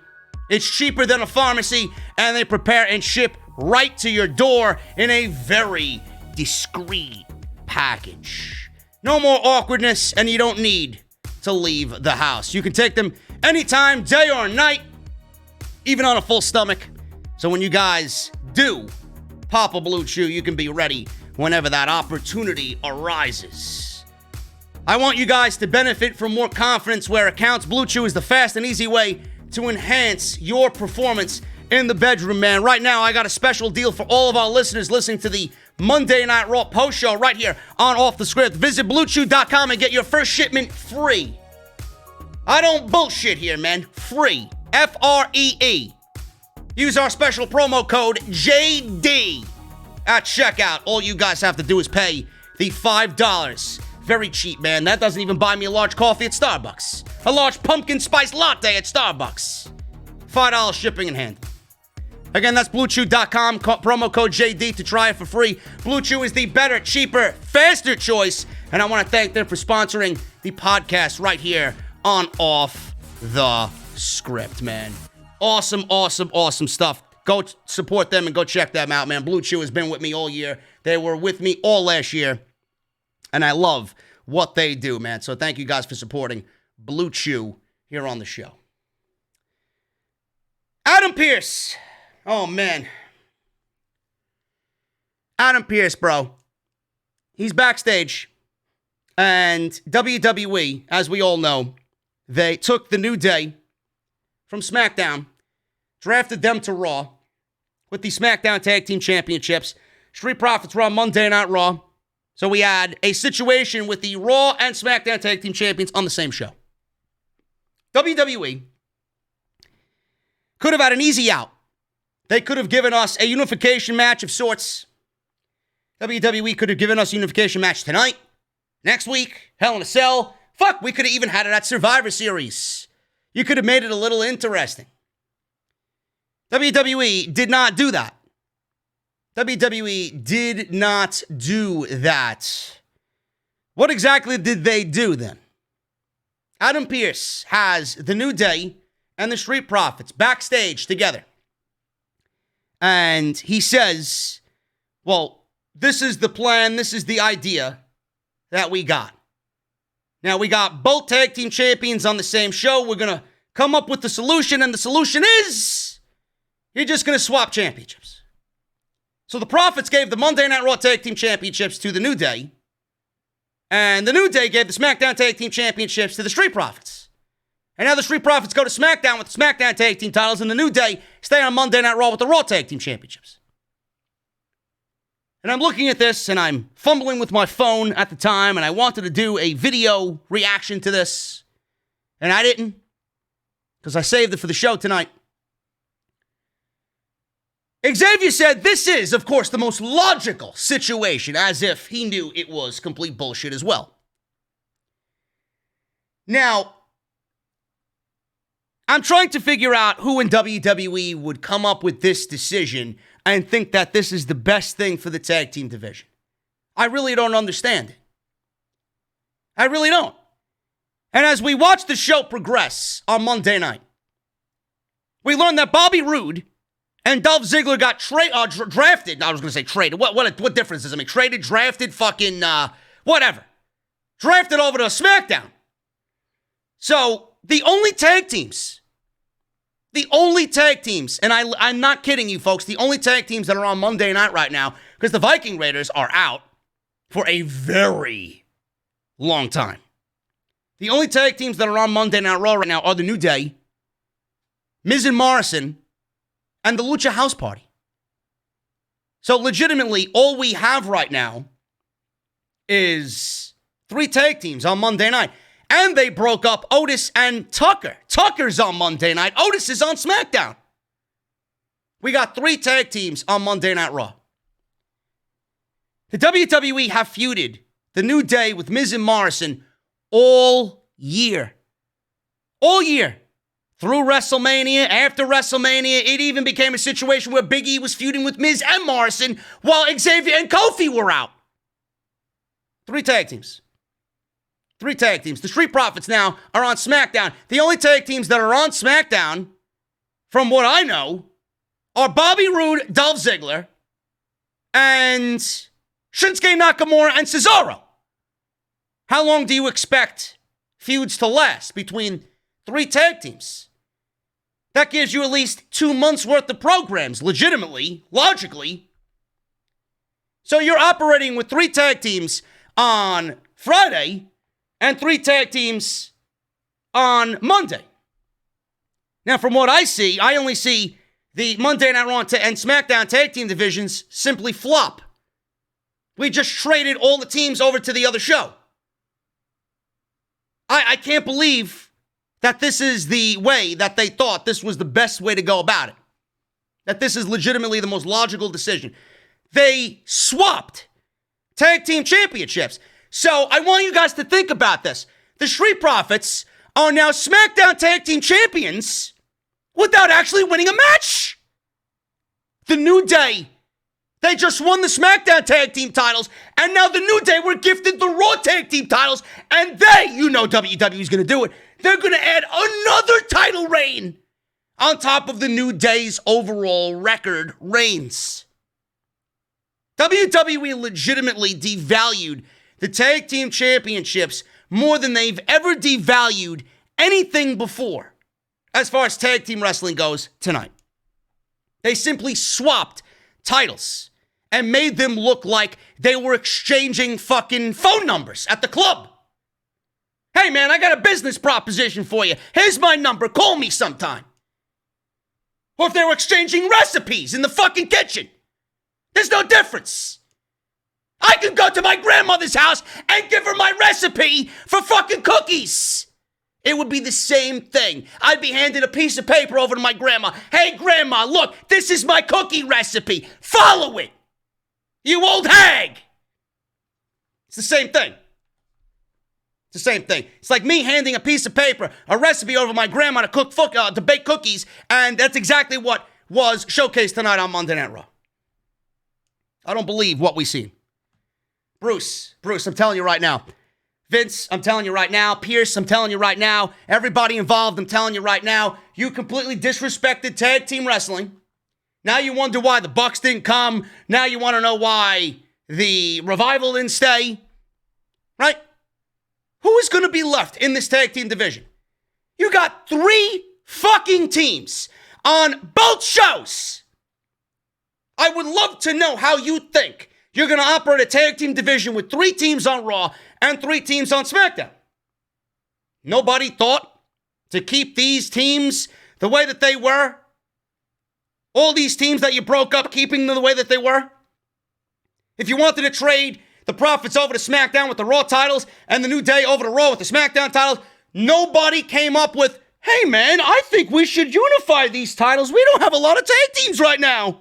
It's cheaper than a pharmacy, and they prepare and ship right to your door in a very discreet package. No more awkwardness, and you don't need to leave the house. You can take them anytime, day or night, even on a full stomach. So when you guys do pop a Blue Chew, you can be ready whenever that opportunity arises. I want you guys to benefit from more confidence where it counts. Blue Chew is the fast and easy way to enhance your performance in the bedroom, man. Right now, I got a special deal for all of our listeners listening to the Monday Night Raw post show right here on Off the Script. Visit BlueChew.com and get your first shipment free. I don't bullshit here, man. Free. Free. Use our special promo code JD at checkout. All you guys have to do is pay the $5. Very cheap, man. That doesn't even buy me a large coffee at Starbucks. A large pumpkin spice latte at Starbucks. $5 shipping and handling. Again, that's BlueChew.com, promo code JD to try it for free. Blue Chew is the better, cheaper, faster choice, and I want to thank them for sponsoring the podcast right here on Off the Script, man. Awesome, awesome, awesome stuff. Go support them and go check them out, man. Blue Chew has been with me all year. They were with me all last year, and I love what they do, man. So thank you guys for supporting Blue Chew here on the show. Adam Pearce. Oh, man. Adam Pearce, bro. He's backstage. And WWE, as we all know, they took the New Day from SmackDown, drafted them to Raw with the SmackDown Tag Team Championships. Street Profits were on Monday Night Raw. So we had a situation with the Raw and SmackDown Tag Team Champions on the same show. WWE could have had an easy out. They could have given us a unification match of sorts. WWE could have given us a unification match tonight, next week, Hell in a Cell. Fuck, we could have even had it at Survivor Series. You could have made it a little interesting. WWE did not do that. WWE did not do that. What exactly did they do then? Adam Pearce has the New Day and the Street Profits backstage together. And he says, well, this is the plan, this is the idea that we got. Now, we got both tag team champions on the same show. We're going to come up with the solution, and the solution is you're just going to swap championships. So the Profits gave the Monday Night Raw Tag Team Championships to the New Day, and the New Day gave the SmackDown Tag Team Championships to the Street Profits. And now the Street Profits go to SmackDown with the SmackDown Tag Team titles, and the New Day stay on Monday Night Raw with the Raw Tag Team Championships. And I'm looking at this, and I'm fumbling with my phone at the time, and I wanted to do a video reaction to this, and I didn't, because I saved it for the show tonight. Xavier said this is, of course, the most logical situation, as if he knew it was complete bullshit as well. Now, I'm trying to figure out who in WWE would come up with this decision and think that this is the best thing for the tag team division. I really don't understand it. I really don't. And as we watch the show progress on Monday night, we learned that Bobby Roode and Dolph Ziggler got drafted. I was going to say traded. What difference does it make? Traded, drafted, fucking, whatever. Drafted over to SmackDown. So, the only tag teams, and I'm not kidding you folks, the only tag teams that are on Monday night right now, because the Viking Raiders are out for a very long time. The only tag teams that are on Monday Night Raw right now are the New Day, Miz and Morrison, and the Lucha House Party. So legitimately, all we have right now is 3 tag teams on Monday night. And they broke up Otis and Tucker. Tucker's on Monday night. Otis is on SmackDown. We got 3 tag teams on Monday Night Raw. The WWE have feuded the New Day with Miz and Morrison all year. All year. Through WrestleMania, after WrestleMania, it even became a situation where Big E was feuding with Miz and Morrison while Xavier and Kofi were out. 3 tag teams. 3 tag teams. The Street Profits now are on SmackDown. The only tag teams that are on SmackDown, from what I know, are Bobby Roode, Dolph Ziggler, and Shinsuke Nakamura and Cesaro. How long do you expect feuds to last between 3 tag teams? That gives you at least 2 months worth of programs, legitimately, logically. So you're operating with 3 tag teams on Friday and 3 tag teams on Monday. Now, from what I see, I only see the Monday Night Raw and SmackDown tag team divisions simply flop. We just traded all the teams over to the other show. I can't believe that this is the way that they thought this was the best way to go about it. That this is legitimately the most logical decision. They swapped tag team championships. So I want you guys to think about this. The Street Profits are now SmackDown tag team champions without actually winning a match. The New Day, they just won the SmackDown tag team titles, and now the New Day were gifted the Raw tag team titles, and you know WWE's going to do it. They're going to add another title reign on top of the New Day's overall record reigns. WWE legitimately devalued the tag team championships more than they've ever devalued anything before as far as tag team wrestling goes tonight. They simply swapped titles and made them look like they were exchanging fucking phone numbers at the club. Hey man, I got a business proposition for you. Here's my number. Call me sometime. Or if they were exchanging recipes in the fucking kitchen. There's no difference. I could go to my grandmother's house and give her my recipe for fucking cookies. It would be the same thing. I'd be handing a piece of paper over to my grandma. Hey, grandma, look, this is my cookie recipe. Follow it, you old hag. It's the same thing. It's the same thing. It's like me handing a piece of paper, a recipe over to my grandma to bake cookies, and that's exactly what was showcased tonight on Monday Night Raw. I don't believe what we seen. Bruce, I'm telling you right now. Vince, I'm telling you right now. Pierce, I'm telling you right now. Everybody involved, I'm telling you right now. You completely disrespected tag team wrestling. Now you wonder why the Bucks didn't come. Now you want to know why the Revival didn't stay. Right? Who is going to be left in this tag team division? You got 3 fucking teams on both shows. I would love to know how you think you're going to operate a tag team division with 3 teams on Raw and 3 teams on SmackDown. Nobody thought to keep these teams the way that they were. All these teams that you broke up, keeping them the way that they were. If you wanted to trade the Profits over to SmackDown with the Raw titles and the New Day over to Raw with the SmackDown titles, nobody came up with, hey man, I think we should unify these titles. We don't have a lot of tag teams right now.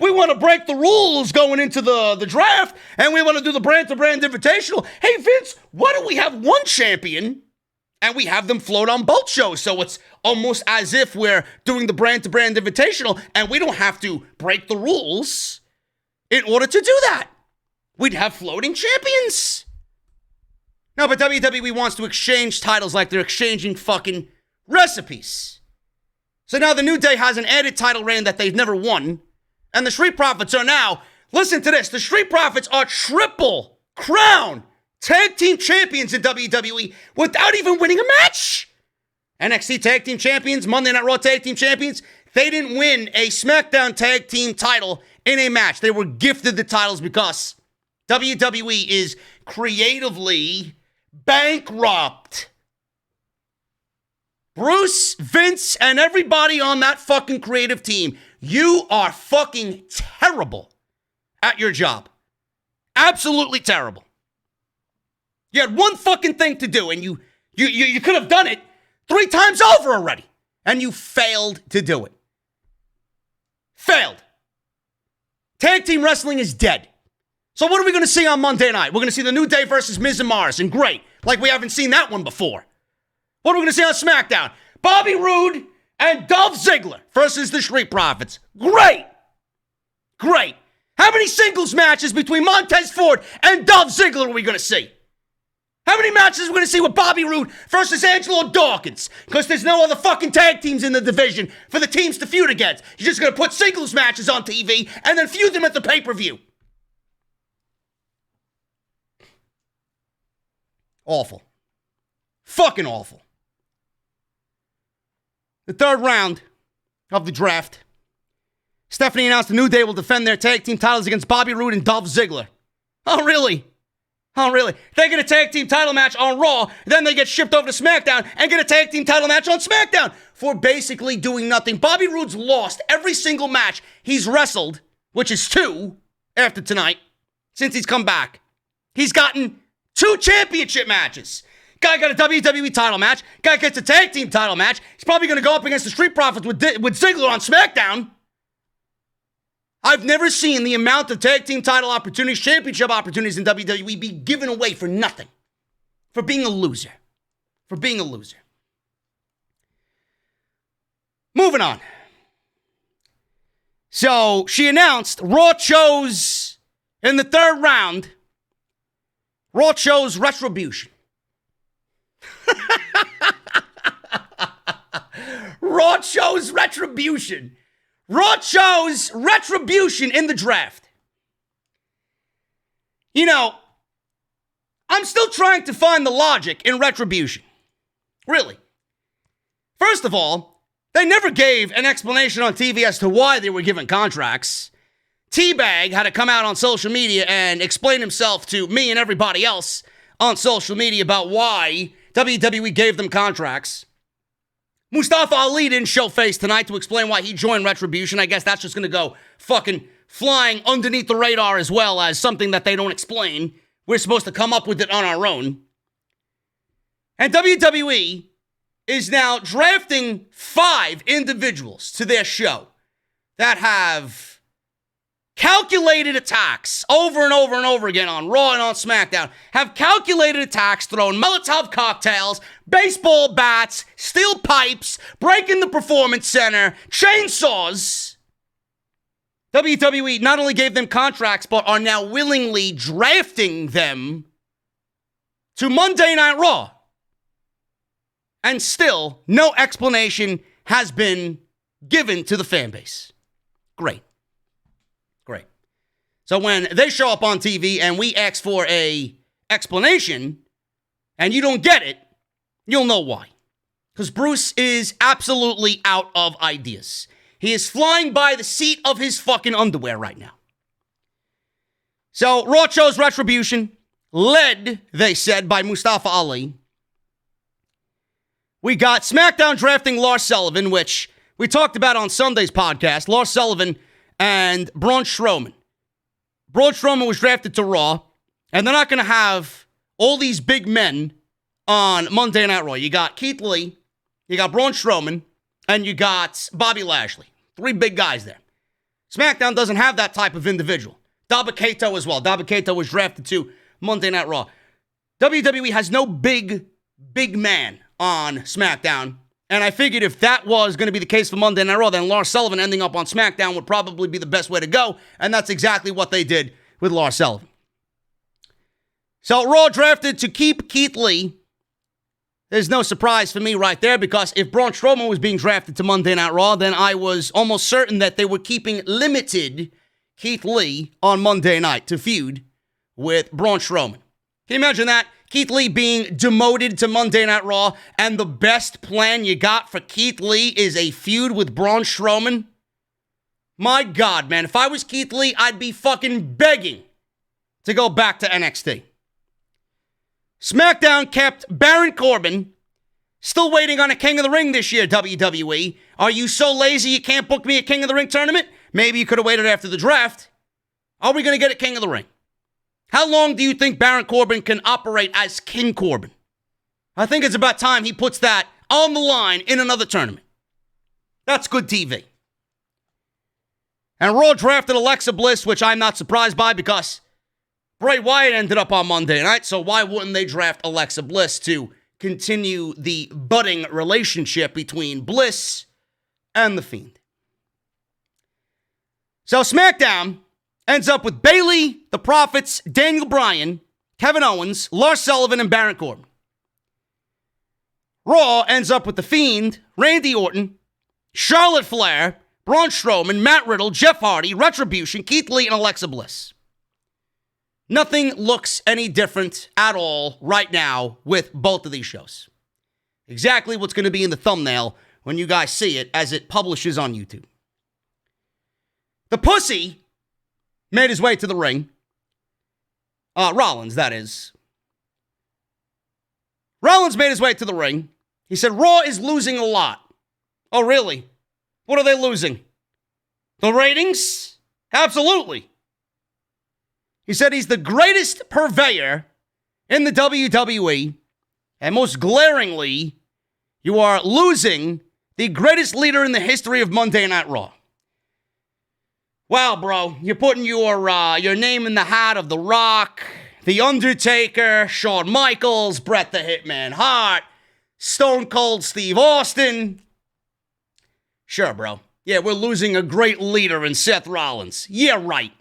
We want to break the rules going into the draft, and we want to do the brand-to-brand invitational. Hey, Vince, why don't we have one champion, and we have them float on both shows, so it's almost as if we're doing the brand-to-brand invitational, and we don't have to break the rules in order to do that. We'd have floating champions. No, but WWE wants to exchange titles like they're exchanging fucking recipes. So now the New Day has an added title reign that they've never won. And the Street Profits are now, listen to this, the Street Profits are triple crown tag team champions in WWE without even winning a match. NXT tag team champions, Monday Night Raw tag team champions, they didn't win a SmackDown tag team title in a match. They were gifted the titles because WWE is creatively bankrupt. Bruce, Vince, and everybody on that fucking creative team, you are fucking terrible at your job. Absolutely terrible. You had one fucking thing to do, and you could have done it 3 times over already, and you failed to do it. Failed. Tag team wrestling is dead. So what are we going to see on Monday night? We're going to see the New Day versus Miz and Mars, and great. Like we haven't seen that one before. What are we going to see on SmackDown? Bobby Roode and Dolph Ziggler versus the Street Profits. Great. Great. How many singles matches between Montez Ford and Dolph Ziggler are we going to see? How many matches are we going to see with Bobby Roode versus Angelo Dawkins? Because there's no other fucking tag teams in the division for the teams to feud against. You're just going to put singles matches on TV and then feud them at the pay-per-view. Awful. Fucking awful. The 3rd round of the draft. Stephanie announced the New Day will defend their tag team titles against Bobby Roode and Dolph Ziggler. Oh, really? Oh, really? They get a tag team title match on Raw, then they get shipped over to SmackDown and get a tag team title match on SmackDown for basically doing nothing. Bobby Roode's lost every single match he's wrestled, which is 2 after tonight, since he's come back. He's gotten 2 championship matches. Guy got a WWE title match. Guy gets a tag team title match. He's probably going to go up against the Street Profits with Ziggler on SmackDown. I've never seen the amount of tag team title opportunities, championship opportunities in WWE be given away for nothing. For being a loser. For being a loser. Moving on. So, she announced Raw chose in the 3rd round, Raw chose Retribution. Raw chose Retribution. Raw chose Retribution in the draft. You know, I'm still trying to find the logic in Retribution. Really. First of all, they never gave an explanation on TV as to why they were given contracts. Teabag had to come out on social media and explain himself to me and everybody else on social media about why WWE gave them contracts. Mustafa Ali didn't show face tonight to explain why he joined Retribution. I guess that's just going to go fucking flying underneath the radar as well as something that they don't explain. We're supposed to come up with it on our own. And WWE is now drafting 5 individuals to their show that have calculated attacks over and over and over again on Raw and on SmackDown, have calculated attacks, thrown Molotov cocktails, baseball bats, steel pipes, breaking the Performance Center, chainsaws. WWE not only gave them contracts, but are now willingly drafting them to Monday Night Raw. And still, no explanation has been given to the fan base. Great. Great. So when they show up on TV and we ask for a explanation and you don't get it, you'll know why. Because Bruce is absolutely out of ideas. He is flying by the seat of his fucking underwear right now. So Raw chose Retribution, led, they said, by Mustafa Ali. We got SmackDown drafting Lars Sullivan, which we talked about on Sunday's podcast. Lars Sullivan and Braun Strowman. Braun Strowman was drafted to Raw, and they're not going to have all these big men on Monday Night Raw. You got Keith Lee, you got Braun Strowman, and you got Bobby Lashley. 3 big guys there. SmackDown doesn't have that type of individual. Dabba-Kato as well. Dabba-Kato was drafted to Monday Night Raw. WWE has no big man on SmackDown. And I figured if that was going to be the case for Monday Night Raw, then Lars Sullivan ending up on SmackDown would probably be the best way to go. And that's exactly what they did with Lars Sullivan. So Raw drafted to keep Keith Lee. There's no surprise for me right there, because if Braun Strowman was being drafted to Monday Night Raw, then I was almost certain that they were keeping limited Keith Lee on Monday night to feud with Braun Strowman. Can you imagine that? Keith Lee being demoted to Monday Night Raw, and the best plan you got for Keith Lee is a feud with Braun Strowman? My God, man, if I was Keith Lee, I'd be fucking begging to go back to NXT. SmackDown kept Baron Corbin. Still waiting on a King of the Ring this year, WWE. Are you so lazy you can't book me a King of the Ring tournament? Maybe you could have waited after the draft. Are we going to get a King of the Ring? How long do you think Baron Corbin can operate as King Corbin? I think it's about time he puts that on the line in another tournament. That's good TV. And Raw drafted Alexa Bliss, which I'm not surprised by because Bray Wyatt ended up on Monday night, so why wouldn't they draft Alexa Bliss to continue the budding relationship between Bliss and The Fiend? So SmackDown ends up with Bayley, The Prophets, Daniel Bryan, Kevin Owens, Lars Sullivan, and Baron Corbin. Raw ends up with The Fiend, Randy Orton, Charlotte Flair, Braun Strowman, Matt Riddle, Jeff Hardy, Retribution, Keith Lee, and Alexa Bliss. Nothing looks any different at all right now with both of these shows. Exactly what's going to be in the thumbnail when you guys see it as it publishes on YouTube. The Pussy made his way to the ring. Rollins, that is. Rollins made his way to the ring. He said, Raw is losing a lot. Oh, really? What are they losing? The ratings? Absolutely. He said he's the greatest purveyor in the WWE, and most glaringly, you are losing the greatest leader in the history of Monday Night Raw. Wow, bro, you're putting your name in the hat of The Rock, The Undertaker, Shawn Michaels, Bret the Hitman Hart, Stone Cold Steve Austin. Sure, bro. Yeah, we're losing a great leader in Seth Rollins. Yeah, right.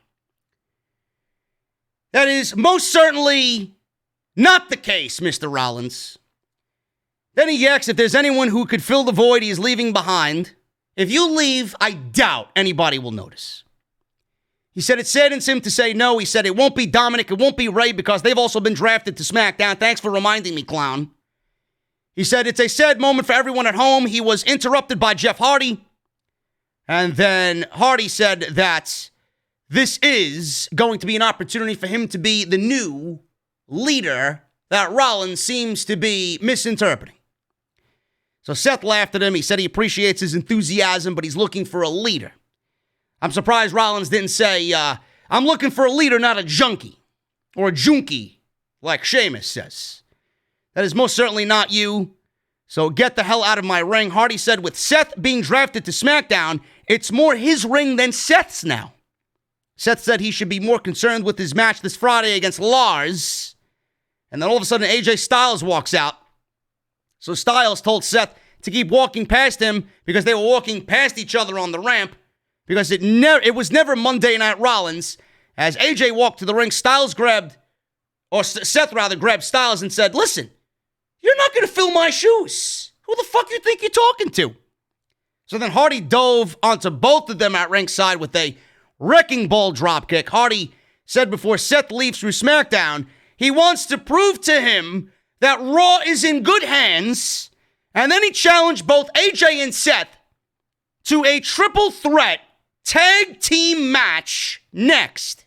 That is most certainly not the case, Mr. Rollins. Then he asks if there's anyone who could fill the void he is leaving behind. If you leave, I doubt anybody will notice. He said it saddens him to say no. He said it won't be Dominic, it won't be Ray, because they've also been drafted to SmackDown. Thanks for reminding me, clown. He said it's a sad moment for everyone at home. He was interrupted by Jeff Hardy. And then Hardy said that this is going to be an opportunity for him to be the new leader that Rollins seems to be misinterpreting. So Seth laughed at him. He said he appreciates his enthusiasm, but he's looking for a leader. I'm surprised Rollins didn't say, I'm looking for a leader, not a junkie. Or a junkie, like Sheamus says. That is most certainly not you. So get the hell out of my ring. Hardy said with Seth being drafted to SmackDown, it's more his ring than Seth's now. Seth said he should be more concerned with his match this Friday against Lars. And then all of a sudden, AJ Styles walks out. So Styles told Seth to keep walking past him because they were walking past each other on the ramp because it was never Monday Night Rollins. As AJ walked to the ring, Seth grabbed Styles and said, listen, you're not going to fill my shoes. Who the fuck you think you're talking to? So then Hardy dove onto both of them at ringside with a wrecking ball dropkick. Hardy said before Seth leaves through SmackDown, he wants to prove to him that Raw is in good hands. And then he challenged both AJ and Seth to a triple threat tag team match next.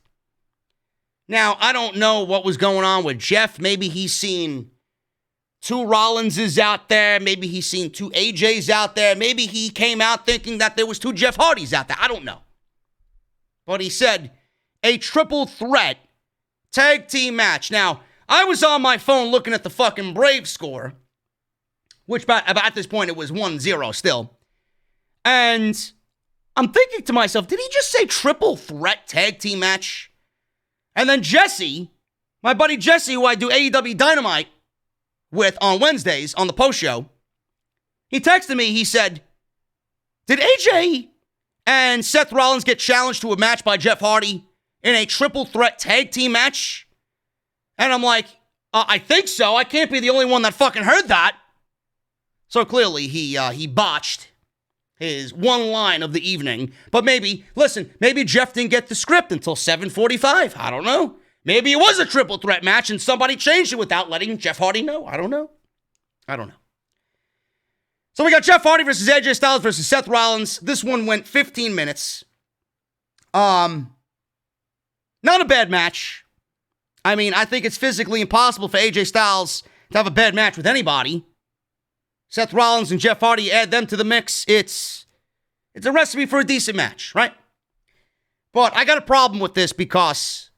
Now, I don't know what was going on with Jeff. Maybe he's seen 2 Rollinses out there. Maybe he's seen 2 AJs out there. Maybe he came out thinking that there was 2 Jeff Hardys out there. I don't know. But he said a triple threat tag team match. Now, I was on my phone looking at the fucking Brave score, which at this point it was 1-0 still. And I'm thinking to myself, did he just say triple threat tag team match? And then Jesse, my buddy Jesse, who I do AEW Dynamite with on Wednesdays on the post show, he texted me, he said, did AJ and Seth Rollins get challenged to a match by Jeff Hardy in a triple threat tag team match? And I'm like, I think so. I can't be the only one that fucking heard that. So clearly he botched his one line of the evening. But maybe Jeff didn't get the script until 7:45. I don't know. Maybe it was a triple threat match and somebody changed it without letting Jeff Hardy know. I don't know. So we got Jeff Hardy versus AJ Styles versus Seth Rollins. This one went 15 minutes. Not a bad match. I mean, I think it's physically impossible for AJ Styles to have a bad match with anybody. Seth Rollins and Jeff Hardy, add them to the mix. It's a recipe for a decent match, right? But I got a problem with this because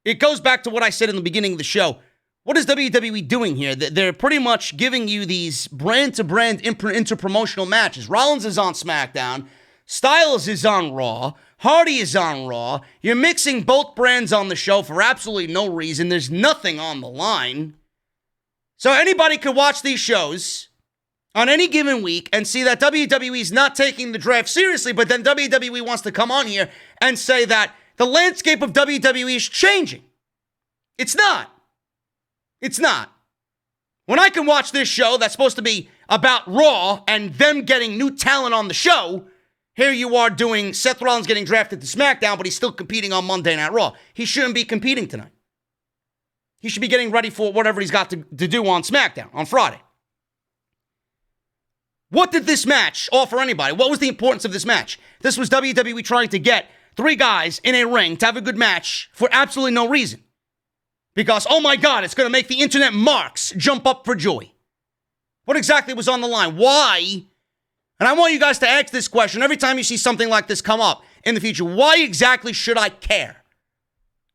it goes back to what I said in the beginning of the show. What is WWE doing here? They're pretty much giving you these brand-to-brand inter-promotional matches. Rollins is on SmackDown. Styles is on Raw. Hardy is on Raw. You're mixing both brands on the show for absolutely no reason. There's nothing on the line. So anybody could watch these shows on any given week and see that WWE is not taking the draft seriously, but then WWE wants to come on here and say that the landscape of WWE is changing. It's not. It's not. When I can watch this show that's supposed to be about Raw and them getting new talent on the show, here you are doing Seth Rollins getting drafted to SmackDown, but he's still competing on Monday Night Raw. He shouldn't be competing tonight. He should be getting ready for whatever he's got to do on SmackDown on Friday. What did this match offer anybody? What was the importance of this match? This was WWE trying to get 3 guys in a ring to have a good match for absolutely no reason. Because, oh my God, it's going to make the internet marks jump up for joy. What exactly was on the line? Why? And I want you guys to ask this question every time you see something like this come up in the future. Why exactly should I care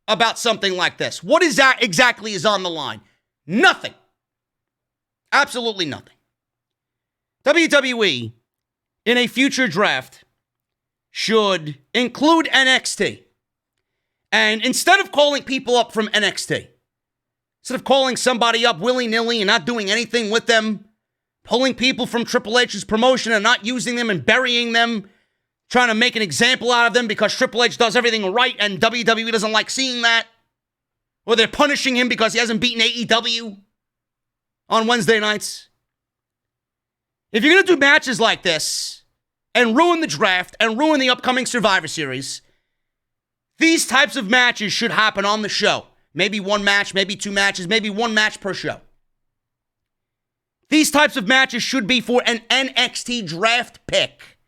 about something like this? What is that exactly is on the line? Nothing. Absolutely nothing. WWE, in a future draft, should include NXT. And instead of calling people up from NXT, instead of calling somebody up willy-nilly and not doing anything with them, pulling people from Triple H's promotion and not using them and burying them, trying to make an example out of them because Triple H does everything right and WWE doesn't like seeing that, or they're punishing him because he hasn't beaten AEW on Wednesday nights. If you're going to do matches like this and ruin the draft and ruin the upcoming Survivor Series, these types of matches should happen on the show. Maybe 1 match, maybe 2 matches, maybe 1 match per show. These types of matches should be for an NXT draft pick.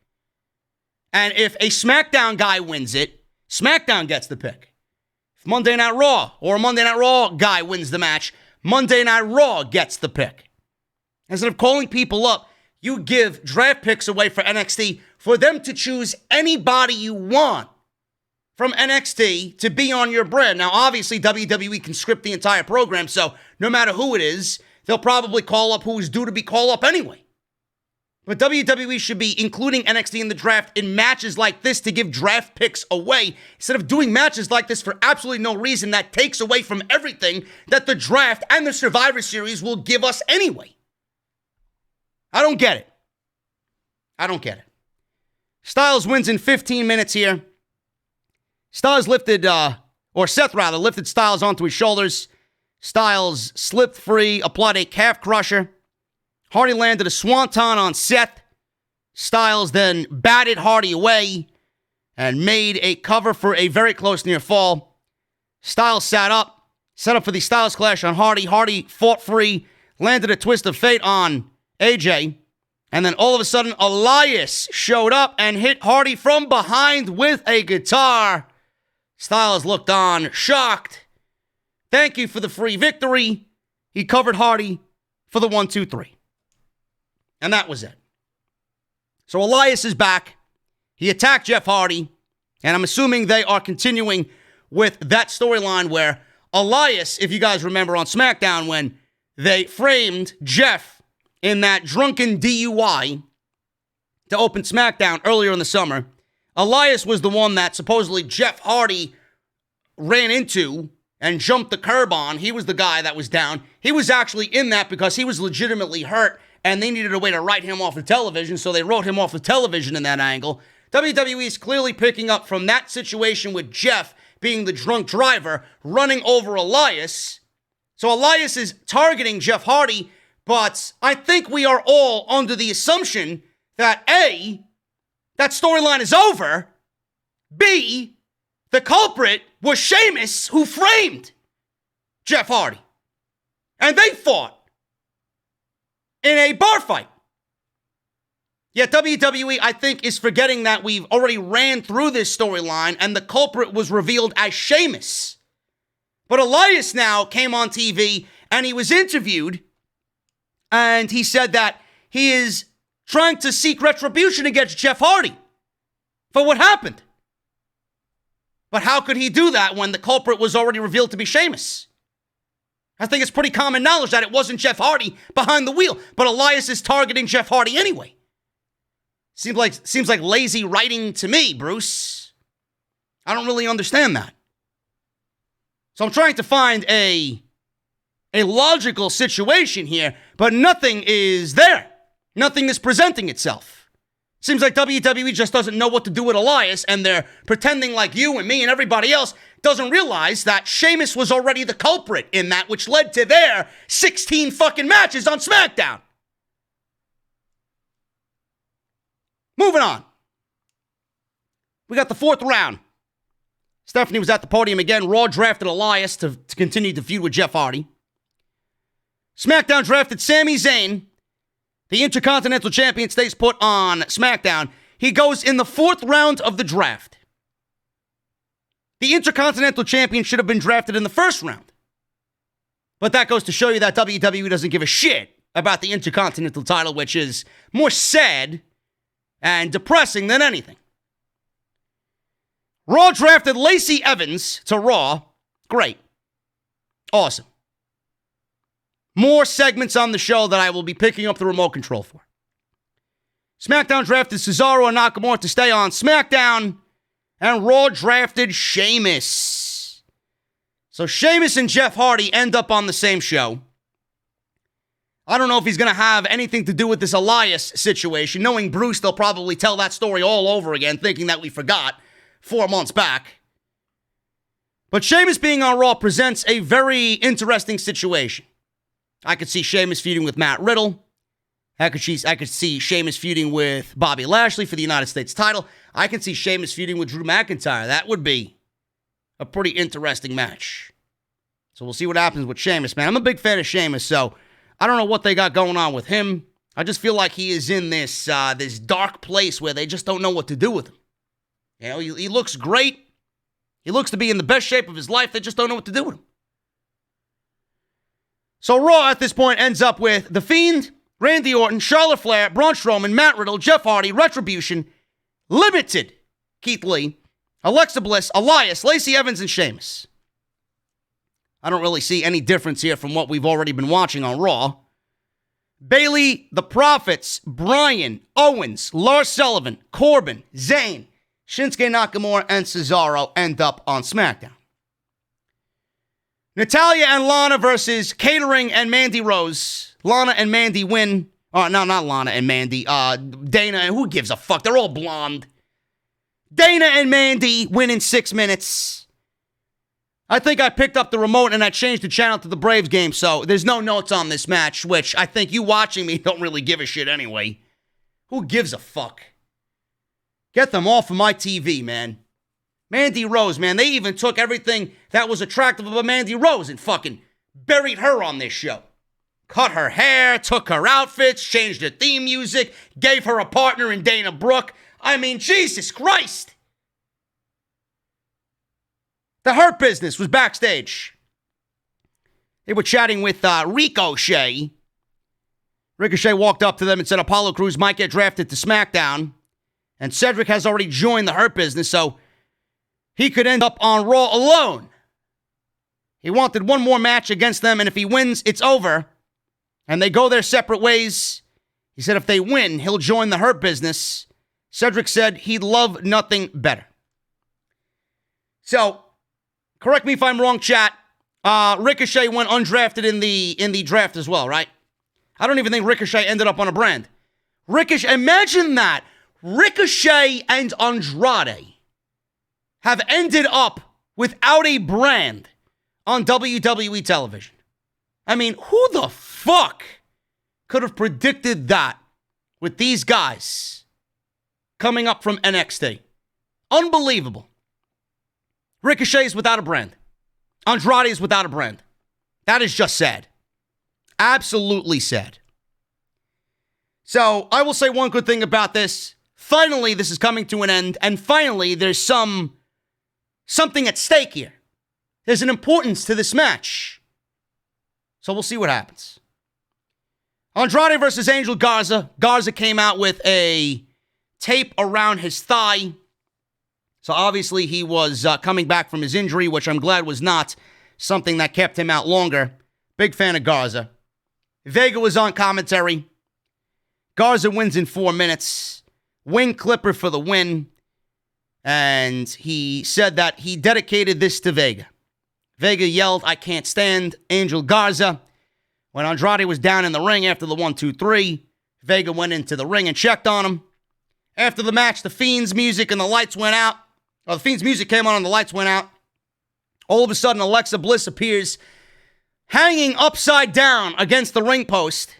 And if a SmackDown guy wins it, SmackDown gets the pick. If Monday Night Raw or a Monday Night Raw guy wins the match, Monday Night Raw gets the pick. Instead of calling people up, you give draft picks away for NXT for them to choose anybody you want from NXT to be on your brand. Now, obviously, WWE can script the entire program, so no matter who it is, they'll probably call up who's due to be called up anyway. But WWE should be including NXT in the draft in matches like this to give draft picks away instead of doing matches like this for absolutely no reason that takes away from everything that the draft and the Survivor Series will give us anyway. I don't get it. I don't get it. Styles wins in 15 minutes here. Seth lifted Styles onto his shoulders. Styles slipped free, applied a calf crusher. Hardy landed a swanton on Seth. Styles then batted Hardy away and made a cover for a very close near fall. Styles set up for the Styles Clash on Hardy. Hardy fought free, landed a twist of fate on AJ. And then all of a sudden, Elias showed up and hit Hardy from behind with a guitar. Styles looked on, shocked. Thank you for the free victory. He covered Hardy for the 1-2-3. And that was it. So Elias is back. He attacked Jeff Hardy. And I'm assuming they are continuing with that storyline where Elias, if you guys remember on SmackDown, when they framed Jeff in that drunken DUI to open SmackDown earlier in the summer, Elias was the one that supposedly Jeff Hardy ran into and jumped the curb on. He was the guy that was down. He was actually in that because he was legitimately hurt and they needed a way to write him off the television, so they wrote him off the television in that angle. WWE is clearly picking up from that situation with Jeff being the drunk driver, running over Elias. So Elias is targeting Jeff Hardy, but I think we are all under the assumption that A, that storyline is over, B, the culprit was Sheamus, who framed Jeff Hardy. And they fought in a bar fight. Yet WWE, I think, is forgetting that we've already ran through this storyline and the culprit was revealed as Sheamus. But Elias now came on TV and he was interviewed and he said that he is trying to seek retribution against Jeff Hardy for what happened. But how could he do that when the culprit was already revealed to be Sheamus? I think it's pretty common knowledge that it wasn't Jeff Hardy behind the wheel, but Elias is targeting Jeff Hardy anyway. Seems like lazy writing to me, Bruce. I don't really understand that. So I'm trying to find a logical situation here, but nothing is there. Nothing is presenting itself. Seems like WWE just doesn't know what to do with Elias, and they're pretending like you and me and everybody else doesn't realize that Sheamus was already the culprit in that, which led to their 16 fucking matches on SmackDown. Moving on. We got the fourth round. Stephanie was at the podium again. Raw drafted Elias to continue the feud with Jeff Hardy. SmackDown drafted Sami Zayn. The Intercontinental Champion stays put on SmackDown. He goes in the fourth round of the draft. The Intercontinental Champion should have been drafted in the first round. But that goes to show you that WWE doesn't give a shit about the Intercontinental title, which is more sad and depressing than anything. Raw drafted Lacey Evans to Raw. Great. Awesome. More segments on the show that I will be picking up the remote control for. SmackDown drafted Cesaro and Nakamura to stay on SmackDown. And Raw drafted Sheamus. So Sheamus and Jeff Hardy end up on the same show. I don't know if he's going to have anything to do with this Elias situation. Knowing Bruce, they'll probably tell that story all over again, thinking that we forgot 4 months back. But Sheamus being on Raw presents a very interesting situation. I could see Sheamus feuding with Matt Riddle. I could see Sheamus feuding with Bobby Lashley for the United States title. I could see Sheamus feuding with Drew McIntyre. That would be a pretty interesting match. So we'll see what happens with Sheamus, man. I'm a big fan of Sheamus, so I don't know what they got going on with him. I just feel like he is in this dark place where they just don't know what to do with him. You know, he looks great. He looks to be in the best shape of his life. They just don't know what to do with him. So Raw at this point ends up with The Fiend, Randy Orton, Charlotte Flair, Braun Strowman, Matt Riddle, Jeff Hardy, Retribution, Limited, Keith Lee, Alexa Bliss, Elias, Lacey Evans, and Sheamus. I don't really see any difference here from what we've already been watching on Raw. Bayley, The Prophets, Bryan, Owens, Lars Sullivan, Corbin, Zayn, Shinsuke Nakamura, and Cesaro end up on SmackDown. Natalya and Lana versus Catering and Mandy Rose. Lana and Mandy win. Oh, no, not Lana and Mandy. Dana, who gives a fuck? They're all blonde. Dana and Mandy win in 6 minutes. I think I picked up the remote and I changed the channel to the Braves game, so there's no notes on this match, which I think you watching me don't really give a shit anyway. Who gives a fuck? Get them off of my TV, man. Mandy Rose, man. They even took everything that was attractive about Mandy Rose and fucking buried her on this show. Cut her hair, took her outfits, changed her theme music, gave her a partner in Dana Brooke. I mean, Jesus Christ. The Hurt Business was backstage. They were chatting with Ricochet. Ricochet walked up to them and said Apollo Crews might get drafted to SmackDown. And Cedric has already joined the Hurt Business, so he could end up on Raw alone. He wanted one more match against them, and if he wins, it's over. And they go their separate ways. He said if they win, he'll join the Hurt Business. Cedric said he'd love nothing better. So, correct me if I'm wrong, chat. Ricochet went undrafted in the draft as well, right? I don't even think Ricochet ended up on a brand. Ricochet, imagine that. Ricochet and Andrade have ended up without a brand on WWE television. I mean, who the fuck could have predicted that with these guys coming up from NXT? Unbelievable. Ricochet is without a brand. Andrade is without a brand. That is just sad. Absolutely sad. So, I will say one good thing about this. Finally, this is coming to an end, and finally, there's something at stake here. There's an importance to this match. So we'll see what happens. Andrade versus Angel Garza. Garza came out with a tape around his thigh. So obviously he was coming back from his injury, which I'm glad was not something that kept him out longer. Big fan of Garza. Vega was on commentary. Garza wins in 4 minutes. Wing Clipper for the win. And he said that he dedicated this to Vega. Vega yelled, "I can't stand Angel Garza." When Andrade was down in the ring after the 1, 2, 3, Vega went into the ring and checked on him. After the match, the Fiend's music and the lights went out. The Fiend's music came on and the lights went out. All of a sudden, Alexa Bliss appears hanging upside down against the ring post,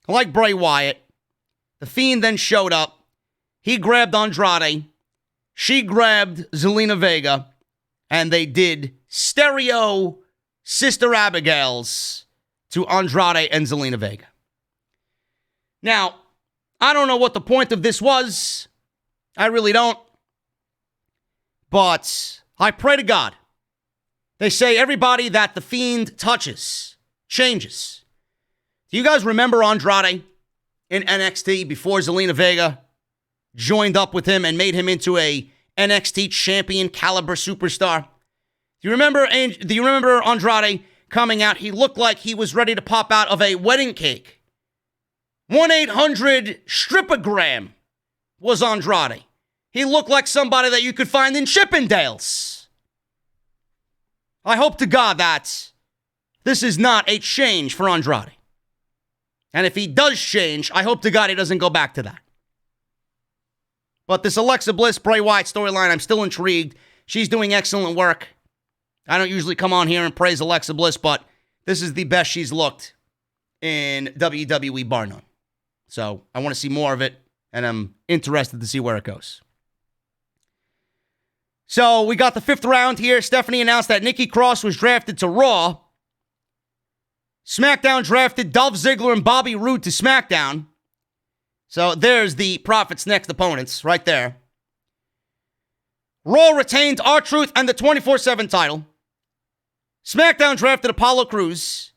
like Bray Wyatt. The Fiend then showed up. He grabbed Andrade. She grabbed Zelina Vega. And they did stereo Sister Abigail's to Andrade and Zelina Vega. Now, I don't know what the point of this was. I really don't. But I pray to God. They say everybody that the Fiend touches changes. Do you guys remember Andrade in NXT before Zelina Vega joined up with him and made him into a NXT champion caliber superstar? Do you remember Andrade coming out? He looked like he was ready to pop out of a wedding cake. 1-800-STRIPOGRAM was Andrade. He looked like somebody that you could find in Chippendales. I hope to God that this is not a change for Andrade. And if he does change, I hope to God he doesn't go back to that. But this Alexa Bliss, Bray Wyatt storyline, I'm still intrigued. She's doing excellent work. I don't usually come on here and praise Alexa Bliss, but this is the best she's looked in WWE, bar none. So I want to see more of it, and I'm interested to see where it goes. So we got the 5th round here. Stephanie announced that Nikki Cross was drafted to Raw. SmackDown drafted Dolph Ziggler and Bobby Roode to SmackDown. So there's the Prophet's next opponents right there. Raw retained R-Truth and the 24/7 title. SmackDown drafted Apollo Crews.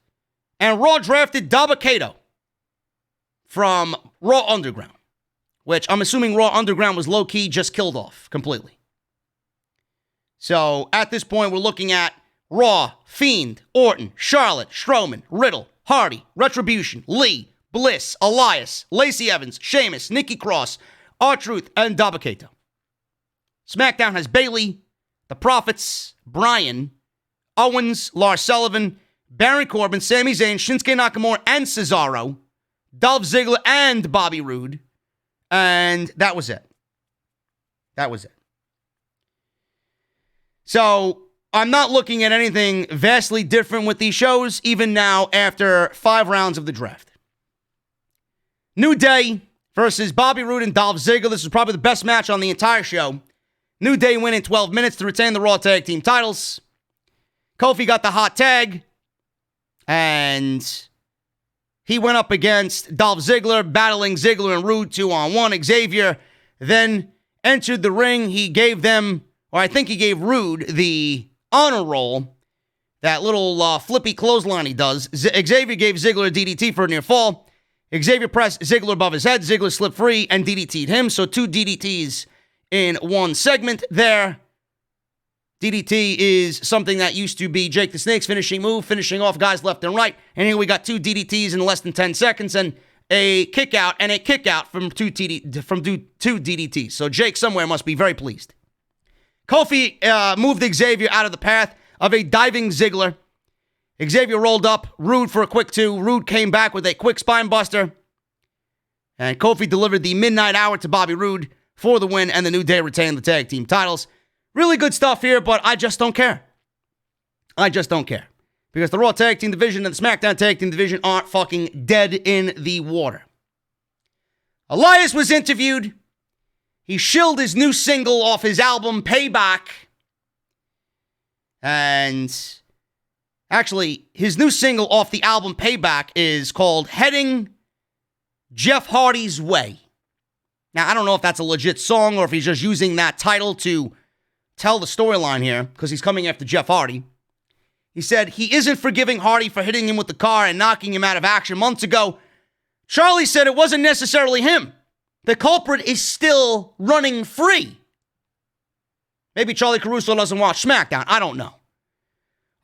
And Raw drafted Dabba-Kato from Raw Underground. which I'm assuming Raw Underground was low-key just killed off completely. So at this point, we're looking at Raw, Fiend, Orton, Charlotte, Strowman, Riddle, Hardy, Retribution, Lee, Bliss, Elias, Lacey Evans, Sheamus, Nikki Cross, R-Truth, and Dabba-Kato. SmackDown has Bayley, The Prophets, Bryan, Owens, Lars Sullivan, Baron Corbin, Sami Zayn, Shinsuke Nakamura, and Cesaro, Dolph Ziggler, and Bobby Roode. And that was it. That was it. So I'm not looking at anything vastly different with these shows, even now after 5 rounds of the draft. New Day versus Bobby Roode and Dolph Ziggler. This is probably the best match on the entire show. New Day win in 12 minutes to retain the Raw Tag Team titles. Kofi got the hot tag, and he went up against Dolph Ziggler, battling Ziggler and Roode 2-on-1. Xavier then entered the ring. He gave them, or I think he gave Roode the honor roll, that little flippy clothesline he does. Xavier gave Ziggler a DDT for a near fall. Xavier pressed Ziggler above his head. Ziggler slipped free and DDT'd him. So 2 DDTs in one segment there. DDT is something that used to be Jake the Snake's finishing move, finishing off guys left and right. And here we got 2 DDTs in less than 10 seconds and a kick out from 2 DDTs. So Jake somewhere must be very pleased. Kofi moved Xavier out of the path of a diving Ziggler. Xavier rolled up Roode for a quick 2. Roode came back with a quick spine buster. And Kofi delivered the midnight hour to Bobby Roode for the win, and the New Day retained the tag team titles. Really good stuff here, but I just don't care. I just don't care. Because the Raw Tag Team Division and the SmackDown Tag Team Division aren't fucking dead in the water. Elias was interviewed. He shilled his new single off his album, Payback. And actually, his new single off the album, Payback, is called Heading Jeff Hardy's Way. Now, I don't know if that's a legit song or if he's just using that title to tell the storyline here, because he's coming after Jeff Hardy. He said he isn't forgiving Hardy for hitting him with the car and knocking him out of action months ago. Charlie said it wasn't necessarily him. The culprit is still running free. Maybe Charlie Caruso doesn't watch SmackDown. I don't know.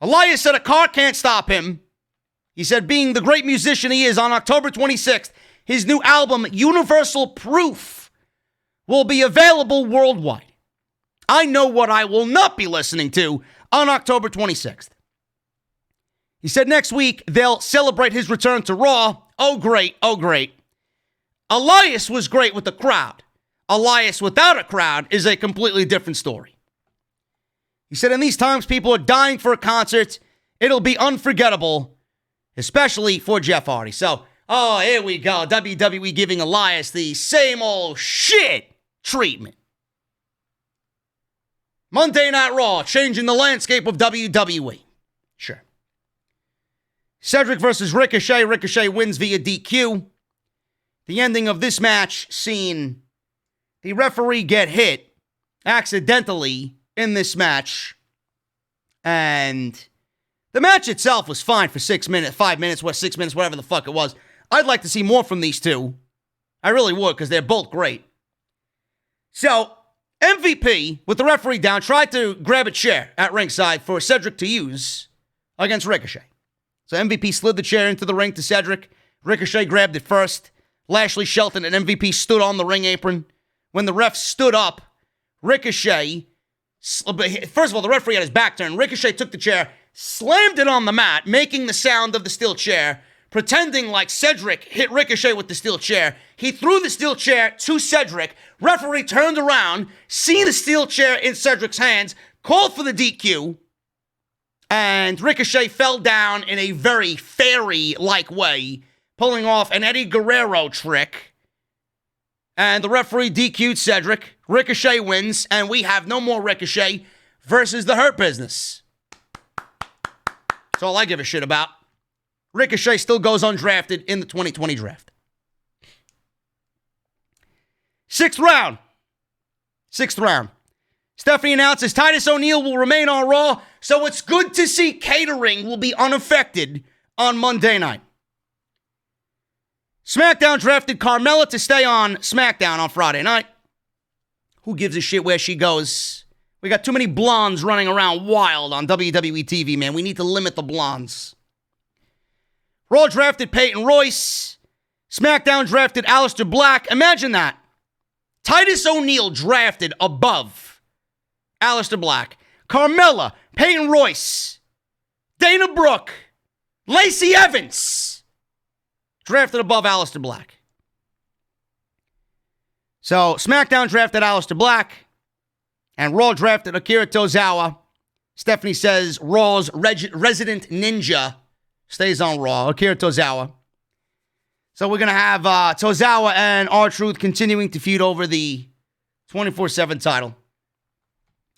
Elias said a car can't stop him. He said being the great musician he is, on October 26th, his new album, Universal Proof, will be available worldwide. I know what I will not be listening to on October 26th. He said next week they'll celebrate his return to Raw. Oh, great. Oh, great. Elias was great with the crowd. Elias without a crowd is a completely different story. He said in these times people are dying for a concert. It'll be unforgettable, especially for Jeff Hardy. So, oh, here we go. WWE giving Elias the same old shit treatment. Monday Night Raw, changing the landscape of WWE. Sure. Cedric versus Ricochet. Ricochet wins via DQ. The ending of this match seen the referee get hit accidentally in this match. And the match itself was fine for 6 minutes, 5 minutes, 6 minutes, whatever the fuck it was. I'd like to see more from these two. I really would, because they're both great. So, MVP, with the referee down, tried to grab a chair at ringside for Cedric to use against Ricochet. So MVP slid the chair into the ring to Cedric. Ricochet grabbed it first. Lashley, Shelton, and MVP stood on the ring apron. When the ref stood up, Ricochet, first of all, the referee had his back turned. Ricochet took the chair, slammed it on the mat, making the sound of the steel chair, pretending like Cedric hit Ricochet with the steel chair. He threw the steel chair to Cedric. Referee turned around, see the steel chair in Cedric's hands, called for the DQ, and Ricochet fell down in a very fairy-like way, pulling off an Eddie Guerrero trick. And the referee DQ'd Cedric. Ricochet wins, and we have no more Ricochet versus the Hurt Business. That's all I give a shit about. Ricochet still goes undrafted in the 2020 draft. Sixth round. Stephanie announces Titus O'Neil will remain on Raw, so it's good to see catering will be unaffected on Monday night. SmackDown drafted Carmella to stay on SmackDown on Friday night. Who gives a shit where she goes? We got too many blondes running around wild on WWE TV, man. We need to limit the blondes. Raw drafted Peyton Royce. SmackDown drafted Aleister Black. Imagine that. Titus O'Neil drafted above Aleister Black. Carmella, Peyton Royce, Dana Brooke, Lacey Evans drafted above Aleister Black. So SmackDown drafted Aleister Black, and Raw drafted Akira Tozawa. Stephanie says Raw's resident ninja stays on Raw, Akira Tozawa. So we're going to have Tozawa and R-Truth continuing to feud over the 24/7 title.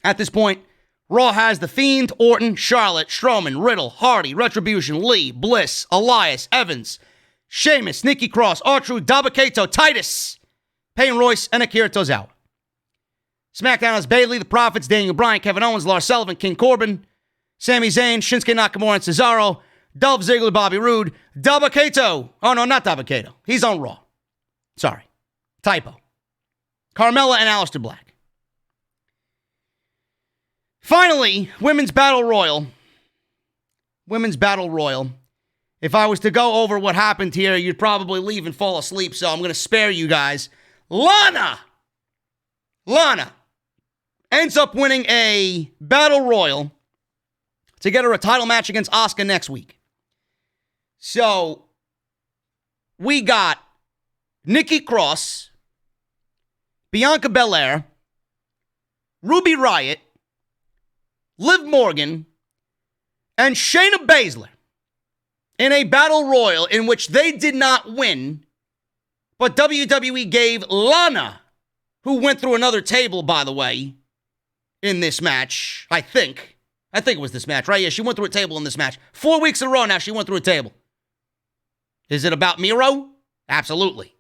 At this point, Raw has The Fiend, Orton, Charlotte, Strowman, Riddle, Hardy, Retribution, Lee, Bliss, Elias, Evans, Sheamus, Nikki Cross, R-Truth, Dabba-Kato, Titus, Peyton Royce, and Akira Tozawa. SmackDown has Bayley, The Prophets, Daniel Bryan, Kevin Owens, Lars Sullivan, King Corbin, Sami Zayn, Shinsuke Nakamura, and Cesaro, Dolph Ziggler, Bobby Roode, Dabba-Kato. Oh, no, not Dabba-Kato. He's on Raw. Sorry. Typo. Carmella and Aleister Black. Finally, Women's Battle Royal. Women's Battle Royal. If I was to go over what happened here, you'd probably leave and fall asleep, so I'm going to spare you guys. Lana ends up winning a Battle Royal to get her a title match against Asuka next week. So, we got Nikki Cross, Bianca Belair, Ruby Riott, Liv Morgan, and Shayna Baszler in a battle royal in which they did not win, but WWE gave Lana, who went through another table, by the way, in this match, I think it was this match, right? Yeah, she went through a table in this match. 4 weeks in a row now, she went through a table. Is it about Miro? Absolutely.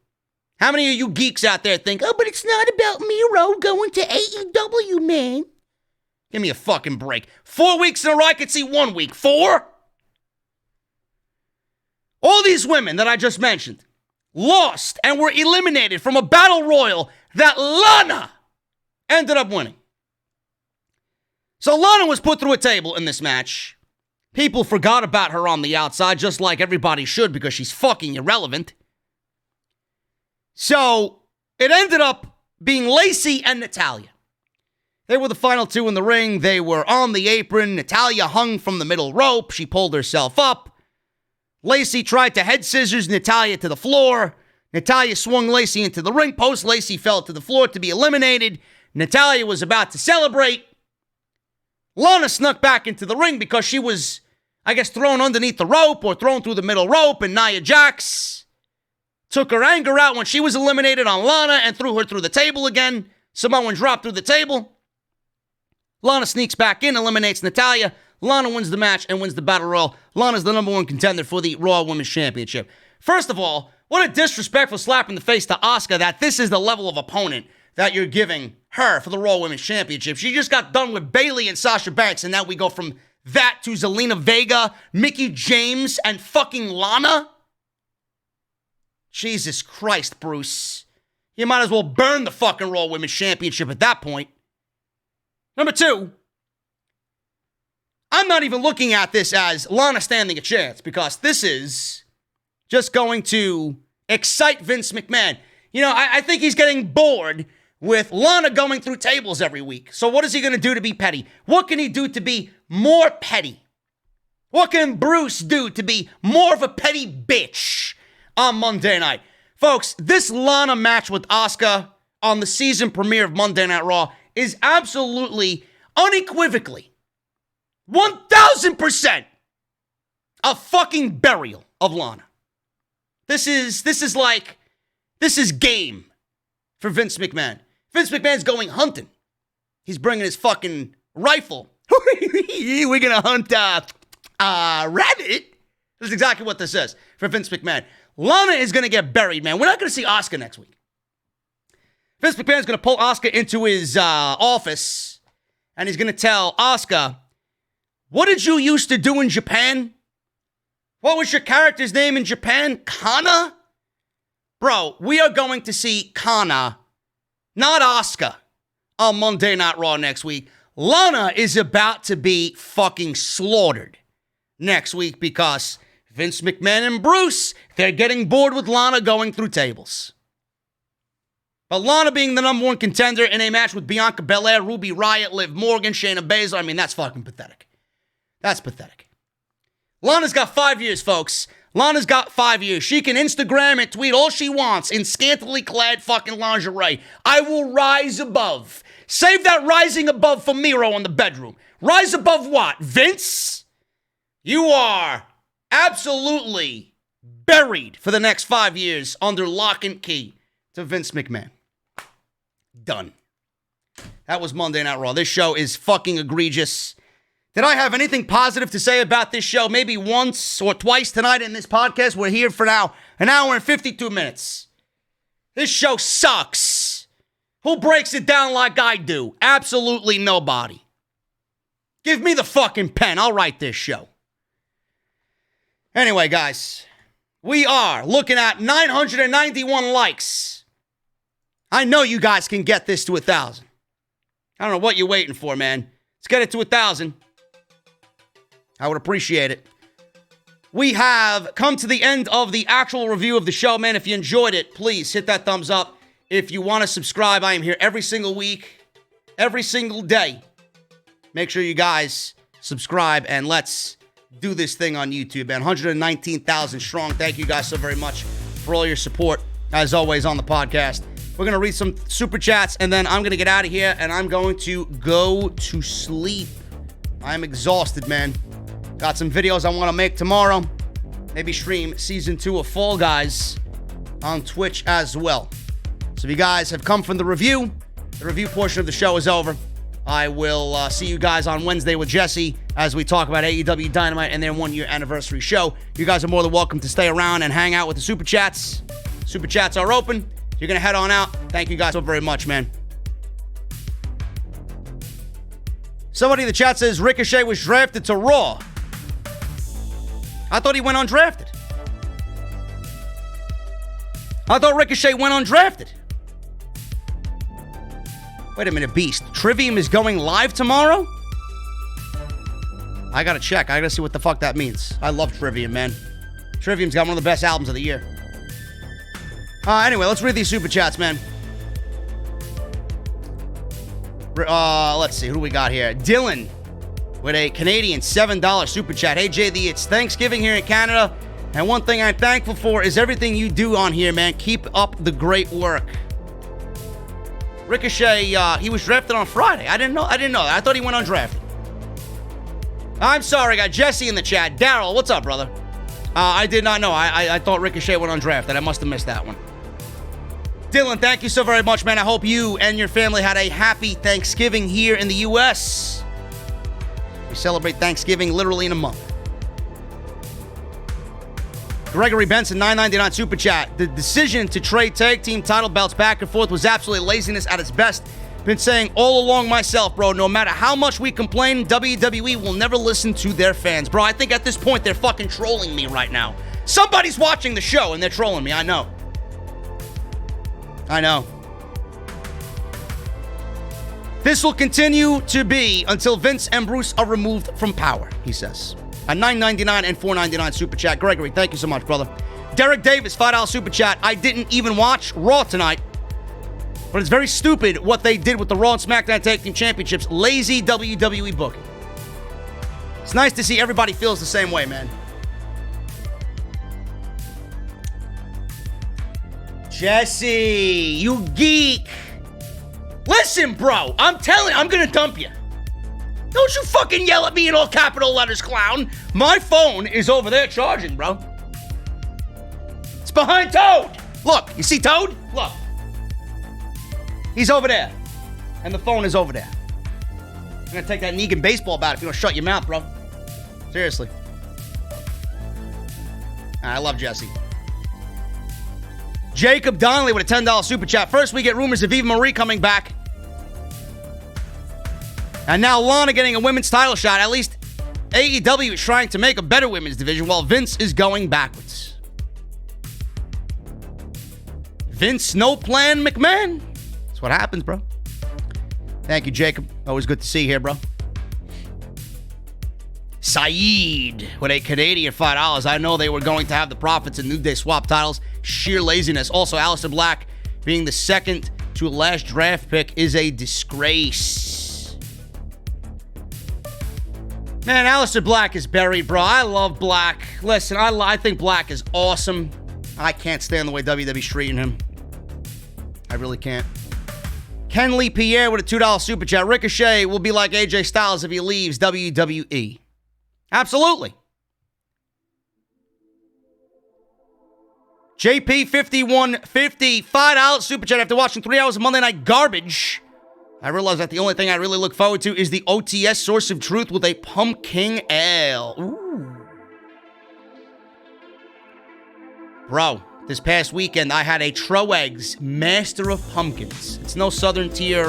How many of you geeks out there think, oh, but it's not about Miro going to AEW, man? Give me a fucking break. 4 weeks in a row, I could see 1 week. 4? All these women that I just mentioned lost and were eliminated from a battle royal that Lana ended up winning. So Lana was put through a table in this match. People forgot about her on the outside, just like everybody should, because she's fucking irrelevant. So it ended up being Lacey and Natalya. They were the final two in the ring. They were on the apron. Natalya hung from the middle rope. She pulled herself up. Lacey tried to head scissors Natalya to the floor. Natalya swung Lacey into the ring post. Lacey fell to the floor to be eliminated. Natalya was about to celebrate. Lana snuck back into the ring because she was, I guess, thrown underneath the rope or thrown through the middle rope, and Nia Jax took her anger out when she was eliminated on Lana and threw her through the table again. Samoan dropped through the table. Lana sneaks back in, eliminates Natalya. Lana wins the match and wins the Battle Royal. Lana's the number one contender for the Raw Women's Championship. First of all, what a disrespectful slap in the face to Asuka that this is the level of opponent that you're giving her for the Raw Women's Championship. She just got done with Bayley and Sasha Banks, and now we go from that to Zelina Vega, Mickie James, and fucking Lana? Jesus Christ, Bruce. You might as well burn the fucking Raw Women's Championship at that point. Number two, I'm not even looking at this as Lana standing a chance, because this is just going to excite Vince McMahon. You know, I think he's getting bored with Lana going through tables every week. So what is he going to do to be petty? What can he do to be more petty? What can Bruce do to be more of a petty bitch on Monday night? Folks, this Lana match with Asuka on the season premiere of Monday Night Raw is absolutely, unequivocally, 1,000% a fucking burial of Lana. This is game for Vince McMahon. Vince McMahon's going hunting. He's bringing his fucking rifle. We're going to hunt rabbit. That's exactly what this is for Vince McMahon. Lana is going to get buried, man. We're not going to see Asuka next week. Vince McMahon's going to pull Asuka into his office, and he's going to tell Asuka, what did you used to do in Japan? What was your character's name in Japan? Kana? Bro, we are going to see Kana, not Asuka, on Monday Night Raw next week. Lana is about to be fucking slaughtered next week because Vince McMahon and Bruce, they're getting bored with Lana going through tables. But Lana being the number one contender in a match with Bianca Belair, Ruby Riott, Liv Morgan, Shayna Baszler, I mean, that's fucking pathetic. That's pathetic. Lana's got 5 years, folks. Lana's got 5 years. She can Instagram and tweet all she wants in scantily clad fucking lingerie. I will rise above. Save that rising above for Miro in the bedroom. Rise above what? Vince? You are absolutely buried for the next 5 years under lock and key to Vince McMahon. Done. That was Monday Night Raw. This show is fucking egregious. Did I have anything positive to say about this show? Maybe once or twice tonight in this podcast. We're here for now an hour and 52 minutes. This show sucks. Who breaks it down like I do? Absolutely nobody. Give me the fucking pen. I'll write this show. Anyway, guys, we are looking at 991 likes. I know you guys can get this to 1,000. I don't know what you're waiting for, man. Let's get it to 1,000. I would appreciate it. We have come to the end of the actual review of the show, man. If you enjoyed it, please hit that thumbs up. If you want to subscribe, I am here every single week, every single day. Make sure you guys subscribe, and let's do this thing on YouTube, man. 119,000 strong. Thank you guys so very much for all your support, as always, on the podcast. We're going to read some super chats, and then I'm going to get out of here, and I'm going to go to sleep. I'm exhausted, man. Got some videos I want to make tomorrow. Maybe stream Season 2 of Fall Guys on Twitch as well. So if you guys have come from the review portion of the show is over. I will see you guys on Wednesday with Jesse as we talk about AEW Dynamite and their 1-year anniversary show. You guys are more than welcome to stay around and hang out with the Super Chats. Super Chats are open. You're going to head on out. Thank you guys so very much, man. Somebody in the chat says Ricochet was drafted to Raw. I thought he went undrafted. I thought Ricochet went undrafted. Wait a minute, Beast. Trivium is going live tomorrow? I gotta check. I gotta see what the fuck that means. I love Trivium, man. Trivium's got one of the best albums of the year. Anyway, let's read these super chats, man. Let's see. Who do we got here? Dylan with a Canadian $7 super chat. Hey, JD, it's Thanksgiving here in Canada, and one thing I'm thankful for is everything you do on here, man. Keep up the great work. Ricochet, he was drafted on Friday. I didn't know that. I thought he went undrafted. I'm sorry, I got Jesse in the chat. Daryl, what's up, brother? I did not know. I thought Ricochet went undrafted. I must have missed that one. Dylan, thank you so very much, man. I hope you and your family had a happy Thanksgiving here in the U.S. We celebrate Thanksgiving literally in a month. Gregory Benson, $9.99 super chat. The decision to trade tag team title belts back and forth was absolutely laziness at its best. Been saying all along myself, bro, no matter how much we complain, WWE will never listen to their fans. Bro, I think at this point they're fucking trolling me right now. Somebody's watching the show and they're trolling me, I know. This will continue to be until Vince and Bruce are removed from power, he says. A $9.99 and $4.99 super chat. Gregory, thank you so much, brother. Derek Davis, $5 super chat. I didn't even watch Raw tonight, but it's very stupid what they did with the Raw and SmackDown Tag Team Championships. Lazy WWE booking. It's nice to see everybody feels the same way, man. Jesse, you geek. Listen, bro, I'm telling you, I'm gonna dump you. Don't you fucking yell at me in all capital letters, clown. My phone is over there charging, bro. It's behind Toad. Look, you see Toad? Look. He's over there. And the phone is over there. I'm gonna take that NEGAN baseball bat if you don't shut your mouth, bro. Seriously. I love Jesse. Jacob Donnelly with a $10 super chat. First, we get rumors of Eva Marie coming back. And now Lana getting a women's title shot. At least AEW is trying to make a better women's division while Vince is going backwards. Vince No Plan McMahon. That's what happens, bro. Thank you, Jacob. Always good to see you here, bro. Saeed with a Canadian $5. I know they were going to have the Profits and New Day swap titles. Sheer laziness. Also, Aleister Black being the second to last draft pick is a disgrace. Man, Aleister Black is buried, bro. I love Black. Listen, I think Black is awesome. I can't stand the way WWE's treating him. I really can't. Ken Lee Pierre with a $2 super chat. Ricochet will be like AJ Styles if he leaves WWE. Absolutely. JP5150, $5 super chat after watching 3 hours of Monday Night Garbage. I realize that the only thing I really look forward to is the OTS Source of Truth with a pumpkin ale. Ooh. Bro, this past weekend I had a Troegg's Master of Pumpkins. It's no Southern Tier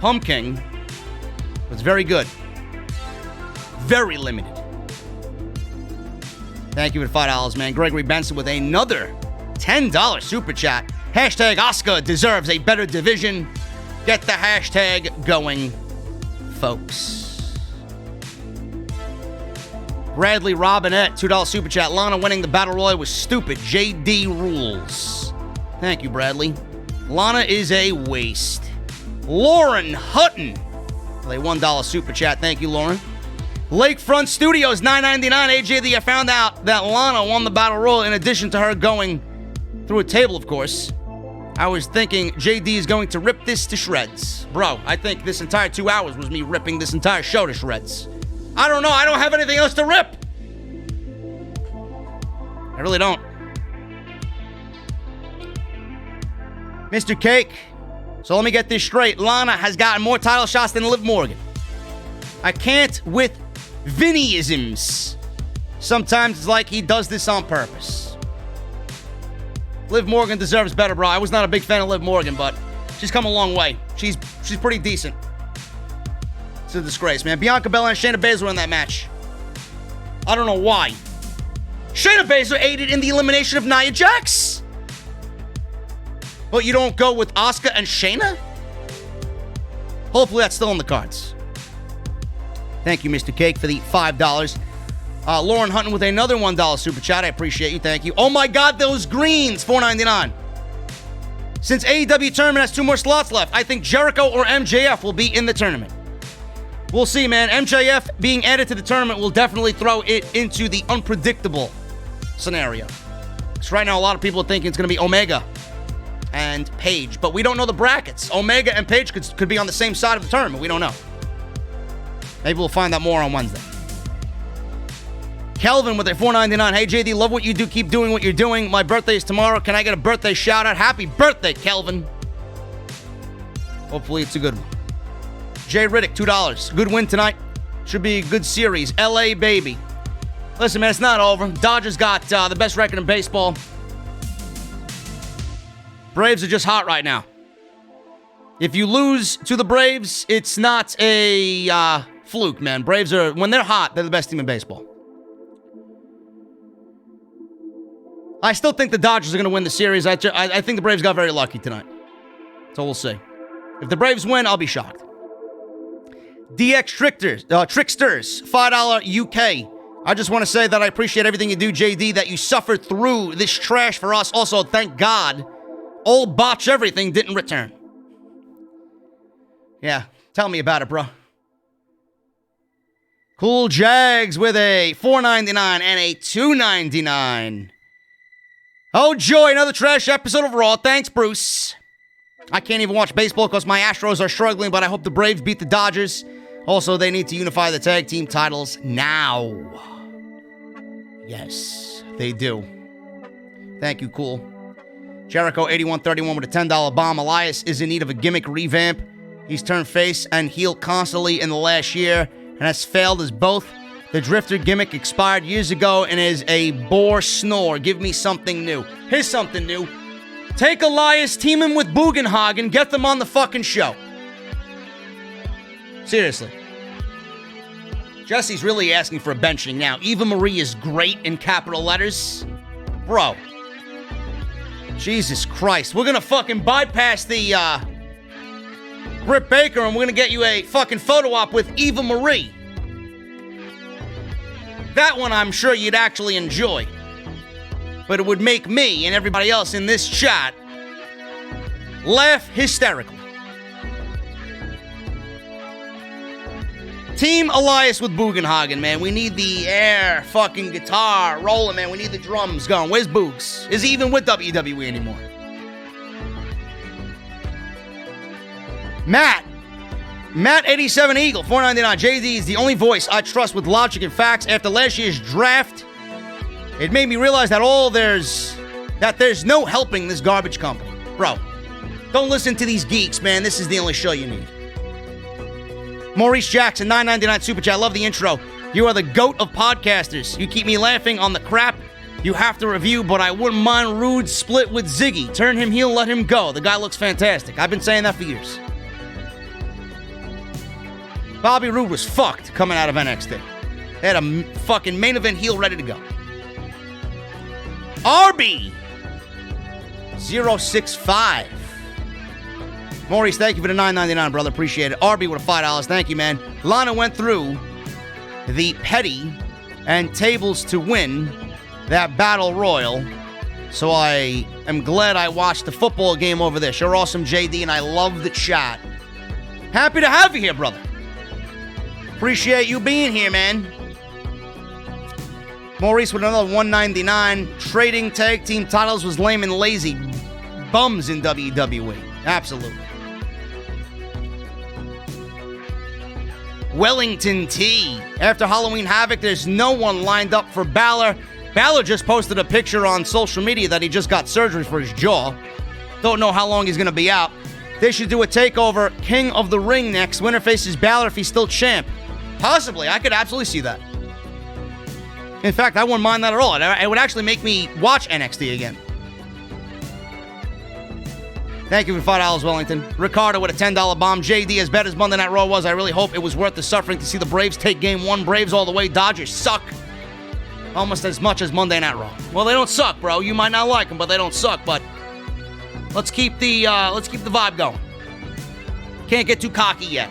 pumpkin, but it's very good. Very limited. Thank you for $5, man. Gregory Benson with another $10 super chat. Hashtag Asuka deserves a better division. Get the hashtag going, folks. Bradley Robinette, $2 super chat. Lana winning the Battle Royal was stupid. JD rules. Thank you, Bradley. Lana is a waste. Lauren Hutton with a $1 super chat. Thank you, Lauren. Lakefront Studios, $9.99. AJ, I found out that Lana won the Battle Royal in addition to her going through a table, of course. I was thinking JD is going to rip this to shreds. Bro, I think this entire 2 hours was me ripping this entire show to shreds. I don't know. I don't have anything else to rip. I really don't. Mr. Cake. So let me get this straight. Lana has gotten more title shots than Liv Morgan. I can't with Vinnyisms. Sometimes it's like he does this on purpose. Liv Morgan deserves better, bro. I was not a big fan of Liv Morgan, but she's come a long way. She's pretty decent. It's a disgrace, man. Bianca Belair and Shayna Baszler in that match. I don't know why. Shayna Baszler aided in the elimination of Nia Jax. But you don't go with Asuka and Shayna? Hopefully that's still in the cards. Thank you, Mr. Cake, for the $5. Lauren Hutton with another $1 super chat. I appreciate you. Thank you. Oh, my God, those greens. $4.99. Since AEW tournament has 2 more slots left, I think Jericho or MJF will be in the tournament. We'll see, man. MJF being added to the tournament will definitely throw it into the unpredictable scenario. Because right now, a lot of people are thinking it's going to be Omega and Paige. But we don't know the brackets. Omega and Paige could be on the same side of the tournament. We don't know. Maybe we'll find out more on Wednesday. Kelvin with a $4.99. Hey, JD, love what you do. Keep doing what you're doing. My birthday is tomorrow. Can I get a birthday shout out? Happy birthday, Kelvin. Hopefully it's a good one. Jay Riddick, $2. Good win tonight. Should be a good series. LA, baby. Listen, man, it's not over. Dodgers got the best record in baseball. Braves are just hot right now. If you lose to the Braves, it's not a fluke, man. Braves are, when they're hot, they're the best team in baseball. I still think the Dodgers are going to win the series. I think the Braves got very lucky tonight. So we'll see. If the Braves win, I'll be shocked. DX Tricksters, $5 UK. I just want to say that I appreciate everything you do, JD, that you suffered through this trash for us. Also, thank God, old Botch Everything didn't return. Yeah, tell me about it, bro. Cool Jags with a $4.99 and a $2.99. Oh, joy, another trash episode of Raw. Thanks, Bruce. I can't even watch baseball because my Astros are struggling, but I hope the Braves beat the Dodgers. Also, they need to unify the tag team titles now. Yes, they do. Thank you, cool. Jericho 8131 with a $10 bomb. Elias is in need of a gimmick revamp. He's turned face and heel constantly in the last year and has failed as both. The Drifter gimmick expired years ago and is a bore snore. Give me something new. Here's something new. Take Elias, team him with Bugenhagen, get them on the fucking show. Seriously. Jesse's really asking for a benching now. Eva Marie is great in capital letters. Bro. Jesus Christ. We're going to fucking bypass the Britt Baker and we're going to get you a fucking photo op with Eva Marie. That one I'm sure you'd actually enjoy. But it would make me and everybody else in this chat laugh hysterically. Team Elias with Bugenhagen, man. We need the air fucking guitar rolling, man. We need the drums going. Where's Boogs? Is he even with WWE anymore? Matt 87 Eagle, $4.99. JD is the only voice I trust with logic and facts. After last year's draft, it made me realize that there's no helping this garbage company. Bro, don't listen to these geeks, man. This is the only show you need. Maurice Jackson, $9.99 Super Chat. I love the intro. You are the GOAT of podcasters. You keep me laughing on the crap you have to review, but I wouldn't mind Roode's split with Ziggy. Turn him heel, let him go. The guy looks fantastic. I've been saying that for years. Bobby Roode was fucked coming out of NXT. They had a fucking main event heel ready to go. RB 065. Maurice, thank you for the $9.99, brother. Appreciate it. RB with a $5. Thank you, man. Lana went through the petty and tables to win that battle royal. So I am glad I watched the football game over this. You're awesome, JD, and I love the chat. Happy to have you here, brother. Appreciate you being here, man. Maurice with another $1.99. Trading tag team titles was lame and lazy. Bums in WWE. Absolutely. Wellington T. After Halloween Havoc, there's no one lined up for Balor. Balor just posted a picture on social media that he just got surgery for his jaw. Don't know how long he's going to be out. They should do a takeover King of the Ring next. Winner faces Balor if he's still champ. Possibly. I could absolutely see that. In fact, I wouldn't mind that at all. It would actually make me watch NXT again. Thank you for $5, Wellington. Ricardo with a $10 bomb. JD, as bad as Monday Night Raw was, I really hope it was worth the suffering to see the Braves take game one. Braves all the way. Dodgers suck. Almost as much as Monday Night Raw. Well, they don't suck, bro. You might not like them, but they don't suck. But let's keep the vibe going. Can't get too cocky yet.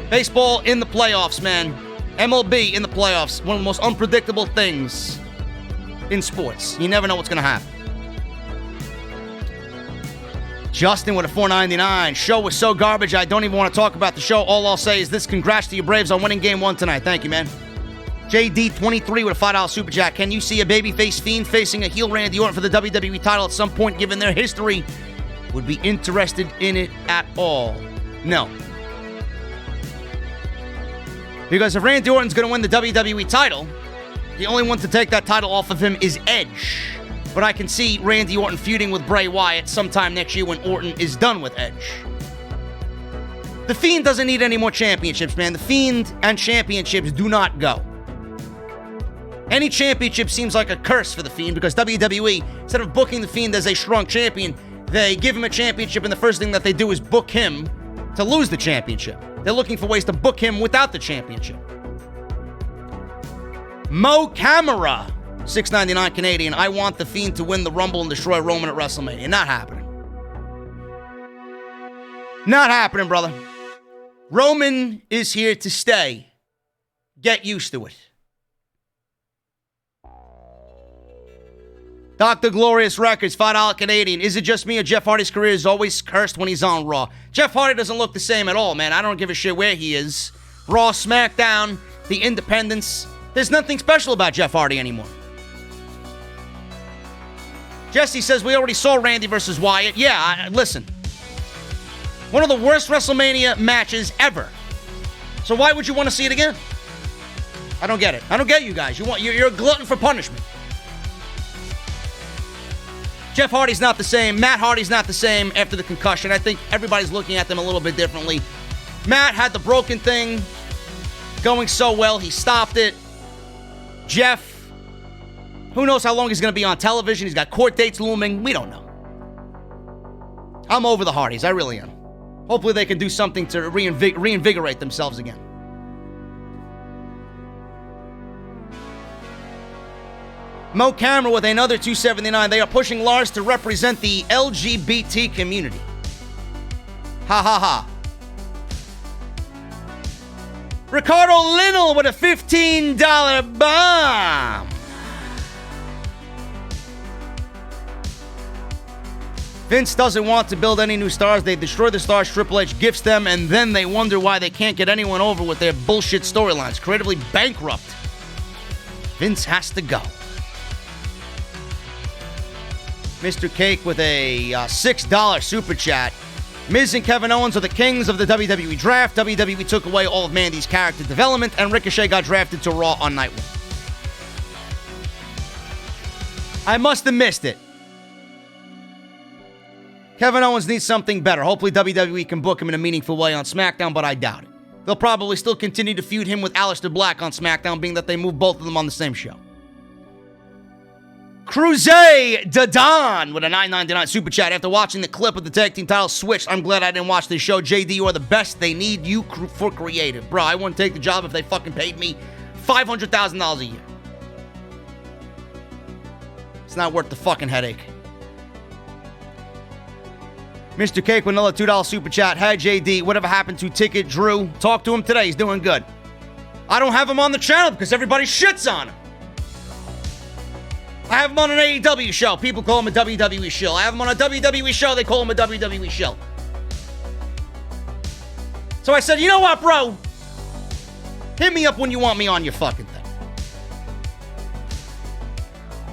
Baseball in the playoffs, man. MLB in the playoffs. One of the most unpredictable things in sports. You never know what's going to happen. Justin with a $4.99. Show was so garbage, I don't even want to talk about the show. All I'll say is this: congrats to your Braves on winning game one tonight. Thank you, man. JD23 with a $5 Super Chat. Can you see a babyface Fiend facing a heel Randy Orton for the WWE title at some point, given their history? Would be interested in it at all? No. Because if Randy Orton's going to win the WWE title, the only one to take that title off of him is Edge. But I can see Randy Orton feuding with Bray Wyatt sometime next year when Orton is done with Edge. The Fiend doesn't need any more championships, man. The Fiend and championships do not go. Any championship seems like a curse for the Fiend because WWE, instead of booking the Fiend as a strong champion, they give him a championship and the first thing that they do is book him to lose the championship. They're looking for ways to book him without the championship. Mo Camera, $6.99 Canadian. I want the Fiend to win the Rumble and destroy Roman at WrestleMania. Not happening. Not happening, brother. Roman is here to stay. Get used to it. Dr. Glorious Records, $5 Canadian. Is it just me or Jeff Hardy's career is always cursed when he's on Raw? Jeff Hardy doesn't look the same at all, man. I don't give a shit where he is. Raw, SmackDown, the Independents. There's nothing special about Jeff Hardy anymore. Jesse says we already saw Randy versus Wyatt. Yeah, listen. One of the worst WrestleMania matches ever. So why would you want to see it again? I don't get it. I don't get you guys. You're a glutton for punishment. Jeff Hardy's not the same. Matt Hardy's not the same after the concussion. I think everybody's looking at them a little bit differently. Matt had the broken thing going so well. He stopped it. Jeff, who knows how long he's going to be on television. He's got court dates looming. We don't know. I'm over the Hardys. I really am. Hopefully they can do something to reinvigorate themselves again. Mo Camera with another $2.79. They are pushing Lars to represent the LGBT community. Ha ha ha. Ricardo Linnell with a $15 bomb. Vince doesn't want to build any new stars. They destroy the stars Triple H gifts them, and then they wonder why they can't get anyone over with their bullshit storylines. Creatively bankrupt. Vince has to go. Mr. Cake with a $6 super chat. Miz and Kevin Owens are the kings of the WWE Draft. WWE took away all of Mandy's character development, and Ricochet got drafted to Raw on night 1. I must have missed it. Kevin Owens needs something better. Hopefully WWE can book him in a meaningful way on SmackDown, but I doubt it. They'll probably still continue to feud him with Aleister Black on SmackDown, being that they move both of them on the same show. Cruze Dadan with a $9.99 super chat. After watching the clip of the tag team titles switched, I'm glad I didn't watch this show. JD, you are the best. They need you for creative. Bro, I wouldn't take the job if they fucking paid me $500,000 a year. It's not worth the fucking headache. Mr. Cake with another $2 super chat. Hey, JD, whatever happened to Ticket Drew? Talk to him today. He's doing good. I don't have him on the channel because everybody shits on him. I have him on an AEW show. People call him a WWE shill. I have him on a WWE show. They call him a WWE shill. So I said, you know what, bro? Hit me up when you want me on your fucking thing.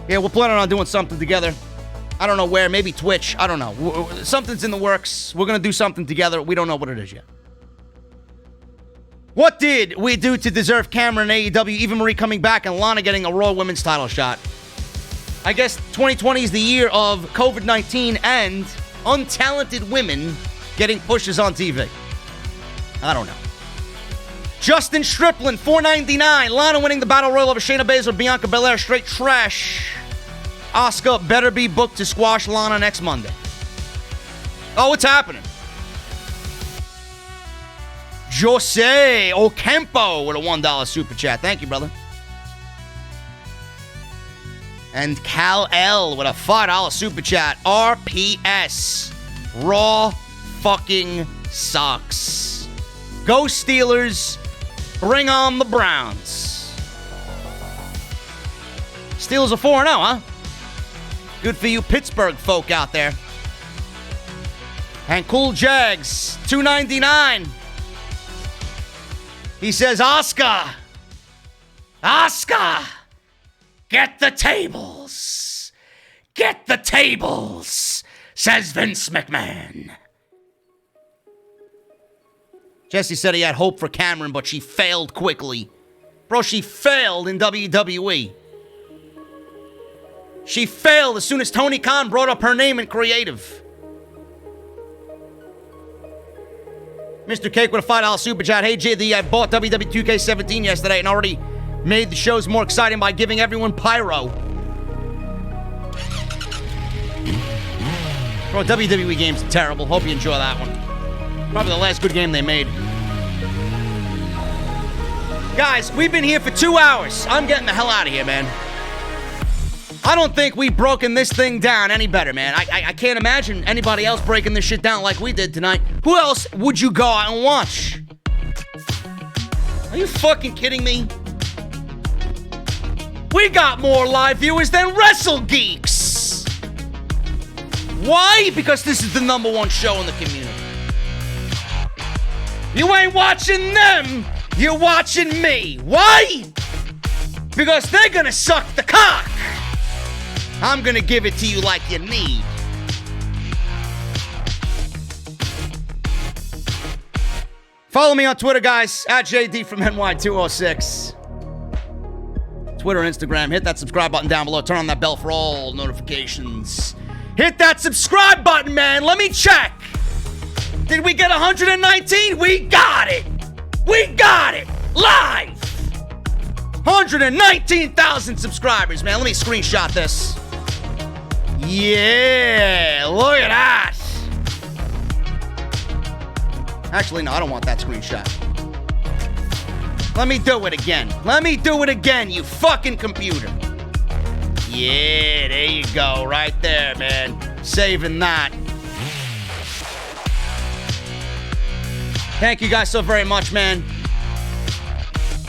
Yeah, we're planning on doing something together. I don't know where. Maybe Twitch. I don't know. Something's in the works. We're going to do something together. We don't know what it is yet. What did we do to deserve Cameron in AEW? Eva Marie coming back and Lana getting a Raw Women's title shot. I guess 2020 is the year of COVID-19 and untalented women getting pushes on TV. I don't know. Justin Strickland, $4.99. Lana winning the Battle Royal over Shayna Baszler, Bianca Belair, straight trash. Asuka better be booked to squash Lana next Monday. Oh, what's happening? Jose Ocampo with a $1 super chat. Thank you, brother. And Cal L with a $5 super chat. RPS. Raw fucking sucks. Go Steelers. Bring on the Browns. Steelers are 4-0, huh? Good for you Pittsburgh folk out there. And Cool Jags, $2.99. He says, Asuka, get the tables. Get the tables, says Vince McMahon. Jesse said he had hope for Cameron, but she failed quickly. Bro, she failed in WWE. She failed as soon as Tony Khan brought up her name in creative. Mr. Cake with a $5 super chat. Hey, JD, I bought WWE 2K17 yesterday and already made the shows more exciting by giving everyone pyro. Bro, WWE games are terrible. Hope you enjoy that one. Probably the last good game they made. Guys, we've been here for 2 hours. I'm getting the hell out of here, man. I don't think we've broken this thing down any better, man. I can't imagine anybody else breaking this shit down like we did tonight. Who else would you go out and watch? Are you fucking kidding me? We got more live viewers than Wrestle Geeks. Why? Because this is the #1 show in the community. You ain't watching them. You're watching me. Why? Because they're gonna suck the cock. I'm gonna give it to you like you need. Follow me on Twitter, guys, at JD from NY206. Twitter and Instagram. Hit that subscribe button down below. Turn on that bell for all notifications. Hit that subscribe button, man. Let me check. Did we get 119? We got it. We got it. Live. 119,000 subscribers, man. Let me screenshot this. Yeah, look at that. Actually, no, I don't want that screenshot. Let me do it again. Let me do it again, you fucking computer. Yeah, there you go. Right there, man. Saving that. Thank you guys so very much, man.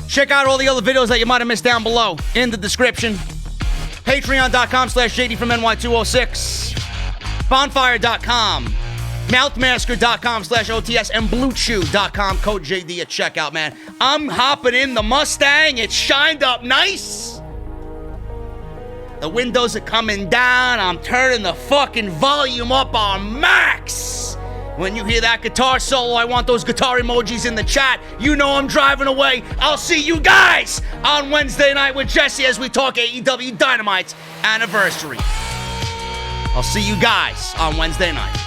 Check out all the other videos that you might have missed down below in the description. Patreon.com/JD from NY206. Bonfire.com. Mouthmasker.com/OTS and BlueChew.com. Code JD at checkout, man. I'm hopping in the Mustang. It's shined up nice. The windows are coming down. I'm turning the fucking volume up on max. When you hear that guitar solo, I want those guitar emojis in the chat. You know I'm driving away. I'll see you guys on Wednesday night with Jesse as we talk AEW Dynamite's anniversary. I'll see you guys on Wednesday night.